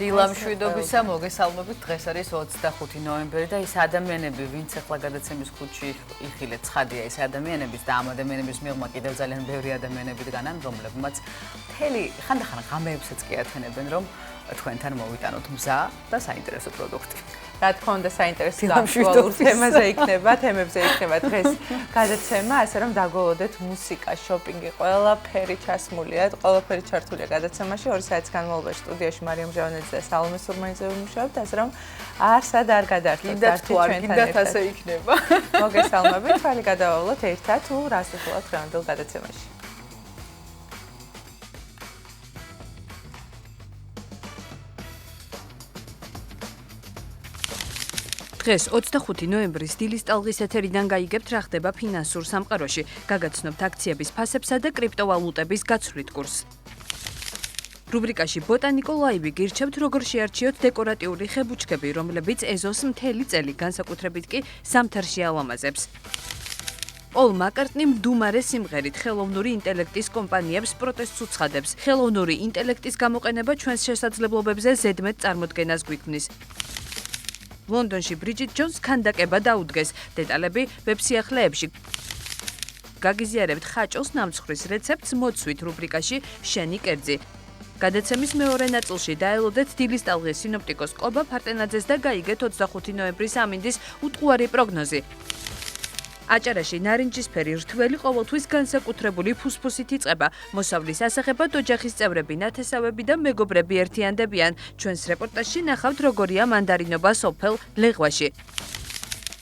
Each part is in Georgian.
დილამშვიდობისა, მოგესალმებით. დღეს არის 25 ნოემბერი და ის ადამიანები, ვინც ახლა გადაცემის ხუთში იხილეთ, ცხადია ეს ადამიანების და ამ ადამიანების მიღმა კიდევ ძალიან ბევრი ადამიანები დგანან, რომლებმაც მთელი ხანდახან ღამეებსაც კი ათენებენ, რომ თქვენთან მოვიტანოთ მზა და საინტერესო პროდუქტი. რა თქმა უნდა, საინტერესო და აქტუალურ თემებზე იქნება დღეს გადაცემა, ასე რომ დაგველოდეთ მუსიკა, შოპინგი, ყველაფერი ჩასმულია, ყველაფერი ჩართულია გადაცემაში. 2 საათის განმავლობაში სტუდიაში მარიამ ჟავანიძე და სალომე სურმანიძე ვიმუშავებთ, ასე რომ არსად არ გადაარჩეთ კიდათ ასე იქნება. მოგესალმებით, ხალი გადავავლოთ ერთად თუ რას უხილავთ დღევანდელ გადაცემაში. დღეს 25 ნოემბრის დილის ტალღის ეთერიდან გაიგებთ რა ხდება ფინანსურ სამყაროში. გაგაცნობთ აქციების ფასებსა და კრიპტოვალუტების გაცვლით კურსს. რუბრიკაში ბოტანიკო ლაივი გირჩევთ როგორ შეარჩიოთ დეკორატიული ხებუჩქები, რომლებიც ეზოს მთელი წელი, განსაკუთრებით კი ზამთარში ალამაზებს. პოლ მაკარტნი მდუმარე სიმღერით ხელოვნური ინტელექტის კომპანიებს პროტესტს უცხადებს. ხელოვნური ინტელექტის გამოყენება ჩვენს შესაძლებლობებზე ზედმეტ წარმოდგენას გვიქმნის. ლონდონში ბრიჯიტ ჯონს ქანდაკება დაუდგეს. დეტალები ვებსიახლეებში. გაგიზიარებთ ხაჭოს ნამცხვრის რეცეპტს მოცვით რუბრიკაში შენი კერძი. გადაცემის მეორე ნაწილში დაელოდეთ დილის ტალღის სინოპტიკოს კობა ფარტენაძეს და გაიგეთ 25 ნოემბრის ამინდის უტყუარი პროგნოზი. აჭარაში ნარინჯისფერი რთველი ყოველთვის განსაკუთრებული ფუსფუსით იწყება. მოსავლის ასაღებად ოჯახის წევრები, ნათესავები და მეგობრები ერთიანდებიან. ჩვენს რეპორტაჟში ნახავთ როგორია მანდარინობა სოფელ ლეღვაში.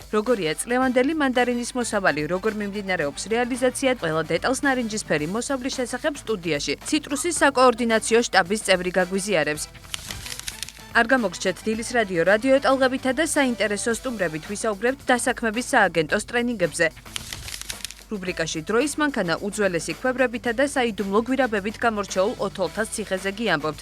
როგორია წლევანდელი მანდარინის მოსავალი, როგორ მიმდინარეობს რეალიზაცია, ყველა დეტალს ნარინჯისფერი მოსავლის შესახებ სტუდიაში. ციტრუსის საკოორდინაციო შტაბის წევრი გაგვიზიარებს. არ გამოგრჩეთ დილის რადიო ტალღებითა და საინტერესო სტუმრებით ვისაუბრებთ დასაქმების სააგენტოს ტრენინგებზე. რუბრიკაში დროის მანქანა უძველესი ქვევრებითა და საიდუმლო გვირაბებით გამორჩეულ ოთოლთას ციხეზე გიამბობთ.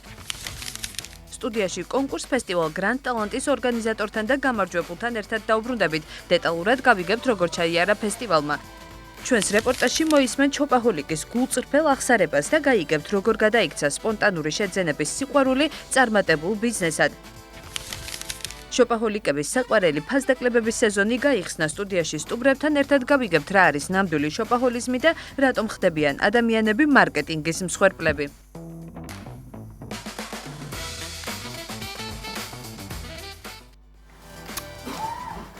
სტუდიაში კონკურს ფესტივალ გრანდ ტალანტის ორგანიზატორთან და გამარჯვებულთან ერთად დაუბრუნდებით. დეტალურად გავიგებთ როგორ ჩაიარა ფესტივალმა. ჩვენს რეპორტაჟში მოისმენთ შოპაჰოლიკის გულწრფელ აღსარებას და გაიგებთ როგორ გადაიქცა სპონტანური შეძენების სიყვარული წარმატებულ ბიზნესად. შოპაჰოლიკების საყვარელი ფასდაკლებების სეზონი გაიხსნა. სტუდიაში სტუმრებთან ერთად გავიგებთ რა არის ნამდვილი შოპაჰოლიზმი და რატომ ხდებიან ადამიანები მარკეტინგის მსხვერპლები.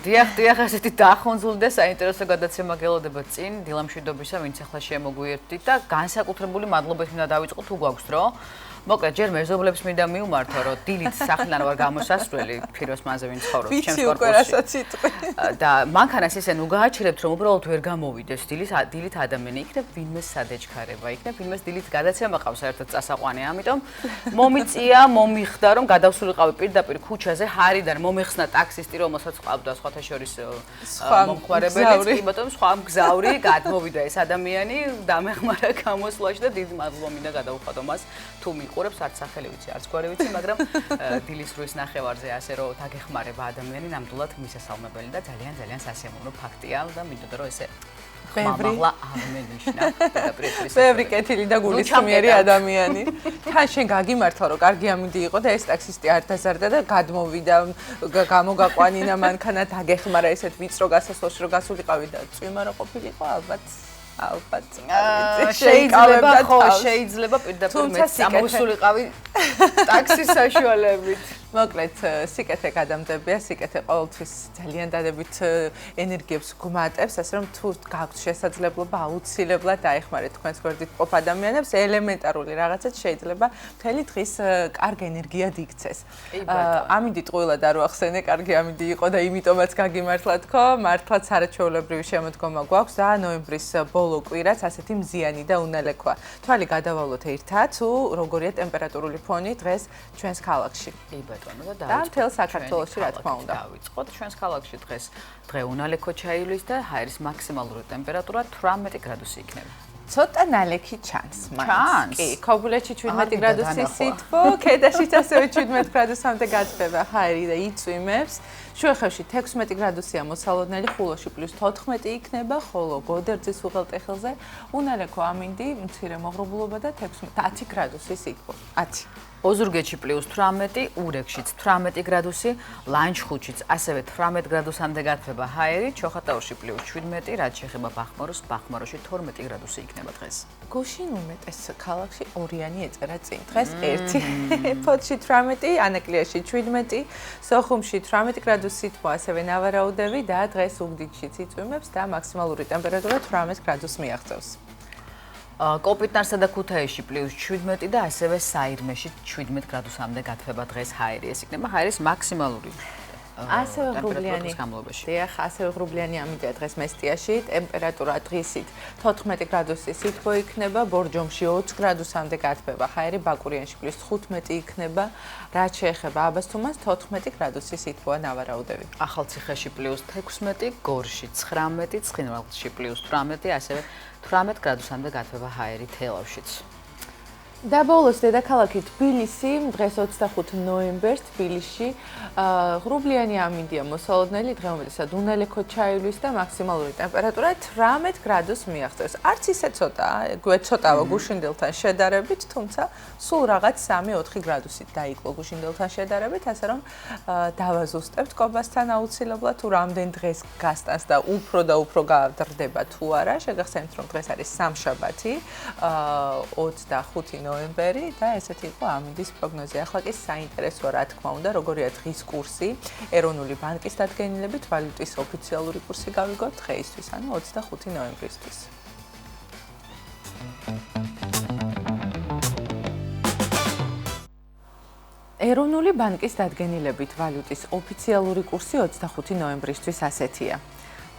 დიახ, ასეთი დაახონძული და საინტერესო გადაცემა გელოდება წინ დილამშვიდობისა, ვინც ახლა შემოგვიერთდით და განსაკუთრებული მადლობით მინდა დავიწყოთ თუ გვაქვს დრო. მოკლედ, ჯერ მეზობლებს მინდა მიუმართო, რომ დილით სახლიდან ვარ გამოსასვლელი, ფიროს მანზე ვინც ცხოვრობს ჩემს კორპუსში. და მანქანას ისე ნუ გააჩერებთ, რომ უბრალოდ ვერ გამოვიდეს დილით ადამიანი, იქნებ ვინმე სადეჩქარება, იქნებ ვინმეს დილით გადაცემა ყავს საერთოდ წასაყვანი, ამიტომ მომიწია, მომიხდა, რომ გადავსულიყავი პირდაპირ ქუჩაზე, ჰარიდან მომეხსნა ტაქსისტი, რომელსაც ყავდა სხვათა შორის მომხმარებელიც, კი ბატონო, სხვა მგზავრი, გადმოვიდა ეს ადამიანი, დამეხმარა გამოსვლაში და დიდი მადლობა მინდა გადაუხადო მას. თუ მიყურებს არც სახელი ვიცი, არც გვარი ვიცი, მაგრამ დილის 8-ის ნახევარზე ასე რომ დაგეხმარება ადამიანი, ნამდვილად მისასალმებელი და ძალიან სასიამოვნო ფაქტია და მინდოდა რომ ესე ხმამაღლა აღმენიშნა. ბევრი კეთილი და გულისხმიერი ადამიანი. თან შენ გაგიმართლა რომ კარგი ამინდი იყო და ეს ტაქსისტი არ დაზარდა და გადმოვიდა, გამოგაყვანინა მანქანა, დაგეხმარა ესეთ ვიწრო გასასვლელში რომ გასულიყავი და წვიმა რო ყოფილიყო ალბათ შეიძლება პირდაპირ მეც ამოსულიყავი ტაქსის საშუალებით. მოკლედ, სიკეთე გადამდებია, სიკეთე ყოველთვის ძალიან დადებით ენერგიებს გვმატებს, ასე რომ თუ გაქვთ შესაძლებლობა აუცილებლად დაეხმარეთ თქვენს გვერდით მყოფ ადამიანებს, ელემენტარული რაღაცაც შეიძლება მთელი დღის კარგ ენერგიად იქცეს. ამინდი ტყუილად არ ვახსენე, კარგი ამინდი იყო და იმიტომაც გაგიმართლა თქო, მართლაც არაჩვეულებრივი შემოდგომა გვაქვს და ნოემბრის ბოლო კვირაც ასეთი მზიანი და უნალექვა. თვალი გადავალოთ ერთად, თუ როგორია ტემპერატურული ფონი დღეს ჩვენს ქალაქში. და მთელ საქართველოში რა თქმა უნდა. დავიწყოთ ჩვენს ქალაქში დღეს დღე უნალექო ჩაივლის და ჰაერის მაქსიმალური ტემპერატურა 18 გრადუსი იქნება. ცოტა ნალექი ჩანს მაინც. ჩანს? კი, ქობულეთში 17 მინდა გრადუსი დანახვა. სითბო, ქედაშიც ასევე 17 გრადუსამდე გაძვება ჰაერი და იწვიმებს. შუახევში 16 გრადუსია მოსალოდნელი, ხულოში +14 იქნება, ხოლო გოდერძის უღელტეხილზე უნალექო ამინდი, მცირე მოღრუბლობა და 10 გრადუსი სითბო. 10. ოზურგეთში +18, ურეკშიც 18 გრადუსი, ლანჩხუთშიც ასევე 18 გრადუსამდე გათბება ჰაერი, ჩოხატაურში +17, რაც შეეხება ბახმაროს, ბახმაროში 12 გრადუსი იქნება დღეს. გუშინ უმეტეს ქალაქში ორიანი ეწერა წინ. დღეს 1. ფოთში 18, ანაკლიაში 17, სოხუმში 18 გრადუსი სითბო, ასევე ნავარაუდები და დღეს უგდიდშიც იწვიმებს და მაქსიმალური ტემპერატურა 18 გრადუსს მიაღწევს. კოპიტნარსა და ქუთაისში +17 და ასევე საირმეში 17 გრადუსამდე გათბება დღეს ჰაერი. ეს იქნება ჰაერის მაქსიმალური ასევე ღრუბლიანი გამლობაში. დიახ, ასევე ღრუბლიანი ამინდია დღეს მესტიაში, ტემპერატურა დღისით 14 გრადუსი სითბო იქნება, ბორჯომში 20 გრადუსამდე გათბება ჰაერი, ბაკურიანში +15 იქნება, რაც შეეხება აბასთუმანს 14 გრადუსი სითბოა ნავარაუდები. ახალციხეში +16, გორში 19, ცხინვალში +18, ასევე 18 გრადუსამდე გათბება ჰაერი თელავშიც. და ბოლოს დედაქალაქი თბილისი დღეს 25 ნოემბერს თბილისში ღრუბლიანი ამინდია მოსალოდნელი, დღეომეტესად უნალექო ჩაივლის და მაქსიმალური ტემპერატურა 18 გრადუსს მიაღწევს. არც ისე ცოტა, გვეცოტავა გუშინდელთან შედარებით, თუმცა სულ რაღაც 3-4 გრადუსით დაიკლო გუშინდელთან შედარებით, ასე რომ დავაზუსტებთ კობასთან აუცილებლად თუ რამდენ დღეს გასტანს და უფრო გავდრდება თუ არა. შეგახსენებთ, რომ დღეს არის სამშაბათი, 25 ნოემბერი და ესეთი იყო ამინდის პროგნოზი. ახლა კი საინტერესოა, რა თქმა უნდა, როგორია დღის კურსი. ეროვნული ბანკის დადგენილებით ვალუტის ოფიციალური კურსი გავიგოთ დღეისთვის, ანუ 25 ნოემბრისთვის. ეროვნული ბანკის დადგენილებით ვალუტის ოფიციალური კურსი 25 ნოემბრისთვის ასეთია.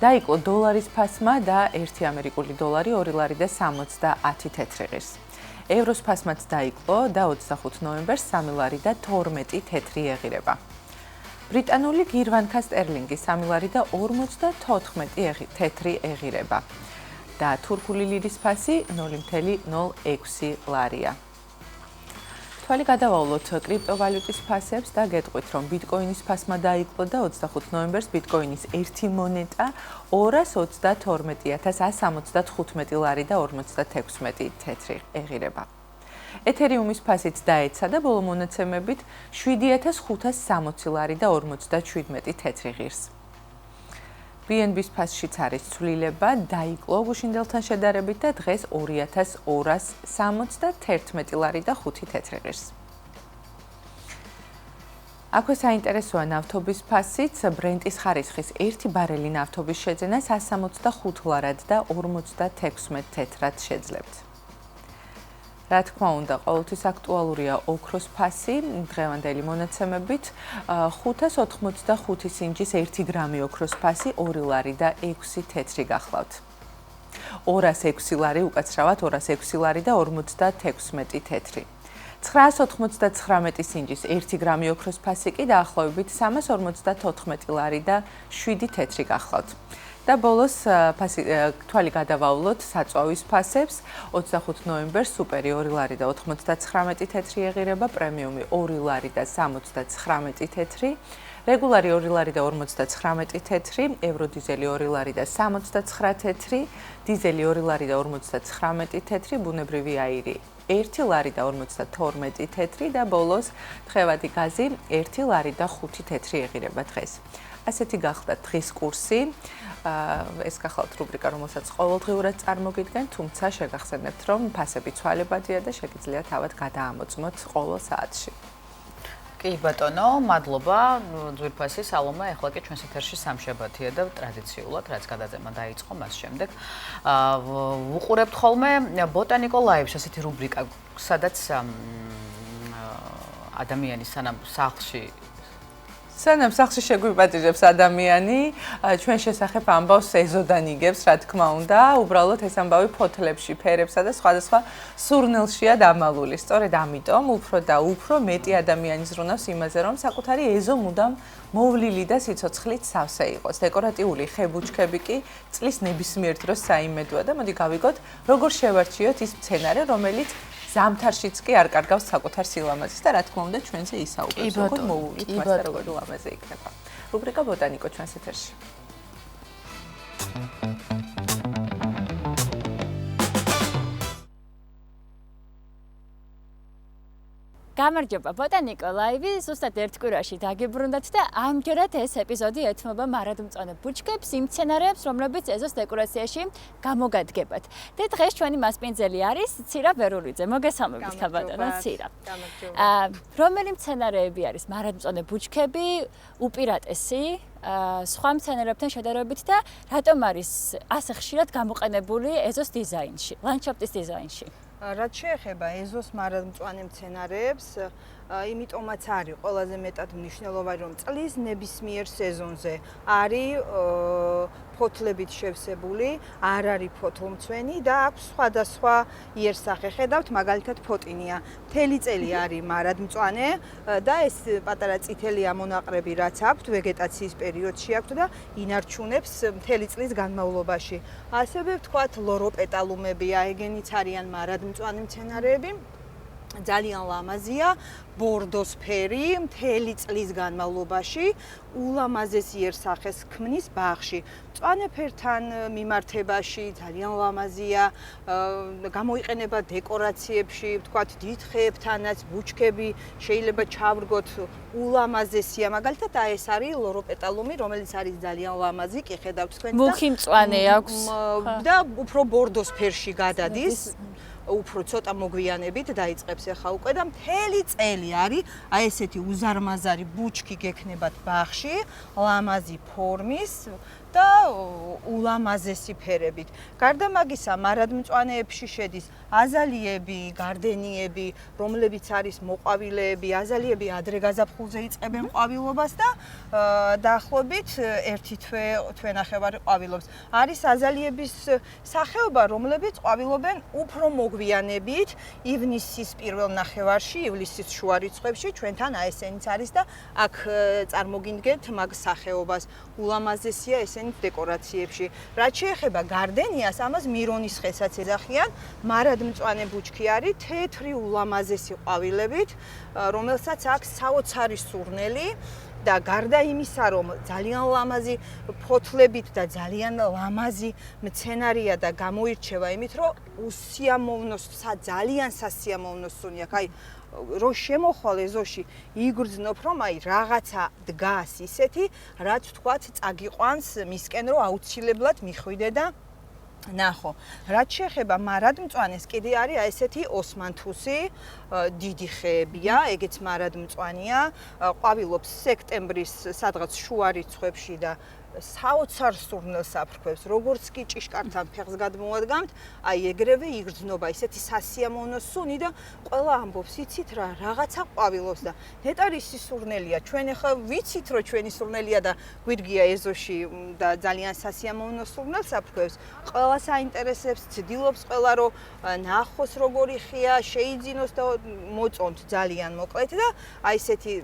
დაიკლო დოლარის ფასმა და 1 ამერიკული დოლარი 2 ლარი და 70 თეთრიღირს. ევროს ფასმაც დაიკლო და 25 ნოემბერს 3 ლარი და 12 თეთრი ეღირება. ბრიტანული გირვანქა სტერლინგი 3 ლარი და 54 თეთრი ეღირება. და თურქული ლირის ფასი 0.06 ლარია. თვალი გადავავლოთ კრიპტოვალუტის ფასებს და გეტყვით, რომ ბიტკოინის ფასმა დაიკლო და 25 ნოემბერს ბიტკოინის ერთი მონეტა 222.175 ლარი და 56 თეთრი ეღირება. ეთერიუმის ფასიც დაეცა და ბოლო მონაცემებით 7.560 ლარი და 57 თეთრი ღირს. BNB-ს ფასშიც არის ცვლილება, დაიკლო გუშინდელთან შედარებით და დღეს 2271 ლარი და 5 თეთრი ღირს. აქვე საინტერესოა ნავთობის ფასიც, ბრენტის ხარისხის 1 ბარელი ნავთობის შეძენა 165 ლარად და 56 თეთრად შეძლებთ. რა თქმა უნდა, ყოველთვის აქტუალურია ოქროს ფასი, დღევანდელი მონაცემებით 585 სინჯის 1 გრამი ოქროს ფასი 2 ლარი და 6 თეთრი გახლავთ. 206 ლარი უკაცრავად 206 ლარი და 56 თეთრი. 999 სინჯის 1 გრამი ოქროს ფასი კი დაახლოებით 354 ლარი და 7 თეთრი გახლავთ. და ბოლოს თვალი გადავავლოთ საწვავის ფასებს. 25 ნოემბერს სუპერი 2 ლარი და 99 თეთრი ეღირება, პრემიუმი 2 ლარი და 79 თეთრი, რეგულარი 2 ლარი და 59 თეთრი, ევროდიზელი 2 ლარი და 69 თეთრი, დიზელი 2 ლარი და 59 თეთრი, ბუნებრივი აირი 1 ლარი და 52 თეთრი და ბოლოს თხევადი გაზი 1 ლარი და 5 თეთრი ეღირება დღეს. ასეთი გახდა დღის კურსი. ეს გახლავთ რუბრიკა, რომელსაც ყოველდღიურად წარმოგიდგენ, თუმცა შეგახსენებთ, რომ ფასები ცვალებადია და შეგიძლიათ თავად გადაამოწმოთ ყოველ საათში. კი ბატონო, მადლობა ძვირფასი სალომა, ეხლა კი ჩვენს ეთერში სამშაბათია და ტრადიციულად რაც გადაცემა დაიწყო მას შემდეგ ვუყურებთ ხოლმე ბოტანიკო ლაივს, ასეთი რუბრიკა, სადაც ადამიანი სანამ სახლში სანამ სახლში შეგვიპატიჟებს ადამიანი, ჩვენ შესახებ ამბავს ეზოდან იგებს, რა თქმა უნდა, უბრალოდ ეს ამბავი ფოთლებში, ფერებსა და სხვადასხვა სურნელშია დამალული. სწორედ ამიტომ უფრო და უფრო მეტი ადამიანი ზრუნავს იმაზე, რომ საკუთარი ეზო მუდამ მოვლილი და სიცოცხლით სავსე იყოს. დეკორატიული ხე-ბუჩქები კი წლის ნებისმიერ დროს საიმედოა და მოდი გავიგოთ, როგორ შევარჩიოთ ის მცენარე, რომელიც ზამთარშიც კი არ კარგავს საკუთარ სილამაზეს და რა თქმა უნდა ჩვენზე ისაუბრებს, როგორ მოვუვით მას და როგორ ლამაზე იქნება. რუბრიკა ბოტანიკო ჩვენს ეთერში. გამარჯობა ბოტანიკო ლაივი ზუსტად ერთ კვირაში დაგიბრუნდათ და ამჯერად ეს ეპიზოდი ეთმობა მარადმწვანე ბუჩქებს, იმ მცენარეებს, რომლებიც ეზოს დეკორაციაში გამოგადგებათ. და დღეს ჩვენი მასპინძელი არის ცირა ვერულიძე. მოგესალმებით ბატონო ცირა. რომელი მცენარეები არის მარადმწვანე ბუჩქები უპირატესი სხვა მცენარეებთან შედარებით და რატომ არის ასე ხშირად გამოყენებული ეზოს დიზაინში, ლანდშაფტის დიზაინში? რაც შეეხება ეზოს მარადმწვანე მცენარეებს, იმიტომაც არის ყველაზე მეტად მნიშვნელოვანი, რომ წლის ნებისმიერ სეზონზე არის ფოთლებით შევსებული, არ არის ფოთლმცვენი და აქვს სხვადასხვა იერსახე. ხედავთ, მაგალითად ფოტინია. მთელი წელი არის მარადმწვანე და ეს პატარა წითელი ამონაყრები რაც აქვს ვეგეტაციის პერიოდში აქვს და ინარჩუნებს მთელი წლის განმავლობაში. ასევე ვთქვათ ლოროპეტალუმები, აეგენიც არიან მარადმწვანე მცენარეები. ძალიან ლამაზია, ბორდოსფერი, მთელი წლის განმავლობაში ულამაზეს იერსახეს ქმნის ბაღში. მწვანე ფერთან მიმართებაში ძალიან ლამაზია, გამოიყენება დეკორაციებში, ვთქვათ, დიდ ხეებთანაც ბუჩქები შეიძლება ჩავრგოთ, ულამაზესია. მაგალითად, ეს არის ლოროპეტალუმი, რომელიც არის ძალიან ლამაზი, კი ხედავთ თქვენ და მუქი მწვანე აქვს და უფრო ბორდოსფერში გადადის. უფრო ცოტა მოგვიანებით დაიწყებს ახლა უკვე და მთელი წელი არის აი ესეთი უზარმაზარი ბუჩქი გექნებათ ბაღში, ლამაზი ფორმის და ულამაზესი ფერებით. გარდა მაგისა, მარადმწვანეებში შედის აზალიები, გარდენიები, რომლებიც არის მოყვავილეები, აზალიები ადრე გაზაფხულზე იწყებენ ყვავილობას და დაახლოებით ერთი თვე ნახევარი ყვავილობს. არის აზალიების სახეობა, რომლებიც ყვავილობენ უფრო მოგვიანებით, ივნისის პირველ ნახევარში, ივლისის შუა რიცხვებში, ჩვენთან აი ესენიც არის და აქ წარმოგიდგენთ მაგ სახეობას. ულამაზესია ესენიც დეკორაციებში. რაც შეეხება გარდენიას, ამას მირონის ხესაც ეძახიან. მარადმწვანე ბუჩქი არის თეთრი ულამაზესი ყვავილებით, რომელსაც აქვს საოცარი სურნელი და გარდა იმისა, რომ ძალიან ლამაზი ფოთლებით და ძალიან ლამაზი მცენარეა და გამოირჩევა იმით, რომ უსიამოვნოს, ძალიან სასიამოვნო სუნი აქვს. აი რო შემოხვალ ეზოში იგრძნობ, რომ აი რაღაცა დგას ისეთი, რაც თქვათ წაგიყვანს მისკენ, რომ აუცილებლად მიხვიდე და ნახო. რაც შეეხება მარადმწვანეს, კიდე არის აი ესეთი ოსმანთუსი, დიდი ხეებია, ეგეც მარადმწვანეა, ყვავილობს სექტემბრის სადღაც შუა რიცხვებში და საოცარ სურნელს აფრქვევს, როგორც კი ჭიშკართან ფეხს გადმოვადგამთ, აი ეგრევე იგრძნობა ისეთი სასიამოვნო სუნი და ყველა ამბობს, იცით რა, რაღაცა ყვავილობს და ნეტარისი სურნელია. ჩვენ ახლა ვიცით, რომ ჩვენი სურნელია და გვირგია ეზოში და ძალიან სასიამოვნო სურნელს აფრქვევს. ყველა საინტერესებს, ცდილობს ყველა, რომ ნახოს როგორი ხეა, შეიძინოს და მოწონთ ძალიან მოკლედ და აი ესეთი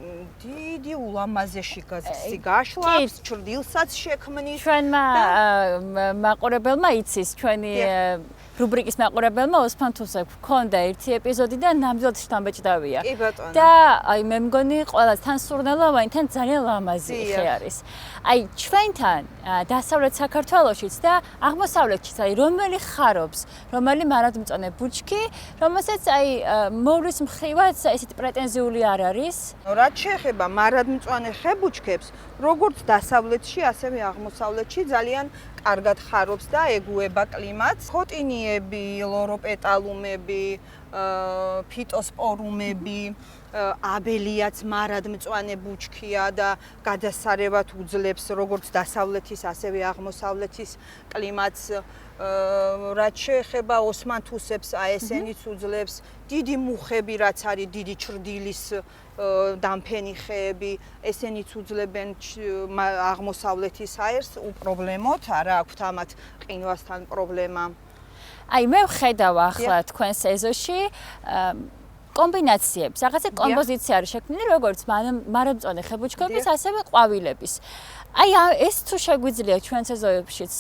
დიდი ულამაზეში გაშლავს, ჩრდილსაც შექმნის. ჩვენმა მაყურებელმა იცის, ჩვენი რუბრიკის მაყურებელმა ოსმანთუსზე გქონდა ერთი ეპიზოდი და ნამდვილად შთამბეჭდავია. კი ბატონო. და აი მე მგონი ყველა თან სურნელოვანი, თან ძალიან ლამაზი ხე არის. აი ჩვენთან დასავლეთ საქართველოშიც და აღმოსავლეთშიც აი რომელი ხარობს, რომელი მარადმწვანე ბუჩქი, რომელსაც აი მოვლის მხრივაც ესეთი პრეტენზიული არ არის. რაც შეეხება მარადმწვანე ხე ბუჩქებს, როგორც დასავლეთში, ასევე აღმოსავლეთში ძალიან კარგად ხარობს და ეგუება კლიმატს. ხოტინიები, ლოროპეტალუმები, ფიტოსპორუმები, აბელიაც მარადმწვანე ბუჩქია და გადასარევად უძლებს როგორც დასავლეთის, ასევე აღმოსავლეთის კლიმატს. რაც შეეხება ოსმანთუსებს, ესენიც უძლებს. დიდი მუხები, რაც არის დიდი ჩრდილის დამფენი ხეები, ესენიც უძლებენ აღმოსავლეთის აერს უპრობლემოდ, არა აქვთ ამათ ყინვასთან პრობლემა. აი მე ვხედავ ახლა თქვენს ეზოში კომბინაციებს, რაღაცა კომპოზიცია არის შექმნილი, როგორც მარადმწვანე ხებუჩქების, ასევე ყვავილების. აი ეს თუ შეგვიძლია ჩვენს ეზოებშიც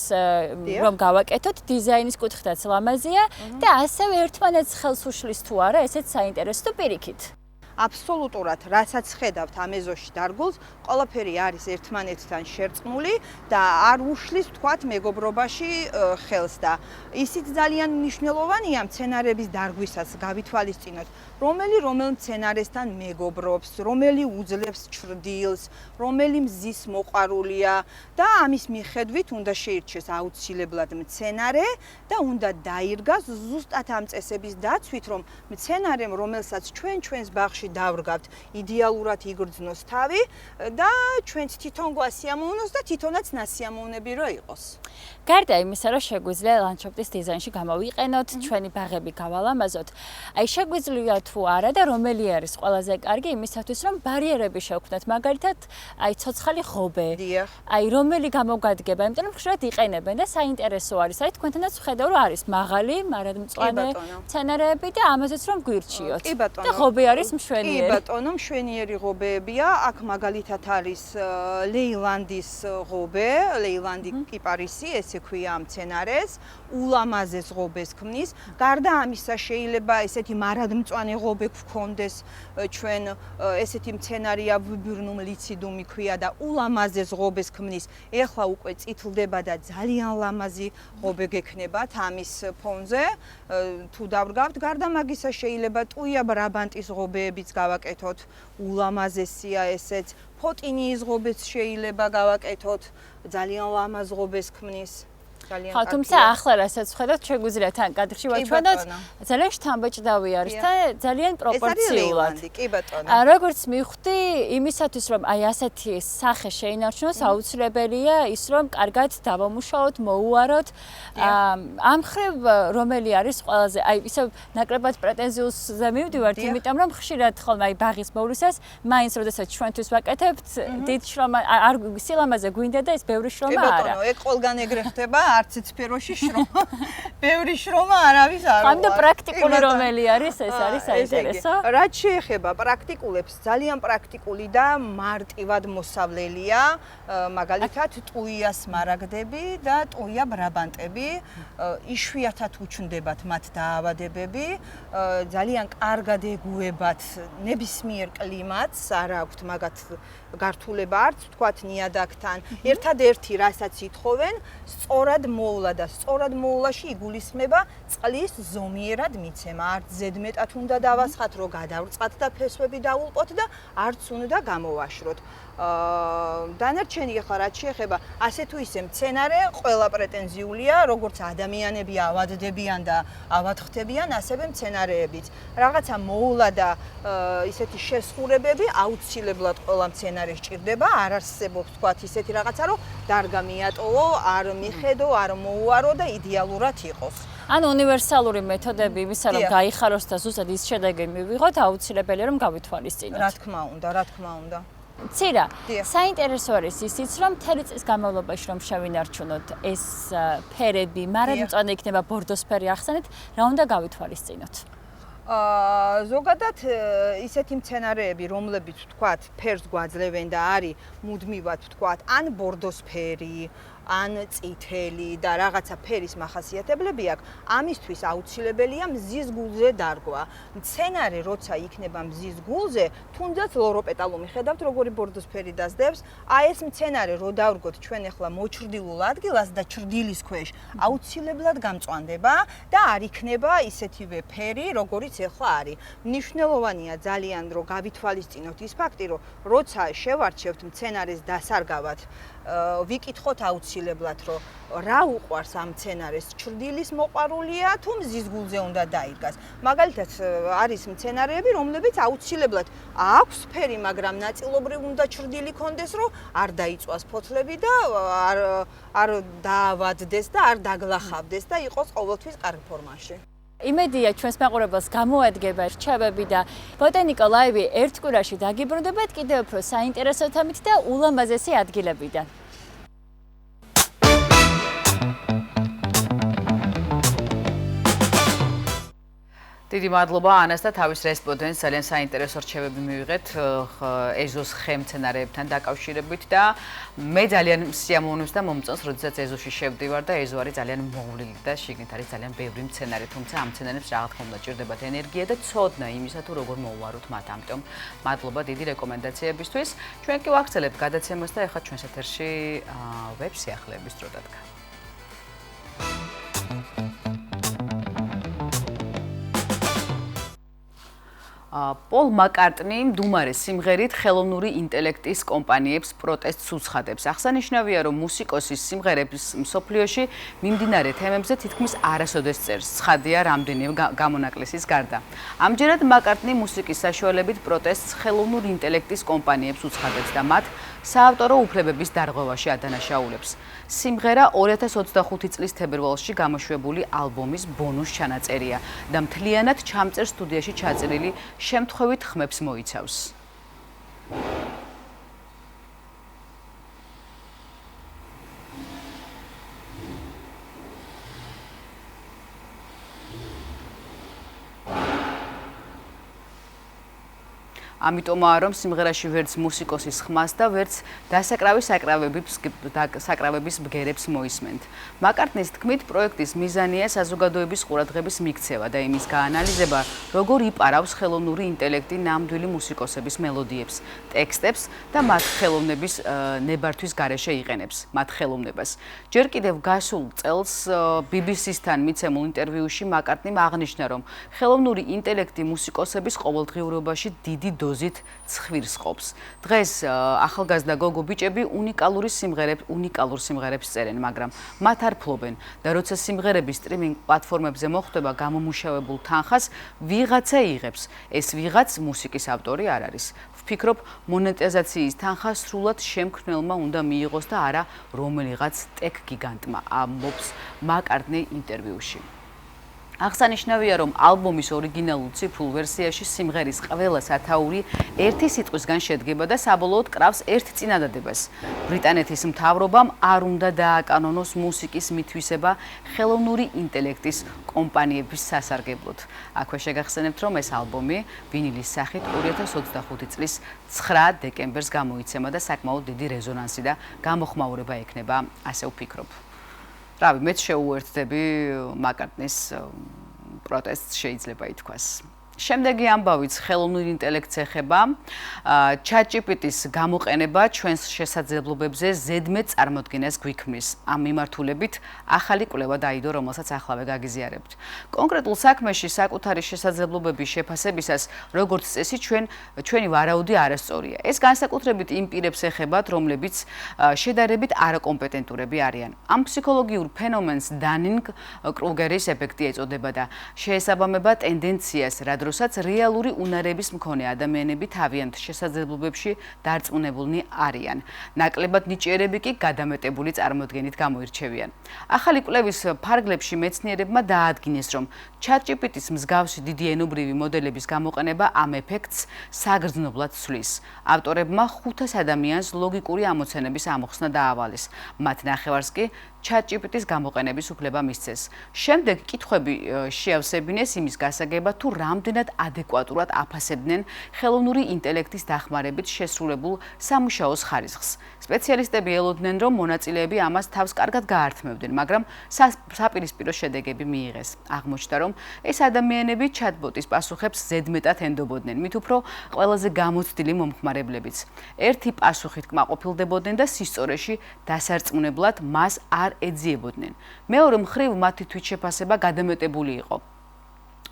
რომ გავაკეთოთ, დიზაინის კუთხითაც ლამაზია და ასევე ერთმანეთს ხელს უშლის თუ არა, ესეც საინტერესო პირიქით. აბსოლუტურად, რასაც ხედავთ ამ ეზოში დარგულს, ყველაფერი არის ერთმანეთთან შერწყმული და არ უშლის თქვათ მეგობრობაში ხელს და ისიც ძალიან მნიშვნელოვანია მცენარების დარგვისას გავითვალისწინოთ, რომელ მცენარესთან მეგობრობს, რომელი უძლებს ჩრდილს, რომელი მზის მოყვარულია და ამის მიხედვით უნდა შეირჩეს აუცილებლად მცენარე და უნდა დაირგას ზუსტად ამ წესების დაცვით, რომ მცენარემ, რომელსაც ჩვენს ბაღში დავრგავთ, იდეალურად იგრძნოს თავი და ჩვენც თვითონ გვასიამოვნოს და თვითონაც ნასიამოვნები რო იყოს. გარდა იმისა, რომ შეგვიძლია ლანდშაფტის დიზაინში გამოვიყენოთ, ჩვენი ბაღები გავალამაზოთ, აი შეგვიძლია თუ არა და რომელი არის ყველაზე კარგი იმისათვის, რომ ბარიერები შევქმნათ, მაგალითად, აი ცოცხალი ღობე. აი რომელი გამოგადგება, იმიტომ რომ ხშირად იყენებენ და საინტერესო არის. აი თქვენთანაც ვხედავ, რომ არის მაღალი, მარადმწვანე მცენარეები და ამაზეც რომ გვირჩიოთ. და ღობე არის მშვენიერი. კი ბატონო, მშვენიერი ღობეებია. აქ მაგალითად არის ლეილანდის ღობე, ლეილანდი კიპარისი, ესე ქვია მცენარეს, ულამაზეს ღობეს ქმნის. გარდა ამისა შეიძლება ესეთი მარადმწვანე ღობე გქონდეს ჩვენ ესეთი მცენარია ვიბირნუმ ლიციდუმი ქვია და ულამაზეს ღობეს ქმნის. ეხლა უკვე წითლდება და ძალიან ლამაზი ღობე გექნებათ ამის ფონზე. თუ დავრგავთ, გარდა მაგისა შეიძლება ტუია ბრაბანტის ღობეებიც გავაკეთოთ, ულამაზესია ესეც. ფოტინიის ღობეც შეიძლება გავაკეთოთ, ძალიან ლამაზ ღობეს ქმნის. ხო, თუმცა ახლა რასაც ვხედავთ, შეგვიძლია თან კადრში ვაჩვენოთ, ძალიან შთამბეჭდავი არის და ძალიან პროპორციულად. კი ბატონო. როგორც მივხვდი, იმისათვის რომ აი ასეთი სახე შეინარჩუნოს, აუცილებელია ის რომ კარგად დავამუშაოთ, მოუაროთ. ამ ხრივ რომელი არის ყველაზე, აი ისე ნაკლებად პრეტენზიულზე მივდივართ, იმიტომ რომ ხშირად ხოლმე აი ბაღის მოვლისას, მაინც როდესაც ჩვენთვის ვაკეთებთ, დიდ შრომა არ სილამაზე გვინდა და ეს ბევრი შრომა არა. კი ბატონო, ეგ ყველგან ეგრე ხდება. არც სფეროში შრომა. ბევრი შრომა არავის არ. ამ და პრაქტიკული რომელი არის, ეს არის საინტერესო. რაც შეეხება პრაქტიკულებს, ძალიან პრაქტიკული და მარტივად მოსავლელია, მაგალითად ტუიას მარაგდები და ტუია ბრაბანტები. იშვიათად უჩნდებათ მათ დაავადებები, ძალიან კარგად ეგუებათ ნებისმიერ კლიმატს, არ აქვთ მაგათ გართულება არც თქვათ ნიადაგთან. ერთადერთი რასაც ითხოვენ, სწორად მოვლა და სწორად მოვლაში იგულისხმება წყლის ზომიერად მიცემა. არც ზედმეტად უნდა დავასხათ, რომ გადავრწყათ და ფესვები დაულყოთ და არც უნდა გამოვაშროთ. დანარჩენი ახლა რაც შეეხება, ასე თუ ისე მცენარე ყველა პრეტენზიულია, როგორც ადამიანები ავადდებიან და ავადხდებიან, ასევე მცენარეებიც. რაღაცა მოვლა და ისეთი შესხურებები აუცილებლად ყველა მცენარეს ჭირდება, არ არსებობს თქვათ ისეთი რაღაცა, რომ დარგა მიატოვო, არ მიხედო, არ მოუარო და იდეალურად იყოს. ანუ უნივერსალური მეთოდები იმისა, რომ გაიხაროს და ზუსტად ის შედეგი მივიღოთ, აუცილებელია რომ გავითვალისწინოთ. რა თქმა უნდა, რა თქმა უნდა. ცირა, საინტერესო არის ისიც, რომ მთელი წლის განმავლობაში რომ შევინარჩუნოთ ეს ფერები, მარადმწვანე იქნება ბორდოსფერი ახსენეთ, რა უნდა გავითვალისწინოთ? ზოგადად ისეთი მცენარეები, რომლებიც თქვათ ფერს გვაძლევენ და არის მუდმივად თქვათ ან ბორდოსფერი, ან წითელი და რაღაცა ფერის მახასიათებლები აქვს, ამისთვის აუცილებელია მზის გულზე დარგვა. მცენარე როცა იქნება მზის გულზე, თუნდაც ლოროპეტალუმი ხედავთ, როგორი ბორდოსფერი დასდევს, აი ეს მცენარე რო დავრგოთ ჩვენ ახლა მოჩრდილულ ადგილას და ჩრდილის ქვეშ, აუცილებლად გამწვანდება და არ იქნება ისეთივე ფერი, როგორიც ახლა არის. მნიშვნელოვანია ძალიან, რომ გავითვალისწინოთ ის ფაქტი, რომ როცა შევარჩევთ მცენარეს დასარგავად, ვიკითხოთ აუცილებლად აუცილებლად რომ რა უყვარს ამ მცენარეს, ჩრდილის მოყვარულია თუ მზის გულზე უნდა დაიდგას. მაგალითად არის მცენარეები, რომლებიც აუცილებლად აქვს ფერი, მაგრამ ნაწილობრივ უნდა ჩრდილი კონდეს, რომ არ დაიწვას ფოთლები და არ დაავადდეს და არ დაგლახავდეს და იყოს ყოველთვის კარგ ფორმაში. იმედია ჩვენს მაყურებელს გამოადგება რჩევები და ბოტანიკა ლაივი ერთ კვირაში დაგიბრუნდებათ კიდევ უფრო საინტერესო თემით და ულამაზესი ადგილებიდან. დიდი მადლობა ანას და თავის რესპონდენტს ძალიან საინტერესო რჩევები მივიღეთ ეზოს ხემცენარეებთან დაკავშირებით და მე ძალიან სიამოვნებს და მომწონს, როდესაც ეზოში შევდივარ და ეზო არის ძალიან მოვლილი და შიგნით არის ძალიან ბევრი მცენარე, თუმცა ამ მცენარებს რა თქმა უნდა ჭირდებათ ენერგია და ცოდნა იმისა თუ როგორ მოუვაროთ მათ. ამიტომ მადლობა დიდი რეკომენდაციებისთვის. ჩვენ კი ვაგრძელებთ გადაცემას და ეხლა ჩვენს ეთერში ვებ სიახლეების დრო დადგა. პოლ მაკარტნი მდუმარე სიმღერით ხელოვნური ინტელექტის კომპანიებს პროტესტს უცხადებს. აღსანიშნავია, რომ მუსიკოსის სიმღერების მსოფლიოში მიმდინარე თემებზე თითქმის არასოდეს წერს. ცხადია რამდენიმე გამონაკლისის გარდა. ამჯერად მაკარტნი მუსიკის საშუალებით პროტესტს ხელოვნური ინტელექტის კომპანიებს უცხადებს და მათ საავტორო უფლებების დარღვევაში ადანაშაულებს. სიმღერა 2025 წლის თებერვალში გამოშვებული ალბომის ბონუს ჩანაწერია და მთლიანად ჩამწერ სტუდიაში ჩაწერილი შემთხვევით ხმებს მოიცავს. ამიტომაა რომ სიმღერაში ვერც მუსიკოსის ხმას და ვერც დასაკრავების ბგერებს მოისმენთ. მაკარტნის თქმით, პროექტის მიზანია საზოგადოების ყურადღების მიქცევა და იმის გაანალიზება, როგორ იპარავს ხელოვნური ინტელექტი ნამდვილი მუსიკოსების მელოდიებს, ტექსტებს და მათ ხელოვნების ნებართვის გარეშე იყენებს მათ ხელოვნებას. ჯერ კიდევ გასულ წელს BBC-სთან მიცემულ ინტერვიუში მაკარტნიმ აღნიშნა, რომ ხელოვნური ინტელექტი მუსიკოსების ყოველდღიურობაში დიდი დოზით ცხვირს ყოფს. დღეს ახალგაზრდა გოგო ბიჭები უნიკალურ სიმღერებს წერენ, მაგრამ მათ არ ფლობენ და როცა სიმღერები სტრიმინგ პლატფორმებზე მოხვდება გამომუშავებულ თანხას, ვიღაცა იღებს. ეს ვიღაც მუსიკის ავტორი არ არის. ვფიქრობ, მონეტიზაციის თანხა სრულად შემქმნელმა უნდა მიიღოს და არა რომელიღაც ტექ გიგანტმა, ამბობს მაკარტნი ინტერვიუში. აღსანიშნავია, რომ ალბომის ორიგინალურ ციფრულ ვერსიაში სიმღერის ყველა სათაური ერთი სიტყვისგან შედგება და საბოლოოდ კრავს ერთ წინადადებას. ბრიტანეთის მთავრობამ არ უნდა დააკანონოს მუსიკის მითვისება ხელოვნური ინტელექტის კომპანიების სასარგებლოდ. აქვე შეგახსენებთ, რომ ეს ალბომი ვინილის სახით 2025 წლის 9 დეკემბერს გამოიცემა და საკმაოდ დიდი რეზონანსი და გამოხმაურება ექნება, ასე ვფიქრობ. რავი, მეც შეუერთდები მაკარტნის პროტესტს შეიძლება ითქვას. შემდეგი ამბავიც ხელოვნურ ინტელექტს ეხება. ChatGPT-ის გამოყენება ჩვენს შესაძლებლობებზე ზედმეტ წარმოდგენას გვიქმნის. ამ მიმართულებით ახალი კვლევა დაიდო, რომელსაც ახლავე გაგიზიარებთ. კონკრეტულ საქმეში საკუთარი შესაძლებლობების შეფასებისას, როგორც წესი, ჩვენი ვარაუდი არასწორია. ეს განსაკუთრებით იმ პირებს ეხებათ, რომლებიც შედარებით არაკომპეტენტურები არიან. ამ ფსიქოლოგიურ ფენომენს დანინგ-კრუგერის ეფექტი ეწოდება და შეესაბამება ტენდენციას, როდესაც რეალური უნარების მქონე ადამიანები თავიანთ შესაძლებლობებში დარწმუნებულნი არიან. ნაკლებად ნიჭიერები კი გადამეტებული წარმოდგენით გამოირჩევიან. ახალი კვლევის ფარგლებში მეცნიერებმა დაადგინეს, რომ ChatGPT-ის მსგავსი დიდი ენობრივი მოდელების გამოყენება ამ ეფექტს საგრძნობლად ცვლის. ავტორებმა 500 ადამიანს ლოგიკური ამოცენების ამოხსნა დაავალეს. მათ ნახევარს კი ChatGPT-ის გამოყენების უფლება მისცეს. შემდეგ კითხვები შეავსებინეს იმის გასაგებად, თუ რამდენად ადეკვატურად აფასებდნენ ხელოვნური ინტელექტის დახმარებით შესრულებულ სამუშაოს ხარისხს. სპეციალისტები ელოდნენ, რომ მონაწილეები ამას თავს კარგად გაართმევდნენ, მაგრამ საპირისპირო შედეგები მიიღეს. აღმოჩნდა, რომ ეს ადამიანები chatbot-ის პასუხებს ზედმეტად ენდობოდნენ, მით უფრო ყველაზე გამოცდილი მომხმარებლებიც. ერთი პასუხით კმაყოფილდებოდნენ და სისწორეში დასარწმუნებლად მას არ ეძიებოდნენ. მეორე მხრივ მათი თვითშეფასება გადამეტებული იყო.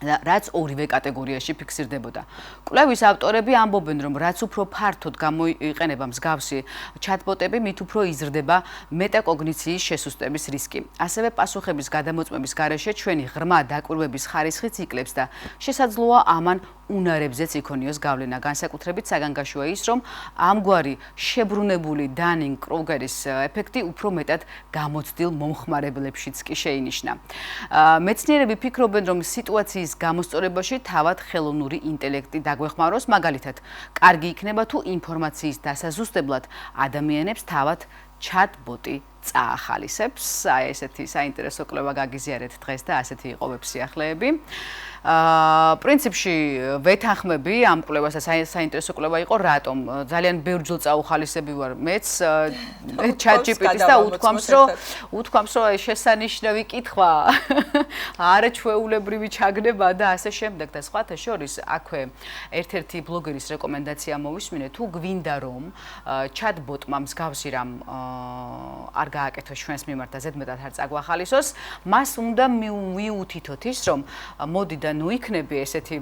რაც ორივე კატეგორიაში ფიქსირდებოდა. კვლევის ავტორები ამბობენ, რომ რაც უფრო ფართოდ გამოიყენება მსგავსი ჩატბოტები, მით უფრო იზრდება მეტაკოგნიციის შესუსტების რისკი. ასევე პასუხების გადამოწმების გარეშე ჩვენი ღრმა დაკვირვების ხარისხიც იკლებს და შესაძლოა ამან უნარებზეც იქონიოს გავლენა. განსაკუთრებით საგანგაშოა ის, რომ ამგვარი შებრუნებული დანინგ-კრუგერის ეფექტი უფრო მეტად გამოცდილ მომხმარებლებშიც კი შეინიშნა. მეცნიერები ფიქრობენ, რომ სიტუაციის გამოსწორებაში თავად ხელოვნური ინტელექტი დაგვეხმაროს, მაგალითად, კარგი იქნება თუ ინფორმაციის დასაზუსტებლად ადამიანებს თავად ჩატბოტი წაახალისებს. აი ესეთი საინტერესო კვლევა გაგიზიარეთ დღეს და ასეთი იყო ვებსიახლეები. პრინციპში ვეთანხმები ამ კვლევას და საინტერესო კვლევა იყო, რატომ ძალიან ბევრ ჯერ წაუხალისები ვარ მეც ChatGPT-ს და უთქვამს, რომ შესანიშნავი კითხვა არაჩვეულებრივი ჩაგნება და ასე შემდეგ და სხვათა შორის აქვე ერთ-ერთი ბლოგერის რეკომენდაცია მოვისმინე, თუ გვინდა რომ chatbot-მა მსგავსი რამ არ გააკეთოს ჩვენს მიმართ და ზედმეტად არ წაგვახალისოს, მას უნდა მიუთითოთ ის, რომ მოდი და ნუ იქნები ესეთი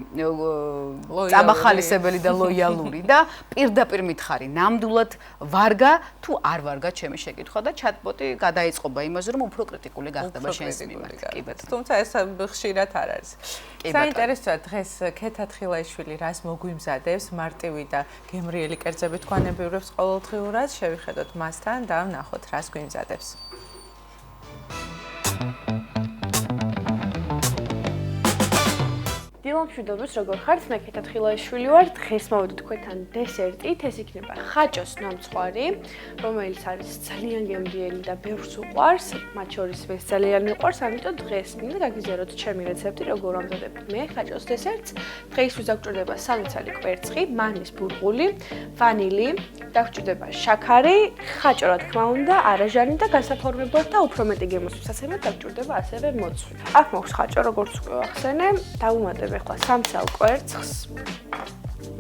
წამახალისებელი და ლოიალური და პირდაპირ მითხარი, ნამდვილად ვარგა თუ არ ვარგა ჩემი შეკითხვა და chatbot-ი გადაიწყობა იმაზე, რომ უფრო კრიტიკული გახდება შენს მიმართ. კი ბატონო. თუმცა ეს ხშირად არ არის. საინტერესოა დღეს ქეთა თხილაიშვილი რას მოგვიმზადებს, მარტივი და გემრიელი კერძები თქვანებიურებს ყოველდღიურად, შევიხედოთ მასთან და ვნახოთ რას გვიმზადებს. დილამშვიდობის, როგორ ხართ? მე ქეთა თხილაიშვილი ვარ. დღეს მოვედი თქვენთან დესერტით. ეს იქნება ხაჭოს ნამცხვარი, რომელიც არის ძალიან გემრიელი და ბევრს უყვარს. მათ შორის მეც ძალიან მიყვარს, ამიტომ დღეს მინდა გაგიზიაროთ ჩემი რეცეპტი, როგორ ვამზადებ მე ხაჭოს დესერტს. დღეისთვის გვჭირდება სამიცალი კვერცხი, მანის ბურღული, ვანილი, გვჭირდება შაქარი, ხაჭო რა თქმა უნდა, არაჟანი და გასაფორმებლად და უფრო მეტი გემოსვის ასემად გვჭირდება ასევე მოცვი. აქ მაქვს ხაჭო, როგორც უკვე ვახსენე, დავუმატებ ახლა სამცალ კვერცხს.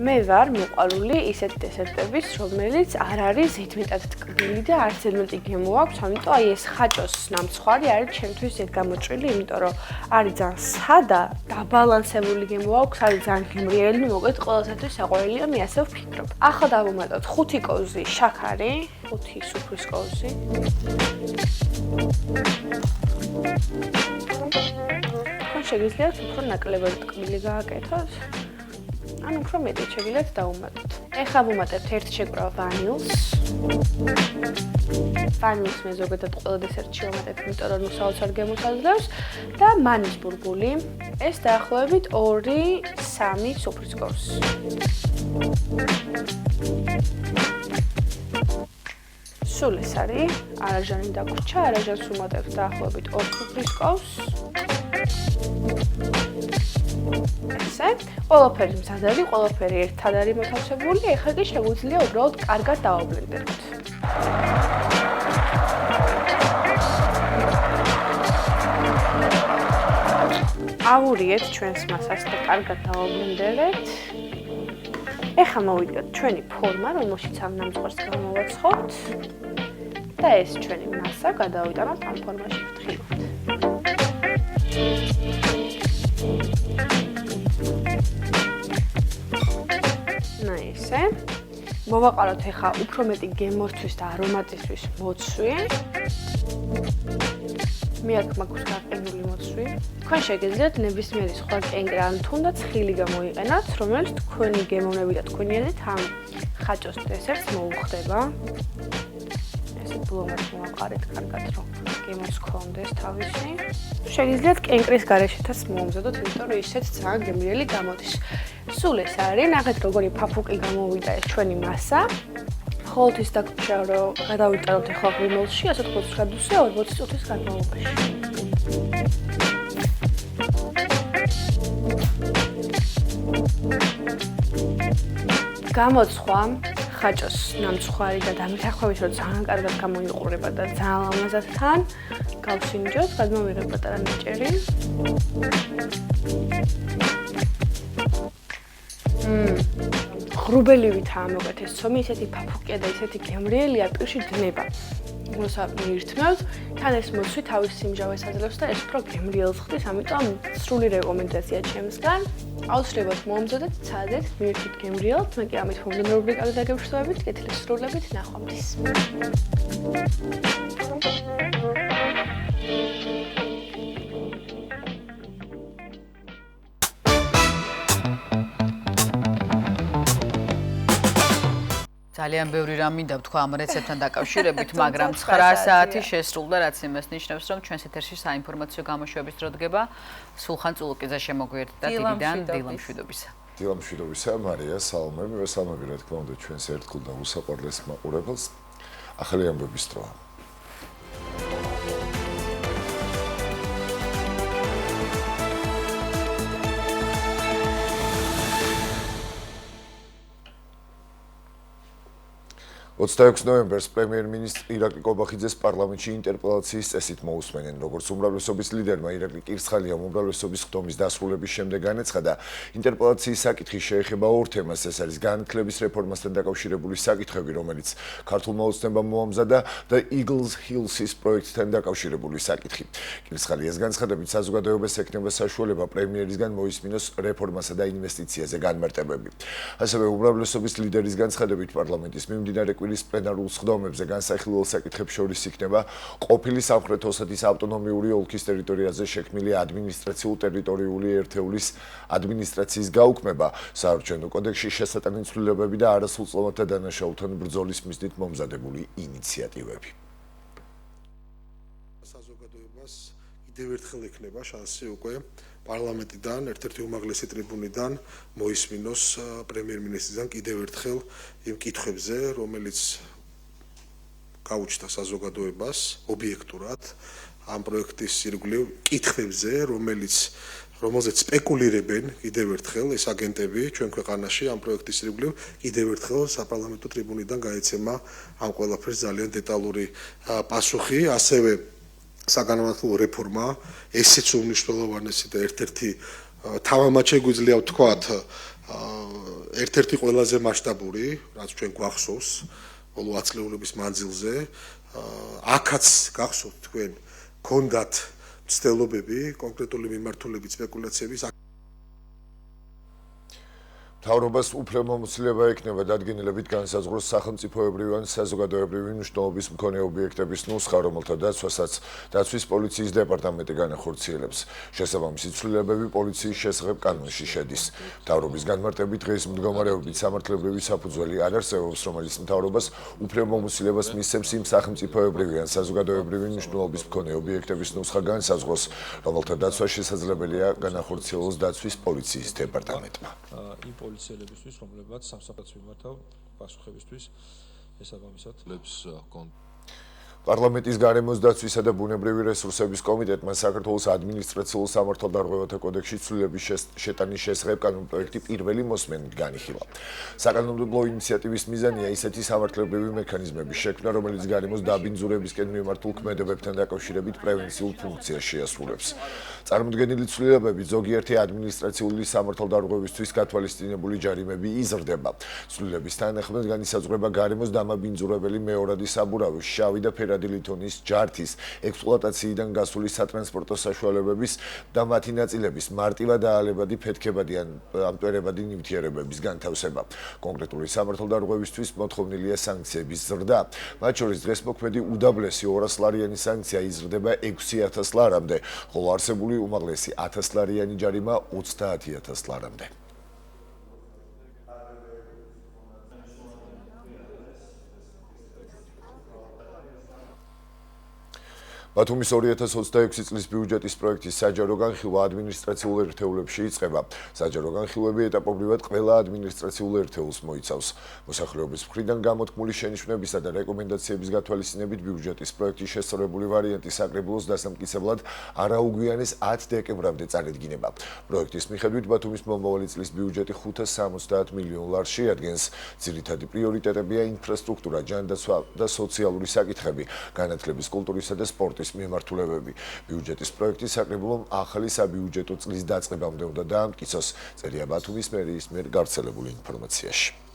მე ვარ მიყვარული ისეთი დესერტების, რომელიც არ არის ზედმეტად ტკბილი და არც ზედმეტი გემო აქვს, ამიტომ აი ეს ხაჭოს ნამცხვარი არის ჩემთვის ერთ გამოჭრილი, იმიტომ რომ არის ძალიან სადა, დაბალანსებული გემო აქვს, არის ძალიან გემრიელი, მოგეთ ყველასათვის საყვარელია, მე ასე ვფიქრობ. ახლა დავუმატოთ 5 კოვზი შაქარი, 5 სუფრის კოვზი. შეგიძლიათ უფრო ნაკლებად ტკბილი გააკეთოთ. ან უფრო მეტი შეგიძლიათ დავუმატოთ. ეხლა ვუმატებთ 1 შეკვრა ვანილს. ვანილს მე ზოგადად ყველა დესერტში ვუმატებ, იმიტომ რომ საოცარ გემოს აძლევს და მანის ბურღული. ეს დაახლოებით 2-3 სუფრის კოვს. სულ ეს არის არაჟანი დაგვრჩა, არაჟანს ვუმატებთ დაახლოებით 2 სუფრის კოვს. ესე, ყველაფერი მზადარი, ყველაფერი ერთად არის მოთავსებული, ეხლა კი შეგვიძლია უბრალოდ კარგად დავაბლენდეროთ. ავურიეთ ჩვენს მასას და კარგად დავაბლენდერეთ. ეხლა მოვიდეთ ჩვენი ფორმა, რომელშიც ამ ნამცხვარს გამოვაცხობთ და ეს ჩვენი მასა გადავიტანოთ ამ ფორმაში ფრთხილად. ესე მოვაყაროთ ახლა უფრო მეტი გემოსთვის და არომატისთვის მოცვი. მე აქ მაქვს გაყინული მოცვი. თქვენ შეგიძლიათ ნებისმიერი სხვა კენკრა ან თუნდაც ხილი გამოიყენოთ, რომელიც თქვენი გემოვნები და თქვენი აზრით ამ ხაჭოს დესერტს მოუხდება. ესე ბლომად მოვაყარეთ კარგად, რომ გემოს ქონდეს თავისი. შეგიძლიათ კენკრის გარეშეთაც მოუმზადოთ, იმიტომ რომ ისეთ ძალიან გემრიელი გამოდის. სულ ეს არის, ნახეთ როგორი ფაფუკი გამოვიდა ეს ჩვენი მასა. ხოლთვის დაგვრჩა რომ გადავიტანოთ ახლა ღრმულში 120 გრადუსზე 40 წუთის განმავლობაში. გამოცხვა ხაჭოს ნამცხვარი და დამეთანხმებით რომ ძალიან კარგად გამოიყურება და ძალიან ლამაზად გავსინჯოთ, გადმოვიღებ პატარა ნიჭერი. ღრუბელივითაა მოგეთ ეს ცომი, ისეთი ფაფუკია და ისეთი გემრიელია, პირში დნება. მიირთმევთ, თან ეს მოსვი თავის სიმჟავეს აძლევს და ეს უფრო გემრიელს ხდის, ამიტომ სრული რეკომენდაცია ჩემსგან. აუცილებლად მომზადეთ, ცადეთ, მიირთმით გემრიელს, მე კი ამით მომდევნო რუბრიკაზე დაგევრჩებით, კეთილის სრულებით, ნახვამდის. ძალიან ბევრი რამ მინდა ვთქვა ამ რეცეპტთან დაკავშირებით, მაგრამ 9 საათი შესრულდა, რაც იმას ნიშნავს, რომ ჩვენს ეთერში საინფორმაციო გამოშვების დრო დგება. სულხან წულუკიძე შემოგვიერთდა დილიდან დილამშვიდობისა. დილამშვიდობისა, მარია, სალამები, ვესალმები რა თქმა უნდა ჩვენს ერთგულ და უსაყვარლეს მაყურებელს. ახალი ამბების დროა. $26 ნოემბერს პრემიერ-მინისტრ ირაკლი კობახიძეს პარლამენტში ინტერპელაციის წესით მოусმენენ. როგორც უმრავლესობის ლიდერმა ირაკლი კირცხალიამ უმრავლესობის ხდომის დასრულების შემდეგ განაცხადა, ინტერპელაციის საკითხი შეეხება ორ თემას, ეს არის განათლების რეფორმასთან დაკავშირებული საკითხები, რომელიც ქართულმა ოცნებამ მოამზადა და Eagles Hills-ის პროექტთან დაკავშირებული საკითხი. კირცხალიას განცხადებით, საზოგადოებას ექნება საშუალება პრემიერისგან მოისმინოს რეფორმასა და ინვესტიციაზე განმარტებები. ასევე უმრავლესობის ლიდერის განცხადებით, პარლამენტის მიმდინარე კვირის პლენარულ სხდომებზე განსახილველ საკითხებს შორის იქნება ყოფილი სამხრეთ ოსეთის ავტონომიური ოლქის ტერიტორიაზე შექმნილი ადმინისტრაციულ-ტერიტორიული ერთეულის ადმინისტრაციის გაუქმება, საარჩევნო კოდექსში შესატანი ცვლილებები და არასრულწლოვანთა დანაშაულთან ბრძოლის მიზნით მომზადებული ინიციატივები. საზოგადოებას კიდევ ერთხელ ექნება შანსი უკვე პარლამენტიდან, ერთ-ერთი უმაღლესი ტრიბუნიდან მოისმინოს პრემიერ-მინისტრიდან კიდევ ერთხელ იმ კითხვებზე, რომელიც გაუჩნდა საზოგადოებას ობიექტურად ამ პროექტის ირგვლივ კითხვებზე, რომელზეც სპეკულირებენ კიდევ ერთხელ ეს აგენტები ჩვენ ქვეყანაში ამ პროექტის ირგვლივ კიდევ ერთხელ საპარლამენტო ტრიბუნიდან გაეცემა ამ ყველაფერს ძალიან დეტალური პასუხი, ასევე საგანმანათლებლო რეფორმა, ესეც უმნიშვნელოვანესი და ერთ-ერთი თამამად შეგვიძლია ვთქვათ, ერთ-ერთი ყველაზე მასშტაბური, რაც ჩვენ გვახსოვს ბოლო 10 წლების მანძილზე, აქაც გახსოვთ თქვენ, გქონდათ მცდელობები, კონკრეტული მიმართულებით სპეკულაციების მთავრობას უფლებამოსილება ექნება დადგენილებით განსაზღვროს სახელმწიფოებრივი ან საზოგადოებრივი მნიშვნელობის მქონე ობიექტების ნუსხა, რომელთა დაცვასაც დაცვის პოლიციის დეპარტამენტი განახორციელებს. შესაბამისი ცვლილებები პოლიციის შესახებ კანონში შედის. მთავრობის განმარტებით დღეს მდგომარეობით სამართლებრივი საფუძველი არ არსებობს, რომელიც მთავრობას უფლებამოსილებას მისცემს იმ სახელმწიფოებრივი ან საზოგადოებრივი მნიშვნელობის მქონე ობიექტების ნუსხა განსაზღვროს, რომელთა დაცვა შესაძლებელია განახორციელოს დაცვის პოლიციის დეპარტამენტმა. პოლიციელებისთვის, რომლებაც სამსახურს მიმართავ პასუხებისთვის შესაბამისად ლებს პარლამენტის გარემოს დაცვისა და ბუნებრივი რესურსების კომიტეტმა საქართველოს ადმინისტრაციულ სამართალდარღვევათა კოდექსში ცვლილების შეტანის შესახებ კანონპროექტი პირველი მოსმენით განიხილა. საკანონმდებლო ინიციატივის მიზანია ისეთი სამართლებრივი მექანიზმების შექმნა, რომელიც გარემოს დაბინძურებისკენ მიმართულ ქმედებებთან დაკავშირებით პრევენციულ ფუნქციას შეასრულებს. წარმოდგენილი ცვლილებებით ზოგიერთი ადმინისტრაციული სამართალდარღვევისთვის გათვალისწინებული ჯარიმები იზრდება. ცვლილების თანახმად განისაზღვრება გარემოს დამაბინძურებელი მეორადი საბურავის, შავი და ფერადი ლითონის, ჯართის, ექსპლუატაციიდან გასული სატრანსპორტო საშუალებების და მათი ნაწილების მარტივად აალებადი ფეთქებადი ან ამტვერებადი ნივთიერებების განთავსება. კონკრეტული სამართალდარღვევისთვის მოთხოვნილია სანქციების ზრდა. მათ შორის დღესმოქმედი უდაბლესი 200 ლარიანი სანქცია იზრდება 6000 ლარამდე, ხოლო არსებული უმაღლესი 1000 ლარიანი ჯარიმა 30000 ლარამდე. ბათუმის 2026 წლის ბიუჯეტის პროექტის საჯარო განხილვა ადმინისტრაციულ ერთეულებში იწყება. საჯარო განხილვები ეტაპობრივად ყველა ადმინისტრაციულ ერთეულს მოიცავს. მოსახლეობის მხრიდან გამოთქმული შენიშვნებისა და რეკომენდაციების გათვალისწინებით ბიუჯეტის პროექტის შესწორებული ვარიანტი საკრებულოს დასამტკიცებლად არაუგვიანეს 10 დეკემბრამდე წარედგინება. პროექტის მიხედვით ბათუმის მომავალი წლის ბიუჯეტი 570 მილიონ ლარს შეადგენს. ძირითადი პრიორიტეტებია ინფრასტრუქტურა, ჯანდაცვა და სოციალური საკითხები, განათლების, კულტურისა და სპორტის მიმართულებები. ბიუჯეტის პროექტი საკრებულომ ახალი საბიუჯეტო წლის დაწყებამდე უნდა დაამტკიცოს, წერია ბათუმის მერიის მიერ გავრცელებული ინფორმაციაში.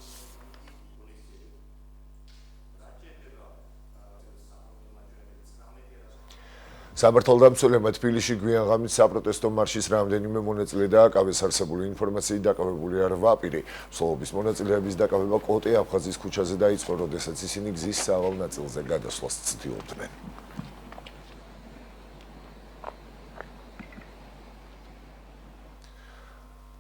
სამართალდამცველებმა თბილისში გვიანღამით საპროტესტო მარშის რამდენიმე მონაწილე დააკავეს. არსებული ინფორმაციით დაკავებულია 8 პირი. მსვლელობის მონაწილეების დაკავება კოტე აფხაზის ქუჩაზე დაიწყო, როდესაც ისინი გზის სავალ ნაწილზე გადასვლას ცდილობდნენ.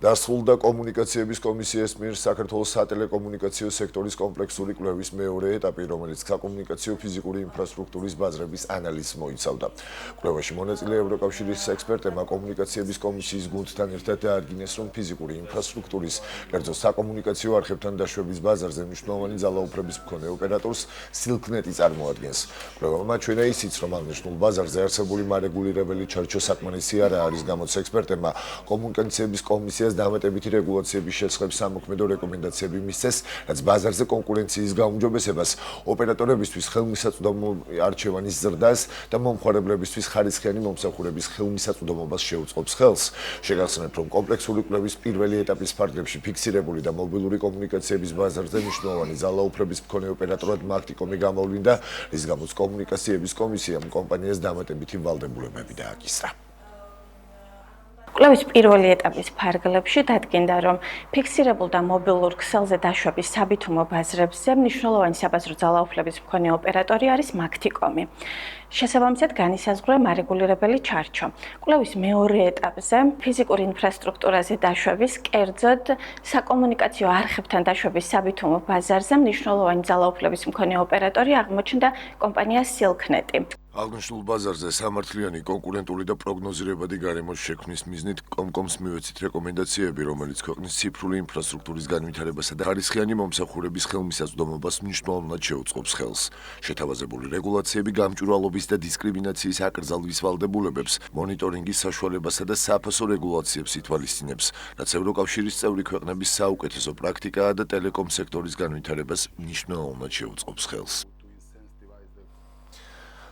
დასრულდა კომუნიკაციების კომისიის მიერ საქართველოს სატელეკომუნიკაციო სექტორის კომპლექსური კვლევის მეორე ეტაპი, რომელიც საკომუნიკაციო ფიზიკური ინფრასტრუქტურის ბაზრების ანალიზს მოიცავდა. კვლევაში მონაწილე ევროკავშირის ექსპერტებმა კომუნიკაციების კომისიის გუნდთან ერთად დაადგინეს, რომ ფიზიკური ინფრასტრუქტურის, კერძო საკომუნიკაციო არხებთან დაშვების ბაზარზე მნიშვნელოვანი ძალაუფლების მქონე ოპერატორს სილკნეტი წარმოადგენს. კვლევამ აჩვენა ისიც, რომ აღნიშნულ ბაზარზე არსებული მარეგულირებელი ჩარჩო საკმარისი არ არის, გამოც ექსპერტებმა კომუნიკაციების კომისიას დამატებითი რეგულაციების შესახებ სამოქმედო რეკომენდაციები მისცეს, რაც ბაზარზე კონკურენციის გაუმჯობესებას, ოპერატორებისთვის ხელმისაწვდომო არჩევანის ზრდას და მომხმარებლებისთვის ხარისხიანი მომსახურების ხელმისაწვდომობას შეუწყობს ხელს. შეგახსენებთ, რომ კომპლექსური კვლევის პირველი ეტაპის ფარგლებში ფიქსირებული და მობილური კომუნიკაციების ბაზარზე მნიშვნელოვანი ძალაუფლების მქონე ოპერატორად მაგტიკომი გამოვლინდა, რის გამოც კომუნიკაციების კომისიამ კომპანიას დამატებითი ვალდებულებები დააკისრა. კვლევის პირველი ეტაპის ფარგლებში დადგინდა, რომ ფიქსირებულ და მობილურ ქსელზე დაშვების საბითუმო ბაზრებზე მნიშვნელოვანი საბაზრო ძალაუფლების მქონე ოპერატორი არის მაგტიკომი. შესაბამისად განისაზღვრა მარეგულირებელი ჩარჩო. კვლევის მეორე ეტაპზე ფიზიკურ ინფრასტრუქტურაზე დაშვების, კერძოდ საკომუნიკაციო არხებთან დაშვების საბითუმო ბაზარზე მნიშვნელოვანი ძალაუფლების მქონე ოპერატორი აღმოჩნდა კომპანია სილკნეტი. აღნიშნულ ბაზარზე სამართლიანი კონკურენტული და პროგნოზირებადი გარემოს შექმნის მიზნით კომკომს მივეცით რეკომენდაციები, რომელიც ქვეყნის ციფრული ინფრასტრუქტურის განვითარებასა და ხარისხიანი მომსახურების ხელმისაწვდომობას მნიშვნელოვნად შეუწყობს ხელს. შეთავაზებული რეგულაციები გამჭვირვალობის და დისკრიმინაციის აკრძალვის ვალდებულებებს, მონიტორინგის საშუალებასა და საფასო რეგულაციებს ითვალისწინებს, რაც ევროკავშირის წევრი ქვეყნების საუკეთესო პრაქტიკაა და ტელეკომ სექტორის განვითარებას მნიშვნელოვნად შეუწყობს ხელს.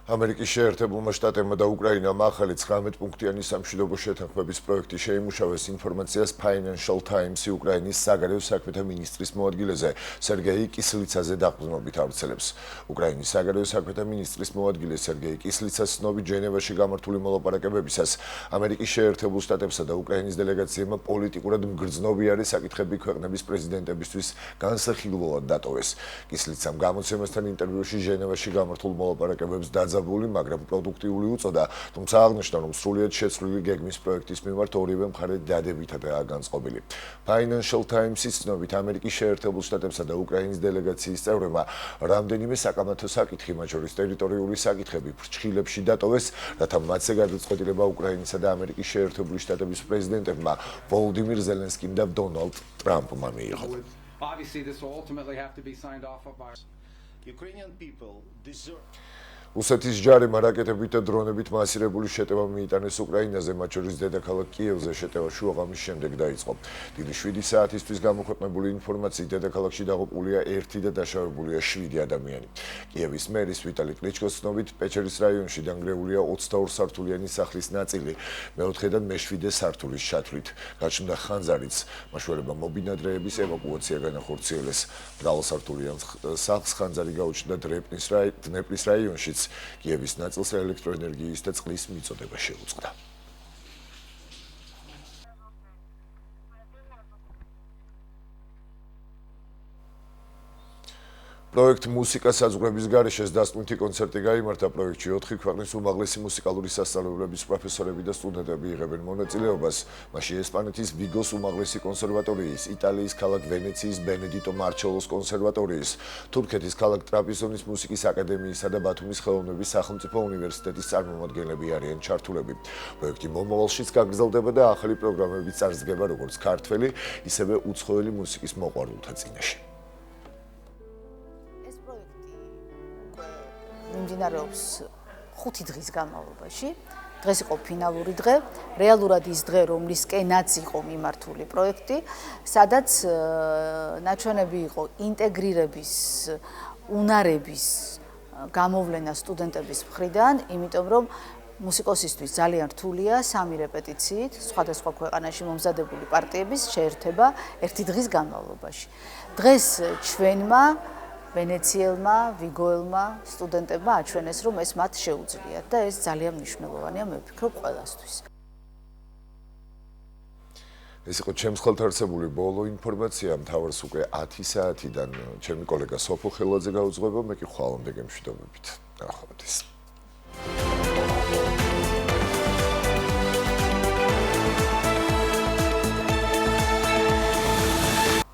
ამერიკის შეერთებულმა შტატებმა და უკრაინამ ახალი 19 პუნქტიანი სამშვიდობო შეთანხმების პროექტი შეიმუშავეს. ინფორმაციას Financial Times უკრაინის საგარეო საქმეთა მინისტრის მოადგილეზე სერგეი კისლიცაზე დაყრდნობით ავრცელებს. უკრაინის საგარეო საქმეთა მინისტრის მოადგილე სერგეი კისლიცას ცნობით ჟენევაში გამართული მოლაპარაკებებისას ამერიკის შეერთებულ შტატებსა და უკრაინის დელეგაციებმა პოლიტიკურად მგრძნობიარე საკითხები ქვეყნების პრეზიდენტებისთვის განსახილველად დატოვეს. კისლიცამ გამოცემასთან ინტერვიუში ჟენევაში გამართულ მოლაპარაკებებს მაგრამ პროდუქტიული უწოდა, თუმცა აღნიშნა, რომ სრულიად შეცვლილი გეგმის პროექტის მიმართ ორივე მხარე დადებითადაა განწყობილი. Financial Times-ის ცნობით, ამერიკის შეერთებულ შტატებსა და უკრაინის დელეგაციის წევრებმა რამდენიმე საკამათო საკითხი, მათ შორის ტერიტორიული საკითხები, ფრჩხილებში დატოვეს, რათა მათზე გადაწყვეტილება უკრაინისა და ამერიკის შეერთებული შტატების პრეზიდენტებმა ვოლოდიმირ ზელენსკიმ და დონალდ ტრამპმა მიიღო. რუსეთის ჯარებმა რაკეტებით და დრონებით მასირებული შეტევა მიიტანეს უკრაინაზე, მათ შორის დედაქალაქ კიევზე შეტევა შუაღამის შემდეგ დაიწყო. დილის 7 საათისთვის გამოქვეყნებული ინფორმაციით დედაქალაქში დაღუპულია 1 და დაშავებულია 7 ადამიანი. კიევის მერის ვიტალი კლიჩკოს ცნობით, პეჩერის რაიონში დანგრეულია 22 სართულიანი სახლის ნაწილი, მეოთხედან მე-7 სართულის ჩათვლით. გაჩნდა ხანძარიც, მაშველებმა მობინადრეების ევაკუაცია განახორციელეს. მრავალსართულიან სახლს ხანძარი გაუჩნდა დნეპრის რაიონშიც. კიევის ნაწილს ელექტროენერგიის და წყლის მიწოდება შეუწყდა. პროექტ მუსიკა საზღვრების გარეშე დასკვნითი კონცერტი გაიმართა. პროექტში 4 ქვეყნის უმაღლესი მუსიკალური სასწავლებლების პროფესორები და სტუდენტები იღებენ მონაწილეობას. მასში ესპანეთის ვიგოს უმაღლესი კონსერვატორიის, იტალიის ქალაქ ვენეციის ბენედიტო მარჩელოს კონსერვატორიის, თურქეთის ქალაქ ტრაპიზონის მუსიკის აკადემიისა და ბათუმის ხელოვნების სახელმწიფო უნივერსიტეტის წარმომადგენლები არიან ჩართულები. პროექტი მომავალშიც გაგრძელდება და ახალი პროგრამები წარსდგება როგორც ქართველი, ისევე უცხოელი მუსიკის მოყვარულთა წინაშე. მიმდინარეობს 5 დღის განმავლობაში. დღეს იყო ფინალური დღე, რეალურად ის დღე, რომლისკენაც იყო მიმართული პროექტი, სადაც ნაჩვენები იყო ინტეგრირების უნარების გამოვლენა სტუდენტების მხრიდან, იმიტომ რომ მუსიკოსისთვის ძალიან რთულია 3 რეპეტიციით სხვადასხვა ქვეყანაში მომზადებული პარტიების შეერთება 1 დღის განმავლობაში. დღეს ჩვენმა ვენეციელმა, ვიგოელმა სტუდენტებმა აჩვენეს, რომ ეს მათ შეუძლიათ და ეს ძალიან მნიშვნელოვანია, მე ვფიქრობ, ყველასთვის. ეს იყო ჩემს ხელთარცებული ბოლო ინფორმაცია, მთავარს უკვე 10 საათიდან ჩემი კოლეგა სოფო ხელაძე გაუძღვება, მე კი ხვალამდე გემშვიდობებით. ნახვამდის.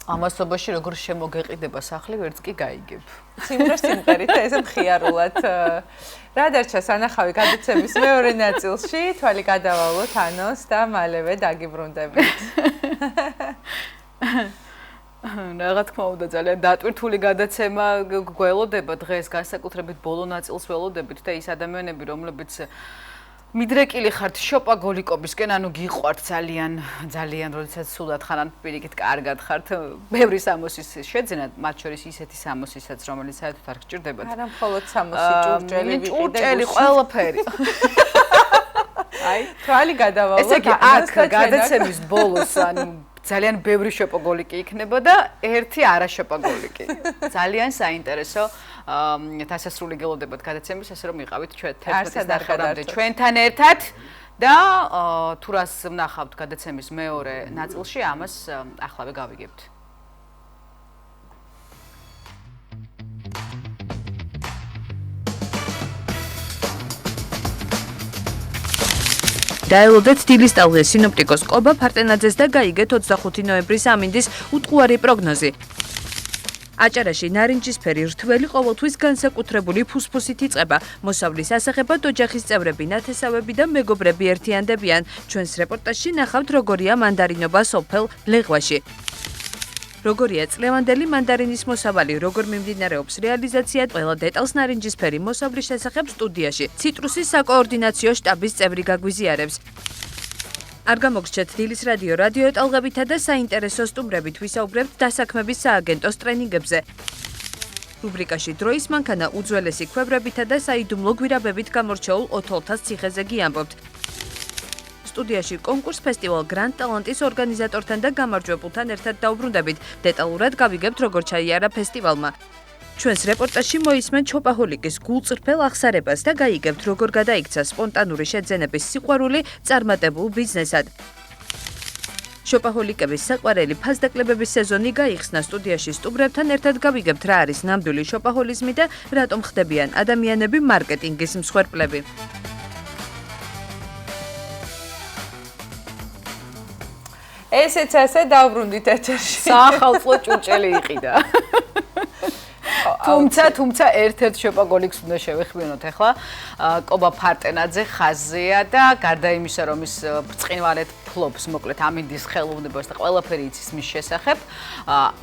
ამასობაში როგორ შემოგეყიდება სახლი, ვერც კი გაიგებ. სიმღერით და ესე მხიარულად. რა დარჩა სანახავი გადაცემის მეორე ნაწილში, თვალი გადავალოთ ანონს და მალევე დაგიბრუნდებით. რა თქმა უნდა, ძალიან დატვირთული გადაცემა გველოდება დღეს, განსაკუთრებით ბოლო ნაწილს ველოდებით და ის ადამიანები, რომლებიც მიდრეკილი ხართ შოპაგოლიკობისკენ, ანუ გიყვართ ძალიან, როდესაც სულად ხანან პირიქით კარგად ხართ, ბევრი სამოსის შეძენათ, მათ შორის ისეთი სამოსისაც, რომელიც საერთოდ არ გჭირდებათ. არა მხოლოდ სამოსი, ჭურჭელი ვიყიდე. ჭურჭელი ყველაფერი. აი, თვალი გადავალოთ. ესე იგი, აქ გადაცემის ბოლოს, ანუ ძალიან ბევრი შოპაგოლიკი იქნება და ერთი არაშოპაგოლიკი. ძალიან საინტერესო დასასრული გელოდებათ გადაცემის, ასე რომ იყავით ჩვენ 11-ამდე ჩვენთან ერთად და თუ რას ვნახავთ გადაცემის მეორე ნაწილში, ამას ახლავე გავიგებთ. დაელოდეთ დილის ტალღის სინოპტიკოს ყობა ფარტენაძეს და გაიგეთ 25 ნოემბრის ამინდის უტყუარი პროგნოზი. აჭარაში ნარინჯისფერი რთველი ყოველთვის განსაკუთრებული ფუსფუსით იწყება. მოსავლის ასაღებად ოჯახის წევრები, ნათესავები და მეგობრები ერთიანდებიან. ჩვენს რეპორტაჟში ნახავთ როგორია მანდარინობა სოფელ ლეღვაში. როგორია წლევანდელი მანდარინის მოსავალი, როგორ მიმდინარეობს რეალიზაცია, ყველა დეტალს ნარინჯისფერი მოსავლის შესახებ სტუდიაში. ციტრუსის საკოორდინაციო შტაბის წევრი გაგვიზიარებს. არ გამოგრჩეთ დილის რადიო ტალღებითა და საინტერესო სტუმრებით ვისაუბრებთ დასაქმების სააგენტოს ტრენინგებზე. რუბრიკაში დროის მანქანა უძველესი ქვებრებითა და საიდუმლო გვირაბებით გამორჩეულ ოთოლთას ციხეზე გიამბობთ. სტუდიაში კონკურს ფესტივალ გრანდ ტალანტის ორგანიზატორთან და გამარჯვებულთან ერთად დაუბრუნდებით. დეტალურად გავიგებთ როგორ ჩაიარა ფესტივალმა. ჩვენს რეპორტაჟში მოისმენთ შოპაჰოლიკის გულწრფელ აღსარებას და გაიგებთ როგორ გადაიქცა სპონტანური შეძენების სიყვარული წარმატებულ ბიზნესად. შოპაჰოლიკების საყვარელი ფასდაკლებების სეზონი გაიხსნა სტუდიაში სტუმრებთან ერთად გავიგებთ რა არის ნამდვილი შოპაჰოლიზმი და რატომ ხდებიან ადამიანები მარკეტინგის მსხვერპლები. ესეც ასე დავბრუნდით ეთერში. საახალწლო ჭურჭელი იყიდა. თუმცა ერთ-ერთ შოპაგოლიკს უნდა შევეხმიანოთ ახლა. კობა ფარტენაძე ხაზია და გარდა იმისა, რომ ის ბრწყინვალედ ფლობს, მოკლედ ამინდის ხელოვნებას და ყველაფერი იცის მის შესახებ,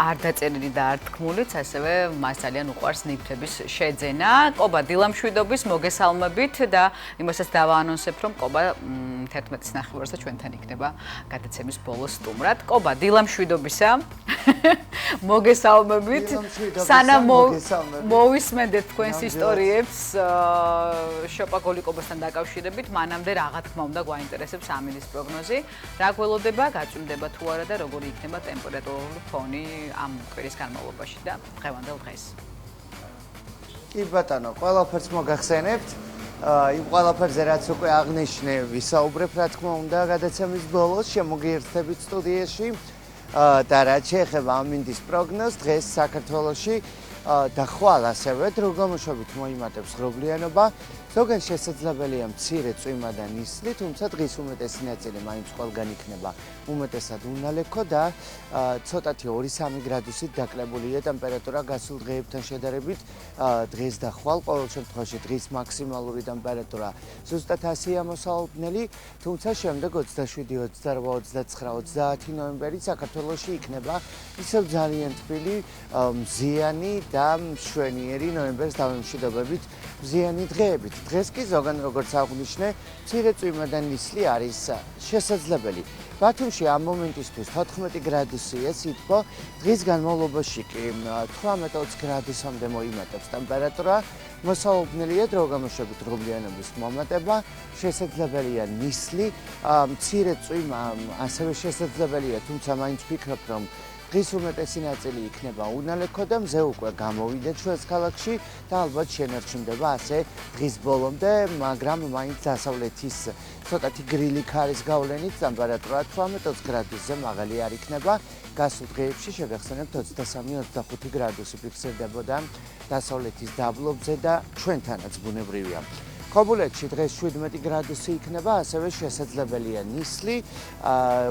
არ დაწერილი და არ თქმულიც, ასევე მას ძალიან უყვარს ნივთების შეძენა. კობა დილამშვიდობის მოგესალმებით და იმასაც დავაანონსებ, რომ კობა 11-ის ნახევარზე ჩვენთან იქნება გადაცემის ბოლოს სტუმრად. კობა დილამშვიდობისა. მოგესალმებით. სანამ მოვისმენდეთ თქვენს ისტორიებს შოპაგოლიკობასთან დაკავშირებით, მანამდე რა თქმა უნდა გვაინტერესებს ამინდის პროგნოზი. რა გველოდება, გაწვიმდება თუ არა და როგორი იქნება ტემპერატურული ფონი ამ კვირის განმავლობაში და დღევანდელ დღეს. კი ბატონო, ყველაფერს მოგახსენებთ. იმ ყველაფერზე რაც უკვე აღნიშნე, ვისაუბრებ რა თქმა უნდა გადაცემის ბოლოს, შემოგიერთებით სტუდიაში და რაც შეეხება ამინდის პროგნოზს, დღეს საქართველოში და ხვალ ასევე დრო გამოშვებით მოიმატებს ღრუბლიანობა. ზოგან შესაძლებელია მცირე წვიმა და ნისლი, თუმცა დღის უმეტესი ნაწილი მაინც ყველგან იქნება უმეტესად უნალექო და ცოტათი 2-3 გრადუსით დაკლებულია ტემპერატურა გასულ დღეებთან შედარებით. დღეს და ხვალ ყოველ შემთხვევაში დღის მაქსიმალური ტემპერატურა ზუსტად 100-ია მოსალოდნელი, თუმცა შემდეგ 27, 28, 29, 30 ნოემბერი საქართველოში იქნება ისევ ძალიან თბილი, მზიანი და მშვენიერი ნოემბერს დავემშვიდობებით მზიანი დღეებით. დღეს კი ზოგან როგორც აღვნიშნე, მცირე წვიმა და ნისლი არის შესაძლებელი. ბათუმში ამ მომენტისთვის 14 გრადუსია სითბო, დღის განმავლობაში კი 18-20 გრადუსამდე მოიმატებს ტემპერატურა. მოსალოდნელია დრო გამოშვებით ღრუბლიანობის მომატება, შესაძლებელია ნისლი, მცირე წვიმა ასევე შესაძლებელია, თუმცა მაინც ვფიქრობ, რომ დღის უმეტესი ნაწილი იქნება უნალექო და მზე უკვე გამოვიდა ჩვენს ქალაქში და ალბათ შენარჩუნდება ასე დღის ბოლომდე, მაგრამ მაინც დასავლეთის ცოტათი გრილი ქარის გავლენით ტემპერატურა 18-20 გრადუსზე მაღალი არ იქნება. გასულ დღეებში შეგახსენებთ 23-25 გრადუსი ფიქსირდებოდა დასავლეთის დაბლობზე და ჩვენთანაც ბუნებრივია. ხობულეთში დღეს 17 გრადუსი იქნება, ასევე შესაძლებელია ნისლი,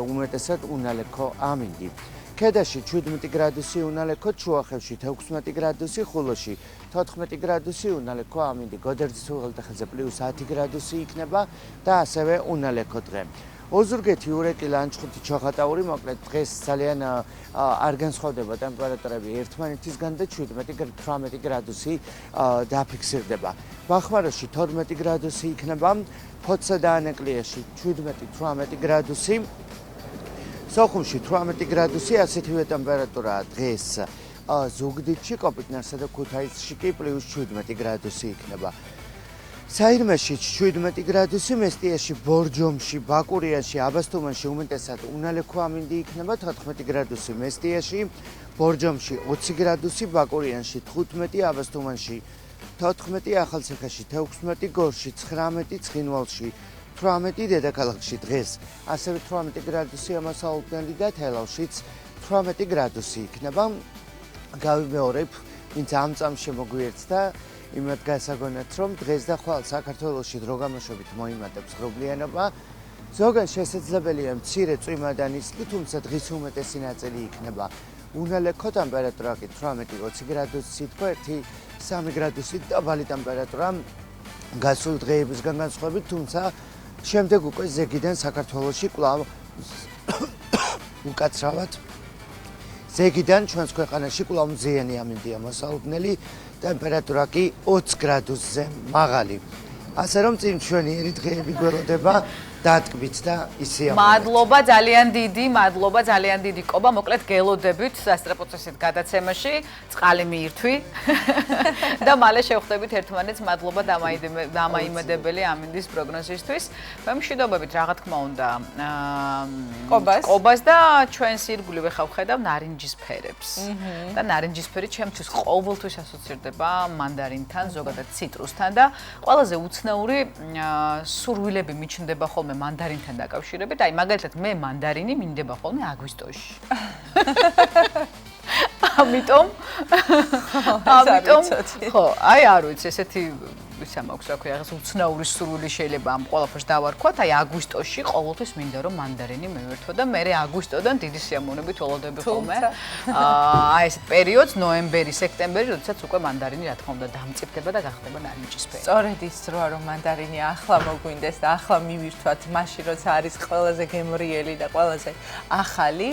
უმეტესად უნალექო ამინდი. ქედაში 17 გრადუსი უნალექო, ჩუახევში 16 გრადუსი, ხულოში 14 გრადუსი უნალექო ამინდი, გოდერძის უღელტეხილზე +10 გრადუსი იქნება და ასევე უნალექო დღე. ოზურგეთი, ურეკი, ლანჩხუთი, ჩოხატაური, მოკლედ დღეს ძალიან არ განსხვავდება ტემპერატურები ერთმანეთისგან და 17-18 გრადუსი დაფიქსირდება. ბახმაროში 12 გრადუსი იქნება, ფოთსა და ანეკლიაში 17-18 გრადუსი, სოხუმში 18 გრადუსი, ასეთივე ტემპერატურაა დღეს ზუგდიდში, კოპიტნარსა და ქუთაისში კი +17 გრადუსი იქნება. საირმეში 17 გრადუსი, მესტიაში, ბორჯომში, ბაკურიანში, აბასთუმანში უმეტესად უნალექო ამინდი იქნება, 14 გრადუსი მესტიაში, ბორჯომში 20 გრადუსი, ბაკურიანში 15, აბასთუმანში 14, ახალციხეში 16, გორში 19, ცხინვალში 18, დედაქალაქში დღეს ასევე 18 გრადუსი ამასაუბრებელი და თელავშიც 18 გრადუსი იქნება. გავიმეორებ, ვინც ამ წამში მოგვიერთდა იმათ გასაგონეთ, რომ დღეს და ხვალ საქართველოში დრო გამოშვებით მოიმატებს ღრუბლიანობა. ზოგან შესაძლებელია მცირე წვიმა და ნისლი, თუმცა დღის უმეტესი ნაწილი იქნება უნალექო, ტემპერატურა კი 18-20 გრადუსი თქვა, 1-3 გრადუსი დაბალი ტემპერატურა გასულ დღეებისგან განსხვავებით, თუმცა შემდეგ უკვე ზეგიდან საქართველოში კვლავ უკაცრავად ზეგიდან ჩვენს ქვეყანაში კვლავ მზიანი ამინდია მოსალოდნელი, ტემპერატურა კი 20 გრადუსზე მაღალი. ასე რომ წინ მშვენიერი დღეები გველოდება დატკბით და ისე მადლობა ძალიან დიდი კობა, მოკლედ გელოდებით სასტრაპოცესით გადაცემაში, წყალი მიირთვი და მალე შევხვდებით ერთმანეთს. მადლობა დამაიმედებელი ამინდის პროგნოზისთვის. მე მშვიდობებით რა თქმა უნდა კობას და ჩვენს ირგვლივ ახლა ვხედავ ნარინჯისფერებს. და ნარინჯისფერი ჩემთვის ყოველთვის ასოცირდება მანდარინთან, ზოგადად ციტრუსთან და ყველაზე უცნაური სურვილები მიჩნდება ხოლმე მანდარინთან დაკავშირებით. აი მაგალითად მე მანდარინი მინდება ხოლმე აგვისტოში. ამიტომ ხო, აი არ ვიცი, ესეთი ისა მაქვს რა ქვია, რაღაც უცნაური სურვილი შეიძლება ამ ყველაფერს დავარქვათ. აი აგვისტოში ყოველთვის მინდა რომ მანდარინი მივერთო და მე აგვისტოდან დიდი სიამოვნებით ველოდები ხოლმე. აი ეს პერიოდს ნოემბერი, სექტემბერი, როდესაც უკვე მანდარინი რა თქმა უნდა დამწიფდება და გახდება ნარინჯისფერი. სწორედ ის დროა რომ მანდარინი ახლა მოგვინდეს და ახლა მივირთვათ, მაშინ როცა არის ყველაზე გემრიელი და ყველაზე ახალი.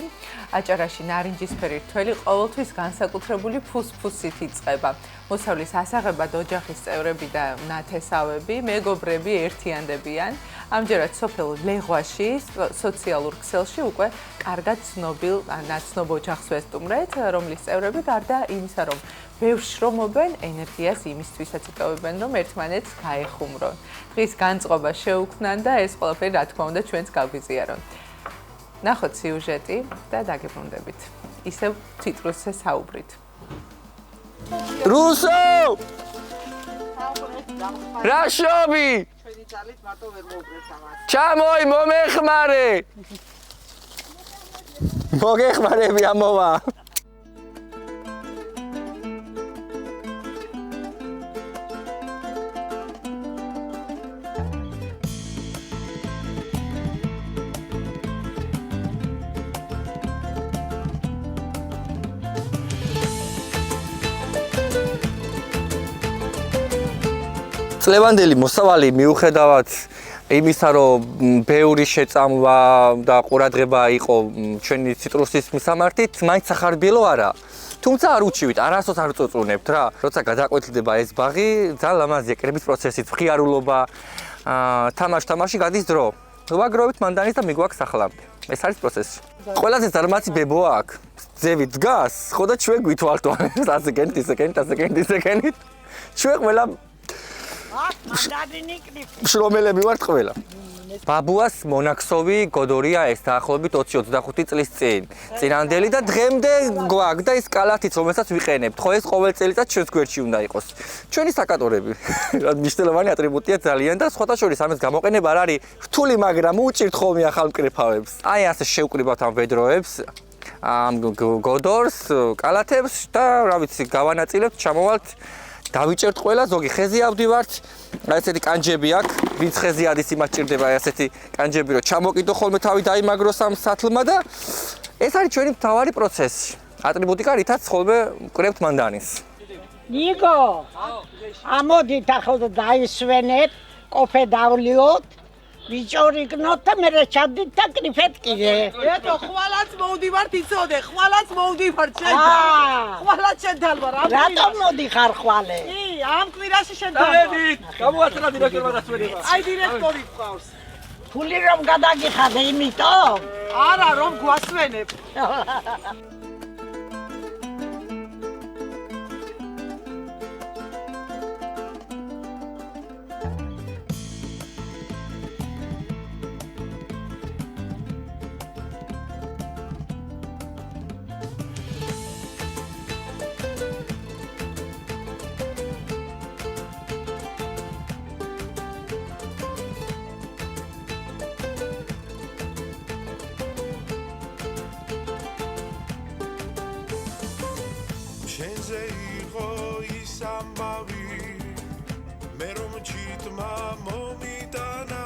აჭარაში ნარინჯისფერი რთველი ყოველთვის განსაკუთრებული ფუსფუსით იწყება. მოსავლის ასაღებად ოჯახის წევრები და ნათესავები, მეგობრები ერთიანდებიან. ამჯერად სოფელ ლეღვაში, სოციალურ ქსელში უკვე კარგად ცნობილ ნაცნობ ოჯახს ვესტუმრეთ, რომლის წევრები გარდა იმისა, რომ ბევრს შრომობენ, ენერგიას იმისთვისაც იკავებენ, რომ ერთმანეთს გაეხუმრონ. დღის განწყობა შეუქმნან და ეს ყველაფერი რა თქმა უნდა ჩვენს გაგვიზიარონ. ნახოთ სიუჟეტი და დაგებრუნდებით. ისევ ციტრუსზე საუბრით. რუსო! რაშობი! ჩვენი ძალით მარტო ვერ მოუგრებთ ამას. ჩამოი მომეხმარე! მოგეხმარები ამოვა. წლევანდელი მოსავალი მიუხედავად იმისა, რომ ბევრი შეწამვა და ყურადღება იყო ჩვენი ციტრუსის მისამართით, მაინც სახარბიელო არა. თუმცა არ უჩივით, არასდროს არ წოწუნებთ რა. როცა გადაყვეთილდება ეს ბაღი, ძალიან ლამაზია კრების პროცესით, მხიარულობა, თამაში გადის დრო. ვაგროვით მანდანის და მიგვაქვს ახლამდე. ეს არის პროცესი. ყველაზე ზარმაცი ბებოა აქ. ძევი დგას, ხო და ჩვენ გვითვალთო. ასე გენით. ჩვენ ყველა შრომელები ვართ ყველა. ბაბუას მონაქსოვი გოდორია ეს დაახლოებით 20-25 წლის წინ. წინანდელი და დღემდე გვაქვს ის კალათიც, რომელსაც ვიყენებთ. ხო ეს ყოველ წელიწად ჩვენს გვერდში უნდა იყოს. ჩვენი საკატორები. მნიშვნელოვანი ატრიბუტია ძალიან და სხვათა შორის ამის გამოყენება არ არის რთული, მაგრამ უჭირთ ხოლმე ახალ მკრეფავებს. აი ასე შევკრიბავთ ამ ვედროებს. ამ გოდორს, კალათებს და რა ვიცი, გავანაწილებთ, ჩამოვალთ, დავიჭერთ ყველა, ზოგი ხეზე ავდივართ. აი ესეთი კანჯები აქვს, ვინც ხეზე ადის, იმას ჭირდება აი ესეთი კანჯები, რომ ჩამოკიდო ხოლმე თავი დაიმაგროს ამ სათლმა და ეს არის ჩვენი მთავარი პროცესი. ატრიბუტიკა, რითაც ხოლმე ვკრებთ მანდარინს. ნიკო, ამოდით ახლა დაისვენეთ, კოფე დავლიოთ. ვიჭორიგნოთ და მე ჩადით და კრიფეთ კიდე. ეტო, ხვალაც მოვდივართ იცოდე, ხვალაც მოვდივართ შენ. ხვალაც შენთან ვარ. რატომ მოდიხარ ხვალე? ამ კვირაში შენთან ვარ. დავედით, გამოაცხადა დირექტორმა დასვენება. აი დირექტორი ვყავს. ფული რომ გადაგიხადე იმიტომ? არა, რომ გვასვენებ. შენზე იყო ის ამბავი მე რომ ჩიტმა მომიტანა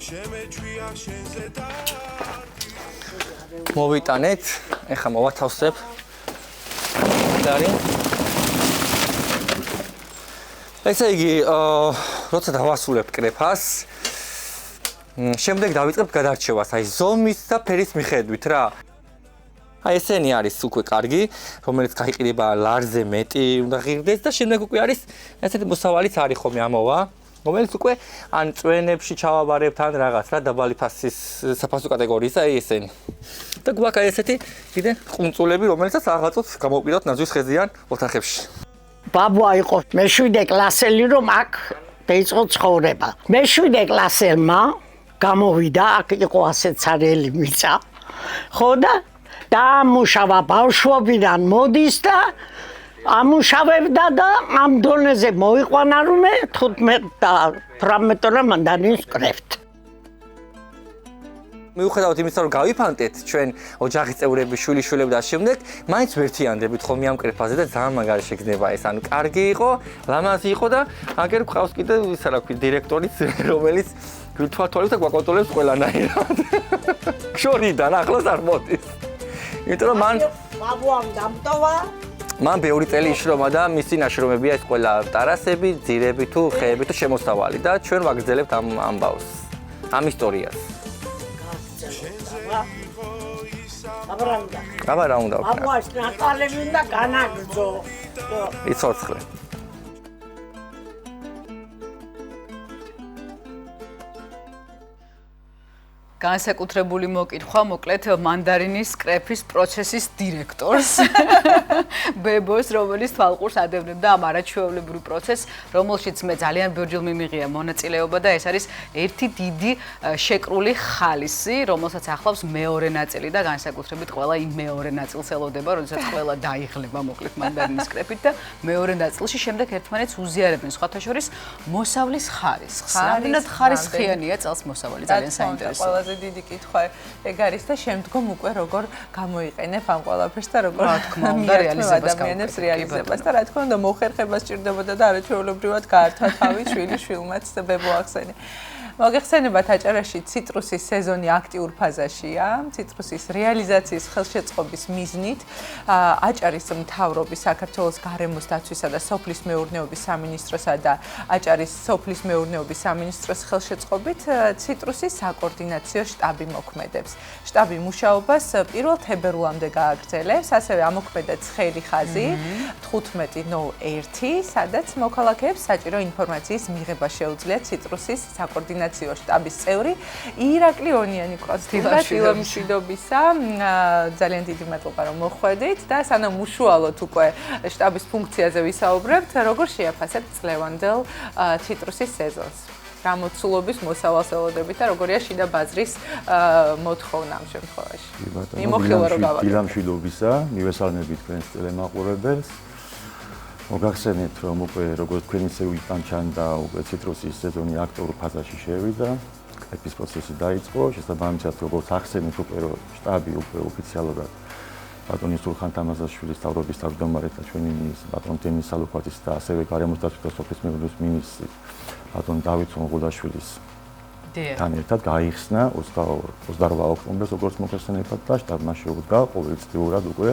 შემეჩვია შენზე დარგი მოვიტანეთ, ეხლა მოვათავსებ. ესე იგი, როცა დავასრულებთ კრეფას, შემდეგ დავიწყებთ გადარჩევას, აი ზომის და ფერის მიხედვით რა. აი ესენი არის უკვე კარგი, რომელიც გაიყიდება ლარზე მეტი უნდა ღირდეს და შემდეგ უკვე არის ესეთი მოსავალიც არის ხოლმე ამოვა, რომელიც უკვე ან წვენებში ჩავაბარებთ ან რაღაც რა დაბალი ფასის საფასო კატეგორიის აი ესენი. და გვაქვს აი ესეთი კიდე ყუნწულები, რომელიცაც რაღაცოთ გამოვყიდოთ ნაძვის ხეზიან ოთახებში. ბაბუა იყო მე-7 კლასელი რომ აქ დაიწყო ცხოვრება. მე-7 კლასელმა გამოვიდა, აქ იყო ასეთ ცარიელი მიწა. ხო და დაამუშავა ბავშვობიდან მოდის და ამუშავებდა და ამ დონეზე მოიყვანა რომ 15 და 18 ტონა მანდარინს ვკრებთ. მიუხედავად იმისა, რომ გავიფანტეთ ჩვენ ოჯახის წევრები, შვილიშვილები და შემდეგ, მაინც ვერთიანდებით ხოლმე ამ კრეფაზე და ძალიან მაგარი შეგრძნება ეს. ანუ კარგი იყო, ლამაზი იყო და აგერ გვყავს კიდე ისა რა ქვია დირექტორიც, რომელიც გვთვალთვალებს და გვაკონტროლებს ყველანაირად. შორიდან ახლოს არ მოდის. იმიტომ რომ მან ბაბუამ დამტოვა მან ბევრი წელი იშრომა და მისი ნაშრომებია ეს ყველა ტერასები, ძირები თუ ხეები თუ შემოსავალი და ჩვენ ვაგრძელებთ ამ ამბავს, ამ ისტორიას. აბა რა უნდა? ბაბუას ნახალები უნდა განაგრძო. იცოცხლე. განსაკუთრებული მოკითხვა მოკლედ მანდარინის კრეფის პროცესის დირექტორს ბებოს, რომელიც თვალყურს ადევნებდა ამ არაჩვეულებრივ პროცესს, რომელშიც მე ძალიან ბევრჯერ მიმიღია მონაწილეობა და ეს არის ერთი დიდი შეკრული ხალისი, რომელსაც ახლავს მეორე ნაწილი და განსაკუთრებით ყველა იმ მეორე ნაწილს ელოდება, როდესაც ყველა დაიღლება მოკლედ მანდარინის კრეფით და მეორე ნაწილში შემდეგ ერთმანეთს უზიარებენ, სხვათა შორის მოსავლის ხარისხს. რამდენად ხარისხიანია წელს მოსავალი, ძალიან საინტერესოა. დიდი კითხვა ეგ არის და შემდგომ უკვე როგორ გამოიყენებ ამ ყველაფერს და როგორ ადამიანებს რეალიზებას და რა თქმა უნდა მოხერხება სჭირდებოდა და არაჩვეულებრივად გაართვა თავი შვილიშვილმაც და ბებო ახსენე. მოგეხსენებათ აჭარაში ციტრუსის სეზონი აქტიურ ფაზაშია. ციტრუსის რეალიზაციის ხელშეწყობის მიზნით აჭარის მთავრობის, საქართველოს გარემოს დაცვისა და სოფლის მეურნეობის სამინისტროსა და აჭარის სოფლის მეურნეობის სამინისტროს ხელშეწყობით ციტრუსის საკოორდინაციო შტაბი მოქმედებს. შტაბი მუშაობას 1 თებერვლამდე გააგრძელებს, ასევე ამოქმედა ცხელი ხაზი 1501, სადაც მოქალაქეებს საჭირო ინფორმაციის მიღება შეუძლიათ ციტრუსის საკოორდინაციო საკოორდინაციო შტაბის წევრი ირაკლი ონიანი ყავს მშვიდობისა. ძალიან დიდი მადლობა რომ მოხვედით და სანამ უშუალოდ უკვე შტაბის ფუნქციაზე ვისაუბრებთ, როგორ შეაფასებთ წლევანდელ ციტრუსის სეზონს? რა მოცულობის მოსავალს ელოდებით და როგორია შიდა ბაზრის მოთხოვნა ამ შემთხვევაში? მიმოხილვა რო გავაკეთოთ. დილა მშვიდობისა, მივესალმებით თქვენს ტელემაყურებელს. მოგახსენებთ რომ უკვე როგორც თქვენ ისე ვიტანჩან და უკვე ციტრუსის სეზონი აქტიურ ფაზაში შევიდა. კრეფის პროცესი დაიწყო, შესაბამისად როგორც ახსენეთ უკვე რომ შტაბი უკვე ოფიციალურად ბატონი სულხან თამაზაშვილის თავრობის თავმჯდომარეს და ჩვენი მინისტრის ბატონ დენის სალუქვაძის და ასევე გარემოს დაცვის და სოფლის მეურნეობის მინისტრის ბატონ დავით მოგუდაშვილის თან ერთად გაიხსნა 28 ოქტომბერს როგორც მოგხსენებათ და შტაბმა შეუდგა ყოველწლიურად უკვე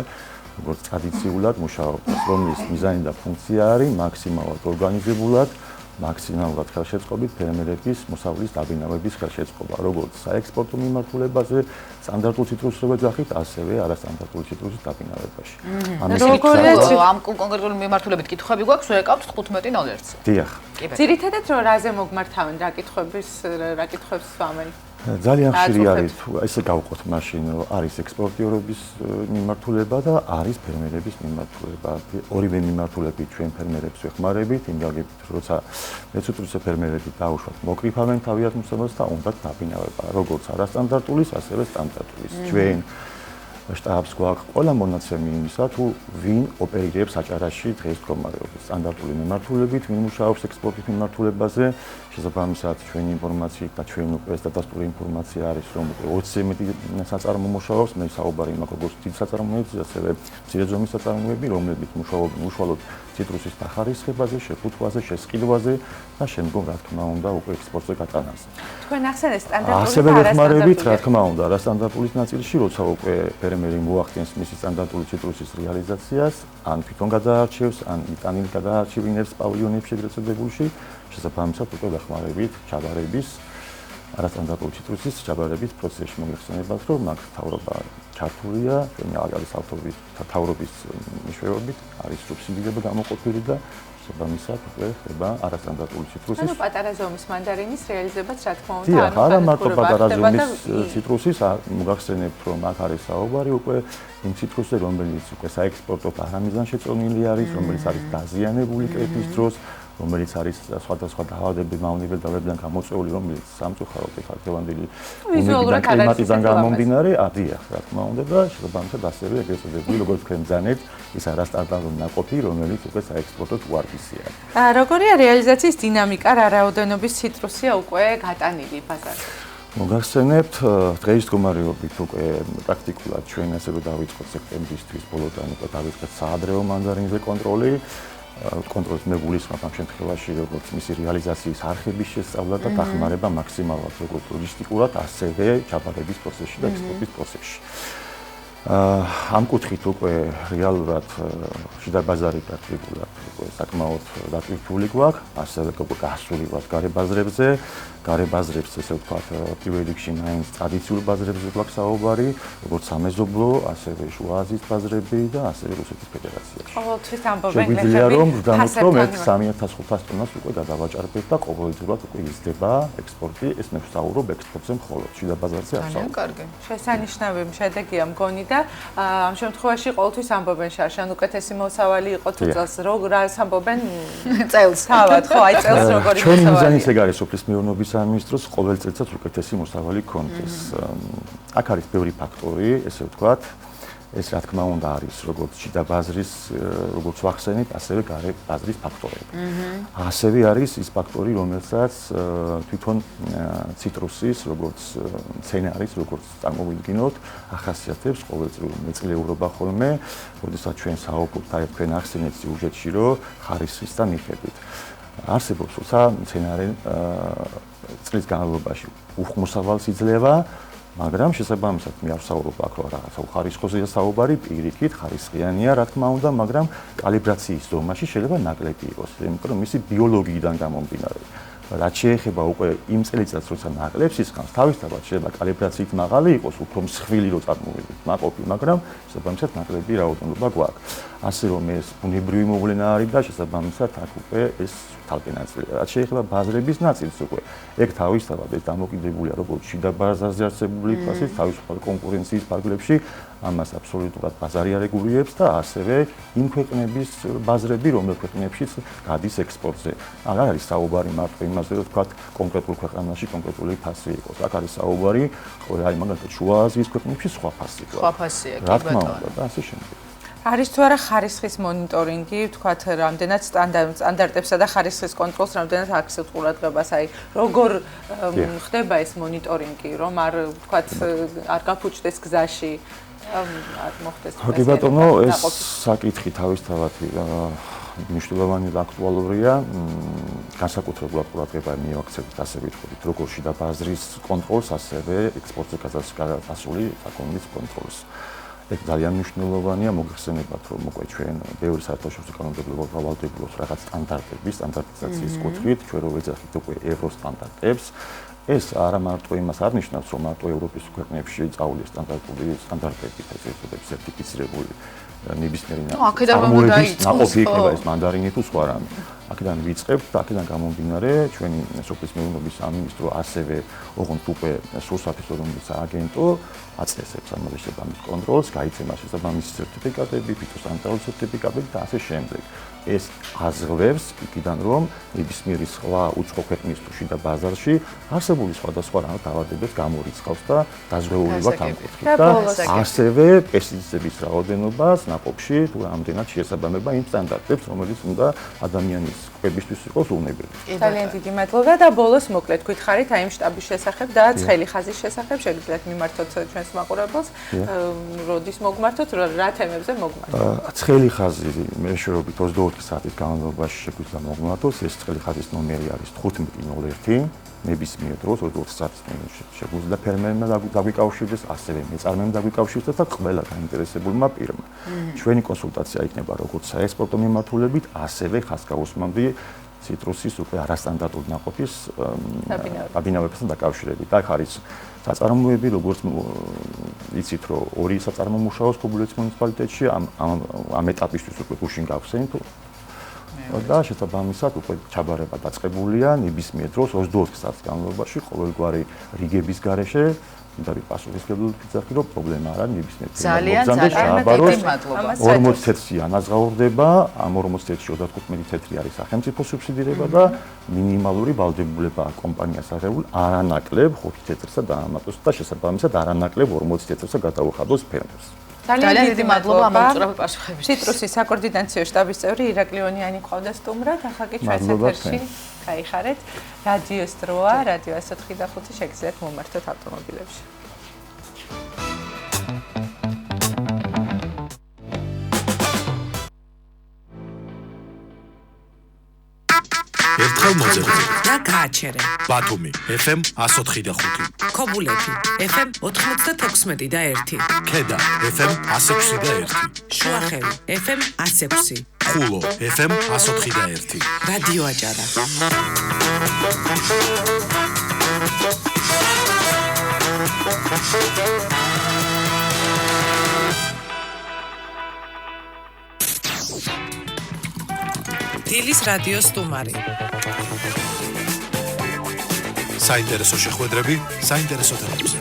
როგორც ტრადიციულად მუშაობს, რომლის მიზანი და ფუნქცია არის მაქსიმალურად ორგანიზებულად, მაქსიმალურად ხელშეწყობით ფერმერების მოსავლის დაბინავების ხელშეწყობა, როგორც საექსპორტო მიმართულებაზე, სტანდარტულ ციტრუსებს ვეძახით, ასევე არასტანდარტული ციტრუსის დაბინავებაში. ამ კონკრეტული მიმართულებით კითხვები გვაქვს, ვეკავთ 15:01. დიახ. ძირითადად რა მოგმართავენ, რა კითხვებს ვამენ? ძალიან ხშირი არის, ესე გავყოთ მაშინ, რომ არის ექსპორტიორობის მიმართულება და არის ფერმერების მიმართულება. ორივე მიმართულებით ჩვენ ფერმერებს ვეხმარებით, იმ გაგებით, როცა მეცუტრუსე ფერმერები დაუშვათ, მოკრიფავენ თავიანთ მოსავალს და უნდათ დაბინავება, როგორც არასტანდარტულის, ასევე სტანდარტულის. ჩვენ შტაბს გვაქვს ყველა მონაცემი იმისა, თუ ვინ ოპერირებს აჭარაში დღეს მდგომარეობის სტანდარტული მიმართულებით, ვინ მუშაობს ექსპორტის მიმართულებაზე. შესაბამისად, ჩვენი ინფორმაციით და ჩვენ უკვე სტატისტიკური ინფორმაცია არის, რომ 20-ზე მეტი საწარმო მუშაობს, მე საუბარი მაქვს როგორც დიდ საწარმოებს, ასევე მცირე ზომის საწარმოები, რომლებიც მუშაობენ უშუალოდ ციტრუსის დახარისხებაზე, შეფუთვაზე, შესყიდვაზე და შემდგომ რა თქმა უნდა უკვე ექსპორტზე გატანაზე. თქვენ ახსენეთ სტანდარტული ასევე ვეხმარებით, რა თქმა უნდა, არასტანდარტულის ნაწილში, როცა უკვე ფერმერი მოახდენს მისი სტანდარტული ციტრუსის რეალიზაციას, ან თვითონ გადაარჩევს, ან იტანილ გადაარჩევინებს პავილიონებში ეგრეთ წოდებულში, შესაბამისად უკვე ვეხმარებით ჩაბარების არასტანდარტული ციტრუსის ჩაბარების პროცესში. მოგეხსენებათ, რომ მაგ თავრობა ჩართულია, ჩვენი არის თავრობის მეშვეობით, არის სუბსიდირება გამოყოფილი და შესაბამისად უკვე ხდება არასტანდარტული ციტრუსის. ანუ პატარა ზომის მანდარინის რეალიზებაც რა თქმა უნდა, ანუ არა მარტო პატარა ზომის ციტრუსის, მოგახსენებთ, რომ აქ არის საუბარი უკვე იმ ციტრუსზე, რომელიც უკვე საექსპორტო პარამიზანშეწონილი არის, რომელიც არის დაზიანებული კრეფის დროს, რომელიც არის სხვადასხვა დაავადებების მავნებელ დაავადებებიდან გამოწვეული, რომელიც სამწუხაროდ ეხლა დღევანდელი კლიმატიდან გამომდინარე, დიახ, რა თქმა უნდა და შესაბამისად ასევე ეგრეთ წოდებული, როგორც თქვენ ბრძანეთ, ის არასტანდარტული ნაყოფი, რომელიც უკვე საექსპორტოდ უარბისია. როგორია რეალიზაციის დინამიკა, რა რაოდენობის ციტრუსია უკვე გატანილი ბაზარში? მოგახსენებთ, დღეის მდგომარეობით უკვე პრაქტიკულად ჩვენ ასევე დავიწყოთ სექტემბრისთვის ბოლოდან უკვე დავიწყეთ საადრეო მანდარინზე კონტროლი. კონტროლის მეგულისხმობ ამ შემთხვევაში როგორც მისი რეალიზაციის არხების შესწავლა და დახმარება მაქსიმალურად როგორც ლოგისტიკურად, ასევე ჩაბარების პროცესში და ექსპორტის პროცესში. ამ კუთხით უკვე რეალურად შიდა ბაზარი პრაქტიკულად უკვე საკმაოდ დატვირთული გვაქვს, ასევე უკვე გასული გვაქვს გარე ბაზრებზე. გარე ბაზრებს, ესე ვთქვათ, პირველ რიგში მაინც ტრადიციულ ბაზრებზე გვაქვს საუბარი, როგორც სამეზობლო, ასევე შუა აზიის ბაზრები და ასევე რუსეთის ფედერაციაში. ყოველთვის ამბობენ შეგვიძლია რომ ვდამოთ რომ 1-3500 ტონას უკვე გადავაჭარბეთ და ყოველდღურად უკვე იზრდება ექსპორტი, ეს მე ვსაუბრობ ექსპორტზე მხოლოდ, შიდა ბაზარზე არ ვსაუბრობ. კარგი. შესანიშნავი შედეგია მგონი და ამ შემთხვევაში ყოველთვის ამბობენ შარშან უკეთესი მოსავალი იყო თუ წელს რა ამბობენ წელს თავად ხო აი წელს როგორი ჩვენი მიზანი ეს არის სოფლის მეურნეობის სამინისტროს ყოველ წელსაც უკეთესი მოსავალი კონდეს. აქ არის ბევრი ფაქტორი, ესე ვთქვათ, ეს რა თქმა უნდა არის როგორც შიდა ბაზრის, როგორც ვახსენეთ, ასევე გარე ბაზრის ფაქტორები. ასევე არის ის ფაქტორი, რომელსაც თვითონ ციტრუსის, როგორც მცენარის, როგორც წარმოვიდგინოთ, ახასიათებს ყოველწლიურ მეწყვილეობა ხოლმე, როდესაც ჩვენ საუბრობთ, აი თქვენ ახსენეთ სიუჟეტში, რომ ხარისხის და მიხედვით. არსებობს თუმცა მცენარე წლის განმავლობაში უხმოსავალს იძლევა, მაგრამ შესაბამისად მე არ ვსაუბრობ აქ რომ რაღაცა უხარისხოზეა საუბარი, პირიქით ხარისხიანია, რა თქმა უნდა, მაგრამ კალიბრაციის ზომაში შეიძლება ნაკლები იყოს, იმიტომ რომ მისი ბიოლოგიიდან გამომდინარე. რაც შეეხება უკვე იმ წელიწადს, როცა ნაკლებს ისხამს, თავისთავად შეიძლება კალიბრაციით მაღალი იყოს, უფრო მსხვილი რო წარმოვიდგინოთ ნაყოფი, მაგრამ შესაბამისად ნაკლები რაოდენობა გვაქვს. ასე რომ ეს ბუნებრივი მოვლენა არის და შესაბამისად აქ უკვე ეს თალკე ნაწილია. რაც შეეხება ბაზრების ნაწილს უკვე, ეგ თავისთავად ეს დამოკიდებულია როგორც შიდა ბაზარზე არსებული ფასით, თავისუფალ კონკურენციის ფარგლებში, ამას აბსოლუტურად ბაზარი არეგულირებს და ასევე იმ ქვეყნების ბაზრები, რომელ ქვეყნებშიც გადის ექსპორტზე. არ არის საუბარი მარტო იმაზე, რომ თქვათ კონკრეტულ ქვეყანაში კონკრეტული ფასი იყოს. აქ არის საუბარი, აი მაგალითად შუა აზიის ქვეყნებში სხვა ფასი გვაქვს. სხვა ფასია, კი რა თქმა ბატონო. უნდა და ასე შემდეგ. არის თუ არა ხარისხის მონიტორინგი, თქვათ, რამდენად სტანდარტებსა და ხარისხის კონტროლს რამდენად აქცევთ ყურადღებას, აი, როგორ ხდება ეს მონიტორინგი, რომ არ, თქვათ, არ გაფუჭდეს გზაში, არ მოხდეს ეს. კი ბატონო, ეს საკითხი თავისთავად მნიშვნელოვანი და აქტუალურია. განსაკუთრებულად ყურადღება მიაქცევთ ასე ვიტყოდით, როგორც შიდა ბაზრის კონტროლს, ასევე ექსპორტზე გადასული საქონლის კონტროლს. ეგ ძალიან მნიშვნელოვანია, მოგეხსენებათ, რომ უკვე ჩვენ ბევრი საერთაშორისო კანონმდებლობა ვალდებულობს რაღაც სტანდარტიზაციის კუთხით, ჩვენ რო ვეძახით უკვე ევროსტანდარტებს. ეს არა მარტო იმას არ ნიშნავს, რომ მარტო ევროპის ქვეყნებში წაულიეს სტანდარტები, ესე ვთქვათ, სერტიფიცირებული ნებისმიერი ნაყოფი იქნება ეს მანდარინი თუ სხვა რამე. აქედან ვიწყებთ და აქედან გამომდინარე ჩვენი სოფლის მეურნეობის სამინისტრო ასევე ოღონდ უკვე სურსათის ორმოდის აგენტო აწესებს ამაზე შესაბამის კონტროლს, გაიცემა შესაბამისი სერტიფიკატები, ფიტოსანიტარული სერტიფიკატები და ასე შემდეგ. ეს აზღვევს იქიდან რომ ნებისმიერი სხვა უცხო ქვეყნის თუ შიდა ბაზარში არსებული სხვადასხვა დაავადებებს გამორიცხავს და დაზღვეულება გამკუთხედს და ასევე პესტიციდების რაოდენობას ნაყოფში თუ რამდენად შეესაბამება იმ სტანდარტებს, რომელიც უნდა ადამიანის კვებისთვის იყოს უნებრივი. ძალიან დიდი მადლობა და ბოლოს მოკლედ გითხარით აი იმ შტაბის შესახებ და ცხელი ხაზის შესახებ შეგიძლიათ მიმართოთ ჩვენს მაყურებელს, როდის მოგმართოთ, რა თემებზე მოგმართოთ. ცხელი ხაზი მეშვეობით 24 საათის განმავლობაში შეგვიძლია მოგმართოთ, ეს ცხელი ხაზის ნომერი არის 1501. ნებისმიერ დროს 24 საათის შეგვიძლია ფერმერმა დაგვიკავშირდეს, ასევე მეწარმემ დაგვიკავშირდეს და ყველა გაინტერესებულმა პირმა. ჩვენი კონსულტაცია იქნება როგორც საექსპორტო მიმართულებით, ასევე ხაზგასმამდე ციტრუსის უკვე არასტანდარტული ნაყოფის დაბინავებასთან დაკავშირებით. აქ არის საწარმოები, როგორც იცით, რომ ორი საწარმო მუშაობს ქობულეთის მუნიციპალიტეტში, ამ ეტაპისთვის უკვე გუშინ გავხსენით. და შესაბამისად უკვე ჩაბარება დაწყებულია ნებისმიერ დროს 24 საათის განმავლობაში ყოველგვარი რიგების გარეშე და პასუხისმგებლობით ვიძახი რომ პრობლემა არა ნებისმიერ ძალიან მადლობა 40 თეთრი ანაზღაურდება ამ 40 თეთრში 35 თეთრი არის სახელმწიფო სუბსიდირება და მინიმალური ვალდებულება კომპანიას აღებულ არანაკლებ 5 თეთრსა დაამატოს და შესაბამისად არანაკლებ 40 თეთრსა გადაუხადოს ფერმერს. ძალიან დიდი მადლობა ამ უწურავი პასუხებისთვის. ციტრუსის საკოორდინაციო შტაბის წევრი ირაკლი ონიანი მყავდა სტუმრად, ახლა კი ჩვენს ეთერში გაიხარეთ. რადიოს დროა, რადიო 104.5 შეგიძლიათ მომართოთ ავტომობილებში. ერთხელ მოძებნე და გააჩერე ბათუმი FM 104.5 ქობულეთი FM 96 და 1 ქედა FM 106 და 1 შუახევი FM 106 ხულო FM 104 და 1 რადიო აჭარა დილის რადიო სტუმარი საინტერესო შეხვედრები საინტერესო თემებზე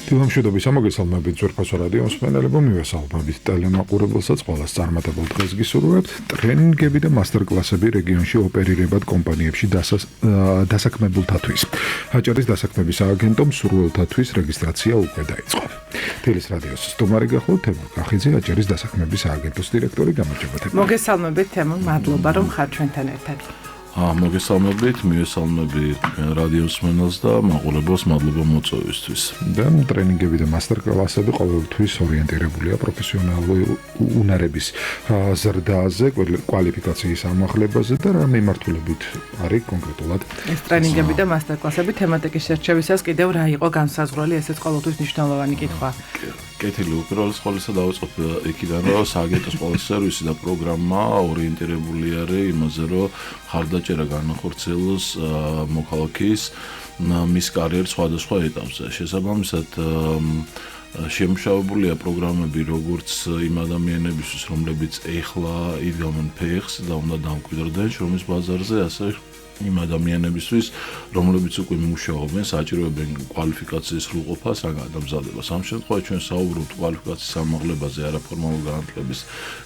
დილამშვიდობის ამოგესალმებით ძვირფასო რადიო მსმენელებო მივესალმებით ტელემაყურებელსაც ყველას წარმატებულ დღეს გისურვებთ ტრენინგები და მასტერკლასები რეგიონში ოპერირებად კომპანიებში დასაქმებულთათვის აჭარის დასაქმების სააგენტომ სურვილთათვის რეგისტრაცია უკვე დაიწყო თელის რადიოს სტუმარი გახლავთ თემურ კახიძე აჭარის დასაქმების სააგენტოს დირექტორი გამარჯობა მოგესალმებით თემურ მადლობა რომ ხარ ჩვენთან ერთად მოგესალმებით, მივესალმებით თქვენ რადიოსმენელს და მაყურებელს, მადლობა მოწვევისთვის. და ტრენინგები და მასტერკლასები ყოველთვის ორიენტირებულია პროფესიონალური უნარების ზრდაზე, კვალიფიკაციის ამაღლებაზე და რა მიმართულებით არის კონკრეტულად. ეს ტრენინგები და მასტერკლასები თემატიკის შერჩევისას კიდევ რა იყო განსაზღვრელი, ესეც ყოველთვის მნიშვნელოვანი კითხვა. კეთილი, უპირველეს ყოვლისა დავიწყოთ იქიდან, რომ სააგენტოს ყველა სერვისი და პროგრამა ორიენტირებული არის იმაზე, რომ ხარდაჭერა განახორციელოს მოქალაქის მის კარიერის სხვადასხვა ეტაპზე. შესაბამისად, შემუშავებულია პროგრამები როგორც იმ ადამიანებისთვის, რომლებიც ეხლა იდგამენ ფეხს და უნდა დამკვიდრდნენ შრომის ბაზარზე, ასე იმ ადამიანებისთვის, რომლებიც უკვე მუშაობენ, საჭიროებენ კვალიფიკაციის სრულყოფას ან გადამზადებას. ამ შემთხვევაში ჩვენ საუბრობთ კვალიფიკაციის ამაღლებაზე არაფორმალურ განათლების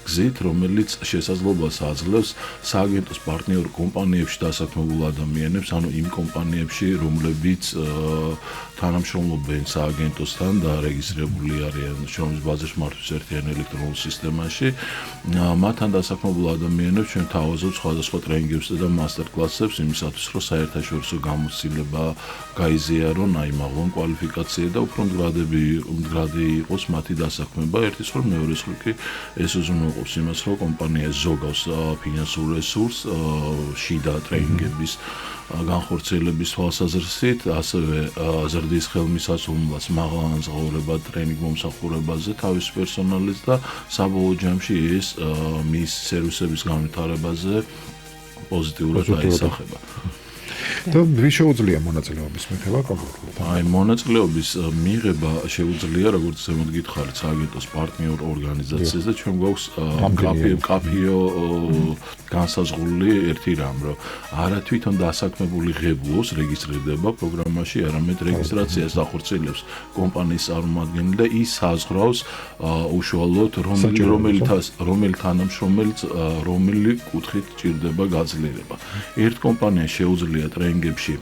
გზით, რომელიც შესაძლებლობას აძლევს სააგენტოს პარტნიორ კომპანიებში დასაქმებულ ადამიანებს, ანუ იმ კომპანიებში, რომლებიც თანამშრომლობენ სააგენტოსთან და რეგისტრირებული არიან შრომის ბაზრის მართვის ერთიან ელექტრონულ სისტემაში. მათთან დასაქმებულ ადამიანებს ჩვენ თავაზობთ სხვადასხვა ტრენინგებს და მასტერკლასებს იმისათვის, რომ საერთაშორისო გამოცდილება გაიზიარონ, აიმაღლონ კვალიფიკაცია და უფრო მდგრადი იყოს მათი დასაქმება. ერთის ხოლ მეორეს ხოლ კი ეს უზრუნველყოფს იმას, რომ კომპანია ზოგავს ფინანსურ რესურსს შიდა ტრენინგების განხორციელების თვალსაზრისით, ასევე ზრდის ხელმისაწვდომობას მაღალანაზღაურებად ტრენინგ მომსახურებაზე თავის პერსონალის და საბოლოო ჯამში ეს მის სერვისების განვითარებაზე პოზიტიურად აისახება. და ვის შეუძლია მონაწილეობის მიღება კონკრეტულად? აი, მონაწილეობის მიღება შეუძლია, როგორც ზემოთ გითხარით, სააგენტოს პარტნიორ ორგანიზაციას და ჩვენ გვაქვს კაფიო განსაზღვრული ერთი რამ, რომ არა თვითონ დასაქმებული ღებულობს რეგისტრირდება პროგრამაში, არამედ რეგისტრაციას ახორციელებს კომპანიის წარმომადგენელი და ის საზღვრავს უშუალოდ რომელი თანამშრომელს რომელი კუთხით ჭირდება გაძლიერება. ერთ კომპანიას შეუძლია ტრენინგებში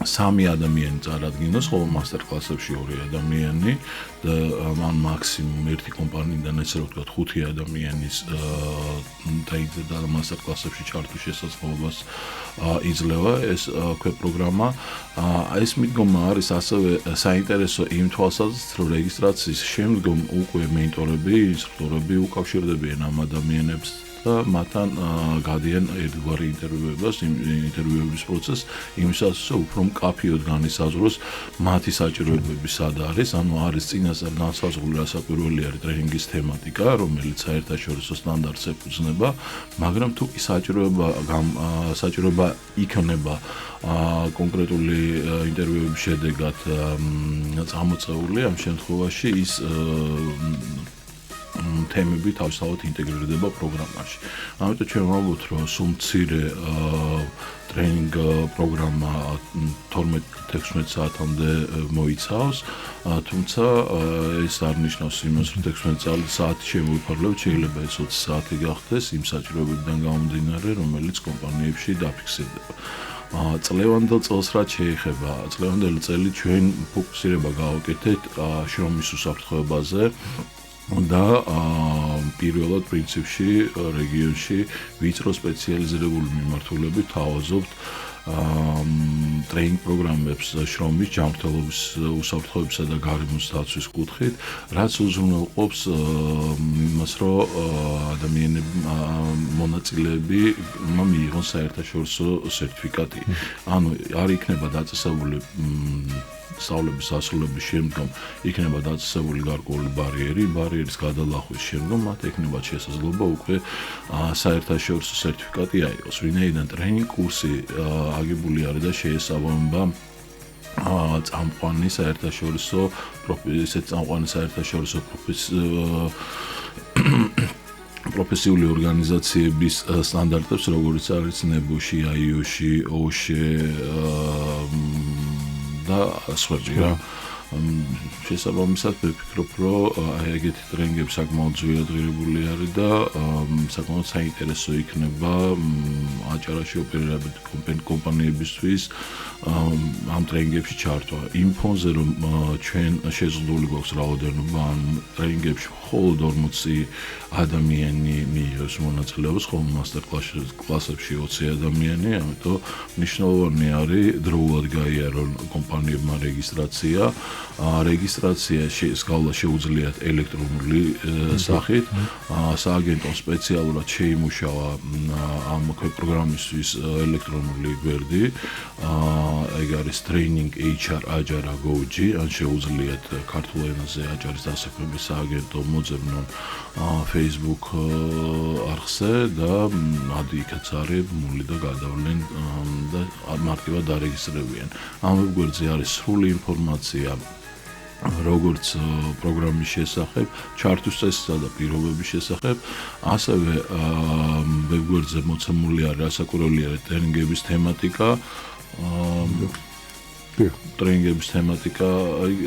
3 ადამიანი წარადგინოს, ხოლო მასტერკლასებში 2 ადამიანი და ან მაქსიმუმ ერთი კომპანიიდან ესე რომ ვთქვათ 5 ადამიანის ტრენინგზე და მასტერკლასებში ჩართვის შესაძლებლობას იძლევა ეს პროგრამა. ეს მიდგომა არის ასევე საინტერესო იმ თვალსაზრისით, რომ რეგისტრაციის შემდგომ უკვე მენტორები, ინსტრუქტორები უკავშირდებიან ამ ადამიანებს და მათთან გადიან ერთგვარი ინტერვიუების პროცესს, იმისათვის რომ უფრო მკაფიოდ განისაზღვროს მათი საჭიროებები სად არის, ანუ არის წინასწარ განსაზღვრული რასაკვირველი არის ტრენინგის თემატიკა, რომელიც საერთაშორისო სტანდარტს ეფუძნება, მაგრამ თუ საჭიროება იქნება კონკრეტული ინტერვიუების შედეგად წამოწეული, ამ შემთხვევაში ის თემები თავისთავად ინტეგრირდება პროგრამაში. ამიტომ ჩვენ ვამბობთ, რომ სულ მცირე ტრენინგ პროგრამა 12-16 საათამდე მოიცავს, თუმცა ეს არ ნიშნავს იმას, რომ 16 საათი შემოვიფარგლებ, შეიძლება ეს 20 საათი გახდეს იმ საჭიროებებიდან გამომდინარე, რომელიც კომპანიებში დაფიქსირდება. წლევანდელ წელს რაც შეეხება, წლევანდელი წელი ჩვენ ფოკუსირება გავაკეთეთ შრომის უსაფრთხოებაზე და პირველად პრინციპში რეგიონში ვიწრო სპეციალიზირებული მიმართულებით თავაზობთ ტრენინგ პროგრამებს შრომის ჯანმრთელობის უსაფრთხოებისა და გარემოს დაცვის კუთხით, რაც უზრუნველყოფს იმას, რომ ადამიანები მონაწილეები მიიღონ საერთაშორისო სერტიფიკატი. ანუ არ იქნება დაწესებული სწავლების დასრულების შემდგომ იქნება დაწესებული გარკვეული ბარიერის გადალახვის შემდგომ მათ ექნებათ შესაძლებლობა უკვე საერთაშორისო სერტიფიკატი აიღოს. ვინაიდან ტრენინგ კურსი აგებული არის და შეესაბამება წამყვანი საერთაშორისო პროფესიული ორგანიზაციების სტანდარტებს, როგორც არის ნებოში, აიოში, ოში და სხვები რა. შესაბამისად ვფიქრობ, რომ აი ეგეთი ტრენინგები საკმაოდ ძვირადღირებული არის და საკმაოდ საინტერესო იქნება აჭარაში ოპერირებენ კომპანიებისთვის ამ ტრენინგებში ჩართვა. იმ ფონზე რომ ჩვენ შეზღუდული გვაქვს რაოდენობა ამ ტრენინგებში მხოლოდ 40 ადამიანი მიიღებს მონაწილეობას, ხოლო მასტერ კლასებში 20 ადამიანი, ამიტომ მნიშვნელოვანი არის დროულად გაიარონ კომპანიებმა რეგისტრაცია. რეგისტრაციაში გავლა შეუძლიათ ელექტრონული სახით. სააგენტომ სპეციალურად შეიმუშავა ამ პროგრამისთვის ელექტრონული გვერდი. ეგ არის training HR Ajara Go.g, ან შეუძლიათ ქართულ ენაზე აჭარის დასაქმების სააგენტო მოძებნონ Facebook არხზე და ადი იქაც არის მული და გადავლენ და მარტივად დარეგისტრირებიან. ამ ვებგვერდზე არის სრული ინფორმაცია როგორც პროგრამის შესახებ, ჩარტვის წესისა და პირობების შესახებ, ასევე ვებგვერდზე მოცემული არის რასაკვირველი არის ტრენინგების თემატიკა, ტრენინგების თემატიკა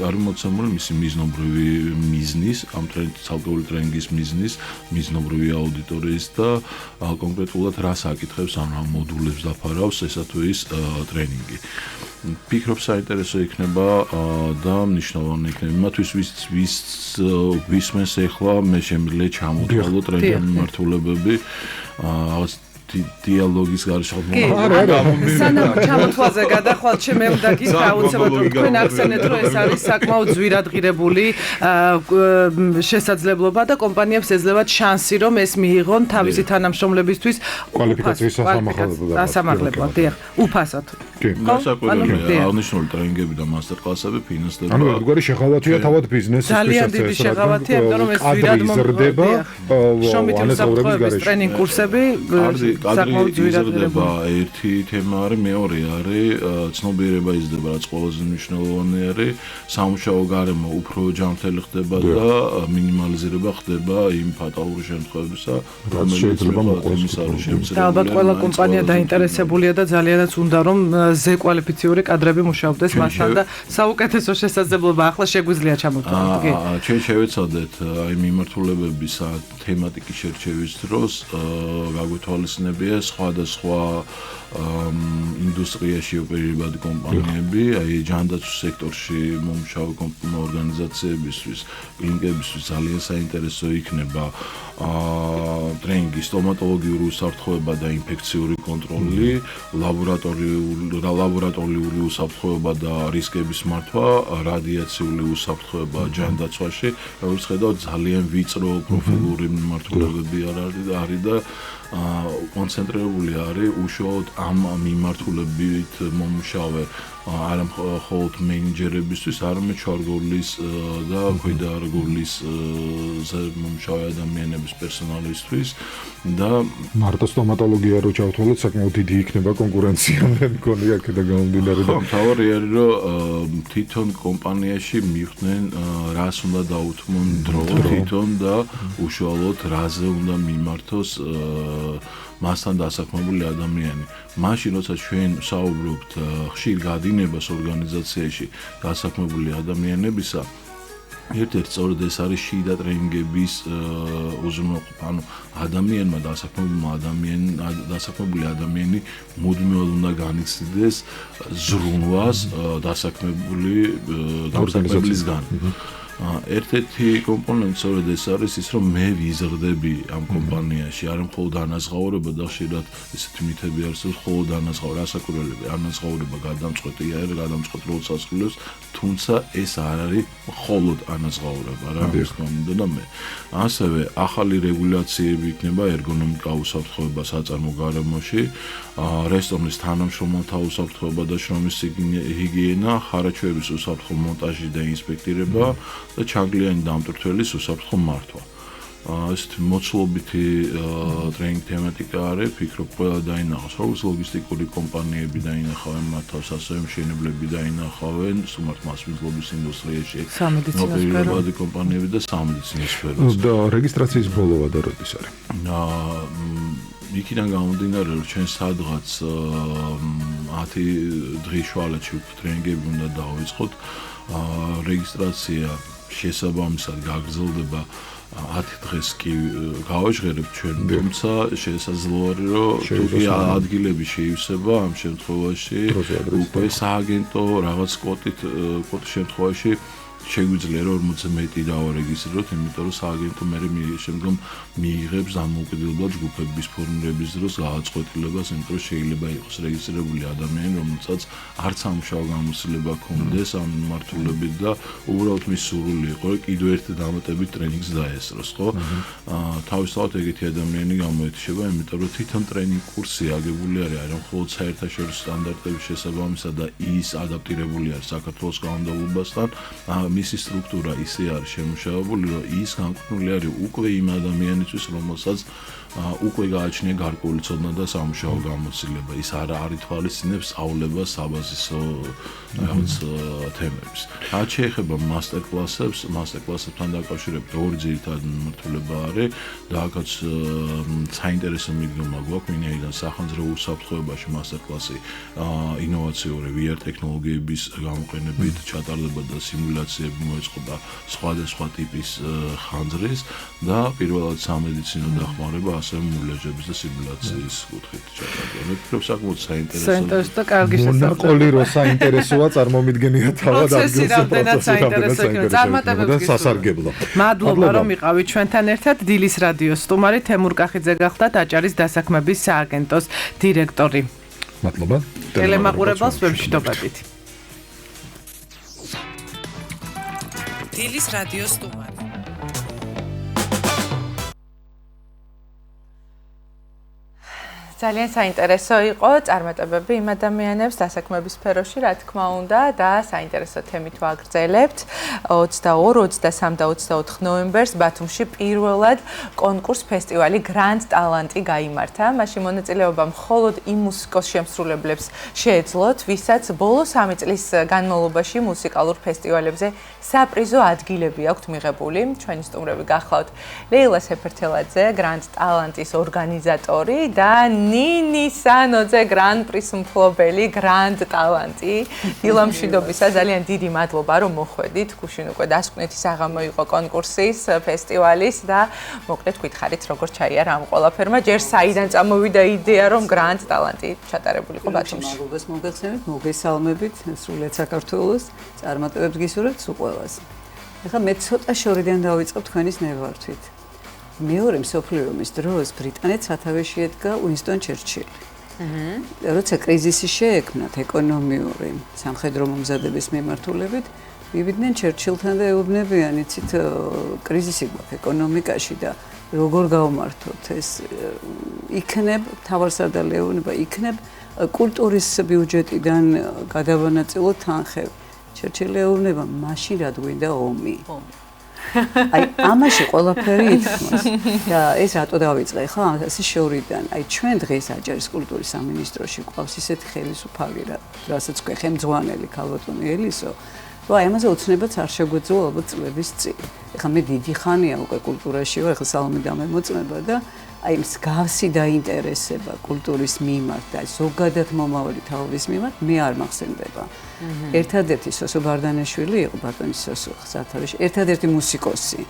არის მოცემული მისი მიზნობრივი მიზნის, ამ ცალკეული ტრენინგის მიზნის, მიზნობრივი აუდიტორიის და კონკრეტულად რას აკითხებს ან რა მოდულებს დაფარავს ესა თუ ის ტრენინგი. ვფიქრობ საინტერესო იქნება და მნიშვნელოვანი იქნება იმათთვის ვის ვისმენს ეხლა მე შემიძლია ჩამოთვალო ტრენინგის მიმართულებები რაღაც დიალოგის გარშემო სანამ ჩამოთვალზე გადახვალ ჩემ უნდა გითხრა უცებად თქვენ ახსენეთ რომ ეს არის საკმაოდ ძვირადღირებული შესაძლებლობა და კომპანიებს ეძლებათ შანსი რომ ეს მიიღონ თავისი თანამშრომლებისთვის კვალიფიკაციის სასამართლებლად დიახ უფასოდ გასაკვირველია აღნიშნული ტრენინგები და მასტერ კლასები ფინანსდება ანუ ერთგვარი შეღავათია თავად ბიზნესისთვის ძალიან დიდი შეღავათია იმიტომ რომ ეს ძვირადღირდება შრომითი უსაფრთხოების ტრენინგ კურსები კადრი იზრდება ერთი თემა არის, მეორე არის ცნობიერება იზრდება, რაც ყველაზე მნიშვნელოვანი არის, სამუშაო გარემო უფრო ჯანმრთელი ხდება და მინიმალიზება ხდება იმ ფატალური შემთხვევებისა, რომელიც მოყოლებს. და ალბათ ყველა კომპანია დაინტერესებულია და ძალიანაც უნდა რომ ზე კვალიფიციური კადრები მუშაობდეს მასთან და საუკეთესო შესაძლებლობა ახლა შეგვიძლია ჩამოვთვალოთ. კი. ჩვენ შევეცადეთ აი მიმართულებების თემატიკის შერჩევის დროს გაგვეთვალისწინებია სხვადასხვა ინდუსტრიაში ოპერირებადი კომპანიები, აი ჯანდაცვის სექტორში მომუშავე ორგანიზაციებისთვის, კლინიკებისთვის ძალიან საინტერესო იქნება ტრენინგი სტომატოლოგიური უსაფრთხოება და ინფექციური კონტროლი, ლაბორატორიული უსაფრთხოება და რისკების მართვა, რადიაციული უსაფრთხოება ჯანდაცვაში, როგორც ხედავთ ძალიან ვიწრო პროფილური მიმართულებები არის და კონცენტრირებული არის უშუალოდ ამ მიმართულებით მომუშავე არა მხოლოდ მენეჯერებისთვის, არამედ შუარგოლის და ქვედარგოლის მომუშავე ადამიანების პერსონალისთვის და მარტო სტომატოლოგია რო ჩავთვალოთ, საკმაოდ დიდი იქნება კონკურენცია მე მგონი აქედან გამომდინარე და თავი არის რომ თვითონ კომპანიაში მივხვდნენ რას უნდა დაუთმონ დრო თვითონ და უშუალოდ რაზე უნდა მიმართოს მასთან დასაქმებული ადამიანი. მაშინ როცა ჩვენ საუბრობთ ხშირ გადინებას ორგანიზაციაში დასაქმებული ადამიანებისა, ერთ-ერთი სწორედ ეს არის შიდა ტრენინგების უზრუნველყოფა, ანუ ადამიანმა დასაქმებული ადამიანი მუდმივად უნდა განიცდდეს ზრუნვას დასაქმებული ორგანიზაციისგან. ერთ-ერთი კომპონენტი სწორედ ეს არის ის, რომ მე ვიზრდები ამ კომპანიაში, არა მხოლოდ ანაზღაურება და ხშირად ესეთი მითები არსებობს, მხოლოდ ანაზღაურება, რასაკვირველია, ანაზღაურება გადამწყვეტი არის, გადამწყვეტ როლს ასრულებს, თუმცა ეს არ არის მხოლოდ ანაზღაურება, რა მისგონდა და მე. ასევე ახალი რეგულაციები იქნება ერგონომიკა უსაფრთხოება საწარმო გარემოში, რესტორნის თანამშრომელთა უსაფრთხოება და შრომის ჰიგიენა, ხარაჩვეების უსაფრთხო მონტაჟი და ინსპექტირება და ჩანგლიანი დამტვირთველის უსაფრთხო მართვა. ესეთი მოცულობითი ტრენინგ თემატიკა არის, ვფიქრობ, ყველა დაინახავს, როგორც ლოგისტიკური კომპანიები დაინახავენ მათ თავს, ასევე მშენებლები დაინახავენ, სუმართ მასმედლობის ინდუსტრიაში, ოპერირებადი კომპანიები და სამედიცინო სფეროზე. და რეგისტრაციის ბოლოვა და როდის არის? იქიდან გამომდინარე, რომ ჩვენ სადღაც 10 დღის შუალედში უკვე ტრენინგები უნდა დავიწყოთ. რეგისტრაცია შესაბამისად გაგრძელდება 10 დღეს კი გავაჟღერებთ ჩვენ, თუმცა შესაძლოა რომ თუ ადგილები შეივსება ამ შემთხვევაში უკვე სააგენტო რაღაც კვოტის შემთხვევაში შეგვიძლია რომ 40 მეტი დავარეგისტრიროთ, იმიტომ რომ სააგენტო მე შემდგომ მიიღებს დამოუკიდებლად ჯგუფების ფორმირების დროს გააწყვეტილებას, იმიტომ რომ შეიძლება იყოს რეგისტრირებული ადამიანი, რომელსაც არც სამუშაო გამოცდილება ჰქონდეს ამ მიმართულებით და უბრალოდ მის სურვილი იყო, რომ კიდევ ერთ დამატებით ტრენინგს დაესწროს, ხო? თავისთავად ეგეთი ადამიანი გამოეთიშება, იმიტომ რომ თვითონ ტრენინგ კურსი აგებული არის, არა მხოლოდ საერთაშორისო სტანდარტების შესაბამისად და ის ადაპტირებული არის საქართველოს კანონმდებლობასთან. მისი სტრუქტურა ისე არის შემუშავებული, რომ ის განკუთვნილი არის უკვე იმ ადამიანისთვის, რომელსაც უკვე გააჩნია გარკვეული ცოდნა და სამუშაო გამოცდილება. ის არ ითვალისწინებს სწავლებას საბაზისო რაღაც თემებს. რაც შეეხება მასტერკლასებთან დაკავშირებით ორი ძირითადი მიმართულება არის და აქაც საინტერესო მიდგომა გვაქვს, ვინაიდან სახანძრო უსაფრთხოებაში მასტერკლასი ინოვაციური VR ტექნოლოგიების გამოყენებით ჩატარდება და სიმულაციები მოეწყობა სხვადასხვა ტიპის ხანძრის და პირველად სამედიცინო დახმარება ასევე მულაჟების და სიმულაციის კუთხით ჩატარდება. მე ვფიქრობ საკმაოდ საინტერესო და კარგი შესაძლებლობა. მონაყოლი რო საინტერესოა წარმომიდგენია თავად პროცესი რამდენად საინტერესო იქნება. წარმატებებს სასარგებლო. მადლობა რომ იყავით ჩვენთან ერთად. დილის რადიოს სტუმარი თემურ კახიძე გახდათ აჭარის დასაქმების სააგენტოს დირექტორი. მადლობა. ტელემაყურებელს ვემშვიდობებით. დილის რადიოს სტუმარი. ძალიან საინტერესო იყო წარმატებები იმ ადამიანებს დასაქმების სფეროში, რა თქმა უნდა, და საინტერესო თემით ვაგრძელებთ. 22, 23 და 24 ნოემბერს ბათუმში პირველად კონკურს ფესტივალი Grand Talent გაიმართა. მაშინ მონაწილეობა მხოლოდ იმ მუსიკოს შემსრულებლებს შეეძლოთ, ვისაც ბოლო 3 წლის განმავლობაში მუსიკალურ ფესტივალებზე საპრიზო ადგილები აქვთ მიღებული. ჩვენი სტუმრები გახლავთ ლეილა სეფერთელაძე, Grand Talent-ის ორგანიზატორი და ნინი სანოძე Grand Prix მფლობელი Grand Talent-ი. დილამშვიდობისა, ძალიან დიდი მადლობა რომ მოხვედით. გუშინ უკვე დასკვნითი საღამო იყო კონკურსის, ფესტივალის და მოკლედ გითხარით როგორ ჩაიარა ამ ყველაფერმა. ჯერ საიდან წამოვიდა იდეა რომ Grand Talent-ი ჩატარებული იყო ბათუმში? მადლობას მოგეხსენებთ, მოგესალმებით სრულიად საქართველოს, წარმატებებს გისურვებთ სულ ყველას. ეხლა მე ცოტა შორიდან დავიწყებ თქვენის ნებართვით. მეორე მსოფლიო ომის დროს ბრიტანეთს სათავეში ედგა უინსტონ ჩერჩილი. როცა კრიზისი შეექმნათ ეკონომიური, სამხედრო მომზადების მიმართულებით, მივიდნენ ჩერჩილთან და ეუბნებიან, იცით, კრიზისი გვაქვს ეკონომიკაში და როგორ გავმართოთ ეს იქნებ თავარსარდალი ეუბნება, იქნებ კულტურის ბიუჯეტიდან გადავანაწილოთ თანხები. ჩერჩილი ეუბნება, მაშინ რად გვინდა ომი. აი ამაში ყველაფერი ითქმას და ეს რატო დავიწყე ხო ასე შორიდან აი ჩვენ დღეს აჭარის კულტურის სამინისტროში ყავს ისეთი ხელისუფალი რასაც ქვია ხელმძღვანელი ქალბატონი ელისო რომ აი ამაზე უცნებაც არ შეგვეძლო ალბათ წლების წინ ეხლა მე დიდი ხანია უკვე კულტურაში ვარ ეხლა სალომე დამემოწმება და აი მსგავსი დაინტერესება კულტურის მიმართ და ზოგადად მომავალი თაობის მიმართ მე არ მახსენდება. ერთადერთი სოსო ბარდანაშვილი იყო ბატონის სოსო სათავეში, ერთადერთი მუსიკოსი.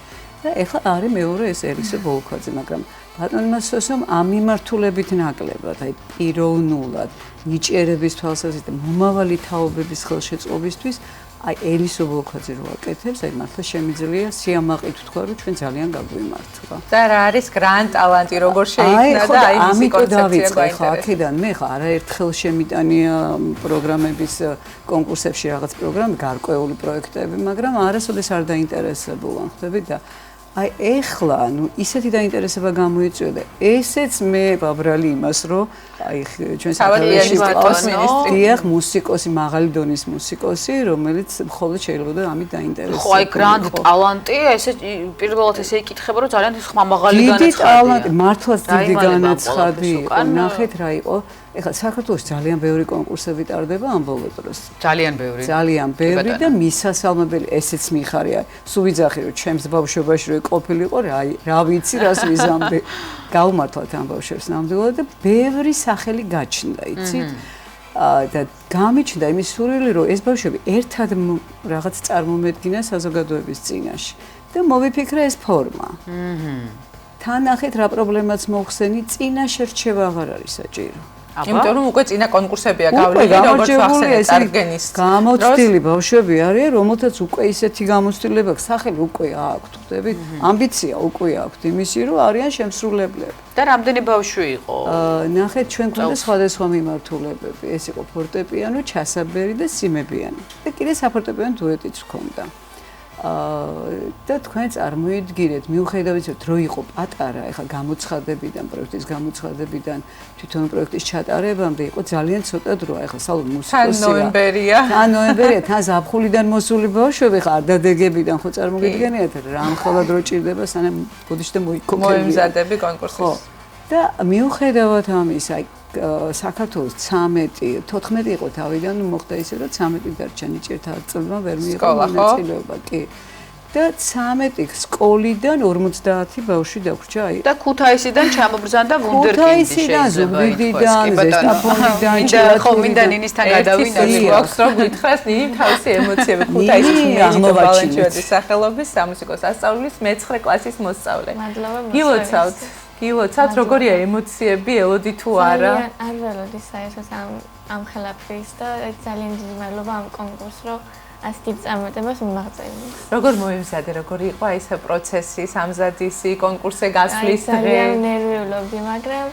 და ეხლა არის მეორე ეს ელისო ბოლქვაძე, მაგრამ ბატონმა სოსომ ამ მიმართულებით ნაკლებად, აი პიროვნულად, ნიჭიერების თვალსაზრისით და მომავალი თაობების ხელშეწყობისთვის აი ელისო ბოლქვაძე რო აკეთებს, აი მართლა შემიძლია სიამაყით თქვა, რომ ჩვენ ძალიან გაგვიმართლა. და რა არის Grand Talent-ი, როგორ შეიქმნა და აი მისი კონცეფცია ხა აქედან მე ხა არაერთხელ შემიტანია პროგრამების კონკურსებში რაღაც პროგრამები, გარკვეული პროექტები, მაგრამ არასოდეს არ დაინტერესებულან ხდები და აი ეხლა ნუ ისეთი დაინტერესება გამოიწვია და ესეც მე ვაბრალი იმას რომ აი ჩვენ სათავეში ვიყავს დიახ მუსიკოსი მაღალი დონის მუსიკოსი რომელიც მხოლოდ შეიძლება და ამით დაინტერესება ხო აი Grand Talent-ი ესე პირველად ესე იკითხება რომ ძალიან ხმამაღალი განაცხადია დიდი ტალანტი მართლაც დიდი განაცხადი იყო ნახეთ რა იყო ეხლა საქართველოს ძალიან ბევრი კონკურსები ტარდება ამ ბოლო დროს. ძალიან ბევრი და მისასალმებელი ესეც მიხარია. სულ ვიძახი რომ ჩემს ბავშვობაში რო ყოფილიყო რა ვიცი რას ვიზამდი. გავმართლათ ამ ბავშვებს ნამდვილად და ბევრი სახელი გაჩნდა, იცით? და გამიჩნდა იმის სურვილი, რომ ეს ბავშვები ერთად რაღაც წარმომედგინა საზოგადოების წინაშე და მოვიფიქრა ეს ფორმა. თან ნახეთ რა პრობლემაც მოხსენი, წინაშე რჩევა აღარ არის საჭირო. იმიტომ რომ უკვე წინა კონკურსებია გავლილი, როგორც ახსენეთ წარდგენის. გამოცდილი ბავშვები არიან, რომელთაც უკვე ისეთი გამოცდილება, სახელი უკვე აქვთ, ხვდებით? ამბიცია უკვე აქვთ იმისი, რომ არიან შემსრულებლები. და რამდენი ბავშვი იყო? ნახეთ, ჩვენ გვქონდა სხვადასხვა მიმართულებები. ეს იყო ფორტეპიანო, ჩასაბერი და სიმებიანი. და კიდე საფორტეპიანო დუეტიც ჰქონდა. და თქვენ წარმოიდგინეთ, მიუხედავად იმისა, რომ იყო პატარა, ეხლა გამოცხადებიდან, პროექტის გამოცხადებიდან თვითონ პროექტის ჩატარებამდე იყო ძალიან ცოტა დრო, ეხლა სალონ მუსიკოსია. თან ნოემბერია. თან ნოემბერია, თან ზაფხულიდან მოსული ბავშვები ხარ დადეგებიდან ხო წარმოგიდგენიათ, რა მხოლოდ დრო ჭირდება, სანამ ბოდიში და მოიქოქებია. მოემზადები კონკურსის. ხო. და მიუხედავად ამისა, საქართველოს 14 იყო თავიდან მოხდა ისე რომ 13 დარჩა ნიჭიერთა წლებმა ვერ მიიღო მონაწილეობა კი და 13 სკოლიდან 50 ბავშვი დაგვრჩა აი და ქუთაისიდან ჩამობრძანდა ვუნდერკინდი შეიძლება ზუგდიდიდან ზესტაფონიდან ხო მინდა ნინისთან გადავინახო გვაქვს რომ გითხრას ნინი თავისი ემოციები ქუთაისის ბალანჩიოდის სახელობის სამუსიკო სასწავლებლის მე-9 კლასის მოსწავლე გილოცავთ გილოცავთ როგორია ემოციები ელოდი თუ არა არ ველოდი საერთოდ ამ ხელაფრის და ძალიან დიდი მადლობა ამ კონკურსს რომ ასეთი წარმატებას მიმაღწევი. როგორ მოემზადე, როგორი იყო აი ეს პროცესი, სამზადისი, კონკურსზე გასვლის დღე? ძალიან ნერვიულობდი, მაგრამ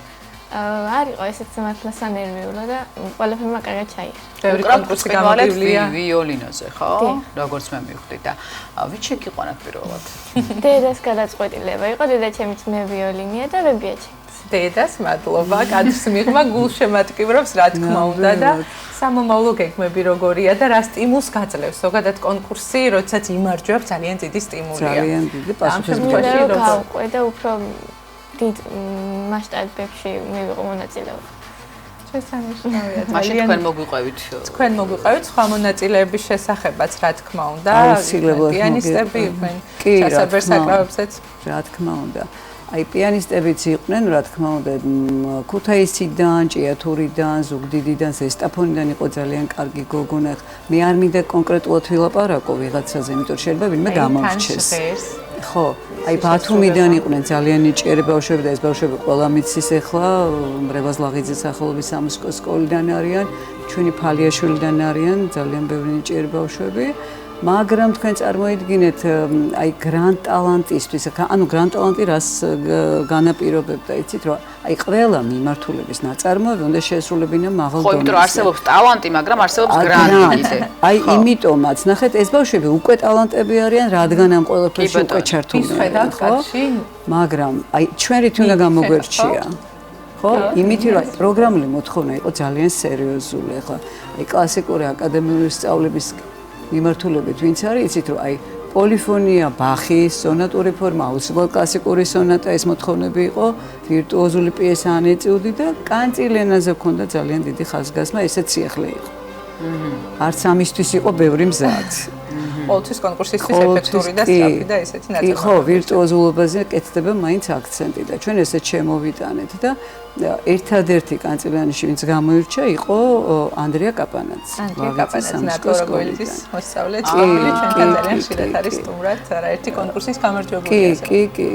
არ იყო ესეც მართლა სანერვიულო და ყველაფერმა კარგად ჩაიგო. ბევრი კონკურსი გამოვივლია ვიოლინოზე, ხო? როგორც მე მივხვდი და ვით შეგიყვანათ პირველად? დედას გადაწყვეტილება იყო, დედა ჩემიც მე ვიოლინია და ბებიაჩი. დედას მადლობა, კადრს მიღმა გულშემატკივრებს რა თქმა უნდა და სამომავლო გეგმები როგორია და რა სტიმულს გაძლევს ზოგადად კონკურსი, როდესაც იმარჯვებს ძალიან დიდი სტიმულია. ძალიან დიდი პასუხისმგებლობა. გავყვე და უფრო დიდ მასშტაბებში მივიღო მონაწილეობა. შესანიშნავია. მაშინ თქვენ მოგვიყვებით. თქვენ მოგვიყვებით სხვა მონაწილეების შესახებაც, რა თქმა უნდა. პიანისტები იყვნენ, ჩასაბერ საკრავებსაც. რა თქმა უნდა. აი პიანისტებიც იყვნენ, რა თქმა უნდა, ქუთაისიდან, ჭიათურიდან, ზუგდიდიდან, ზესტაფონიდან იყო ძალიან კარგი გოგონა. მე არ მინდა კონკრეტულად ვილაპარაკო ვიღაცაზე, იმიტომ რომ შეიძლება ვინმე გამორჩეს. ხო, აი ბათუმიდან იყვნენ ძალიან ნიჭიერი ბავშვები და ეს ბავშვები ყველა მიცის ახლა მრევაზ ლაღიძის სახელობის სამუსიკო სკოლიდან არიან, ჩვენი ფალიაშვილიდან არიან, ძალიან ბევრი ნიჭიერი ბავშვები. მაგრამ თქვენ წარმოიდგინეთ აი გრან ტალანტისთვის, ანუ გრან ტალანტი რას განაპირობებდა, იცით რომ აი ყველა მიმართულების ნაწარმოები უნდა შეესრულებინა მაღალ დონეზე. ხო, იმიტომ რომ არსებობს ტალანტი, მაგრამ არსებობს გრანტი კიდე. აი იმიტომაც, ნახეთ, ეს ბავშვები უკვე ტალანტები არიან, რადგან ამ ყველაფერში უკვე ჩართულნი, ხო? მაგრამ აი ჩვენ რით უნდა გამოგვერჩია? ხო? იმით რომ პროგრამული მოთხოვნა იყო ძალიან სერიოზული, ხო? აი კლასიკური აკადემიური სწავლების მიმართულებით ვინც არის, იცით რომ აი პოლიფონია, ბახი, სონატური ფორმა, აუცილებლად კლასიკური სონატა ეს მოთხოვნები იყო, ვირტუოზული პიესა ანეწიუდი და კანწილ ენაზე ჰქონდა ძალიან დიდი ხაზგასმა, ესეც სიახლე იყო. არც ამისთვის იყო ბევრი მზად. ყოველთვის კონკურსისთვის ეფექტური და სწრაფი და ესეთი ნაწილი. ხო, ვირტუოზულობაზე კეთდება მაინც აქცენტი და ჩვენ ესეც შემოვიტანეთ და ერთადერთი კანწილიანში ვინც გამოირჩა იყო ანდრია კაპანაძე. ანდრია კაპანაძე ნატურალოგოლიძის მოსწავლე ჭირი ჩვენთან ძალიან ხშირად არის სტუმრად არაერთი კონკურსის გამარჯვებულია. კი,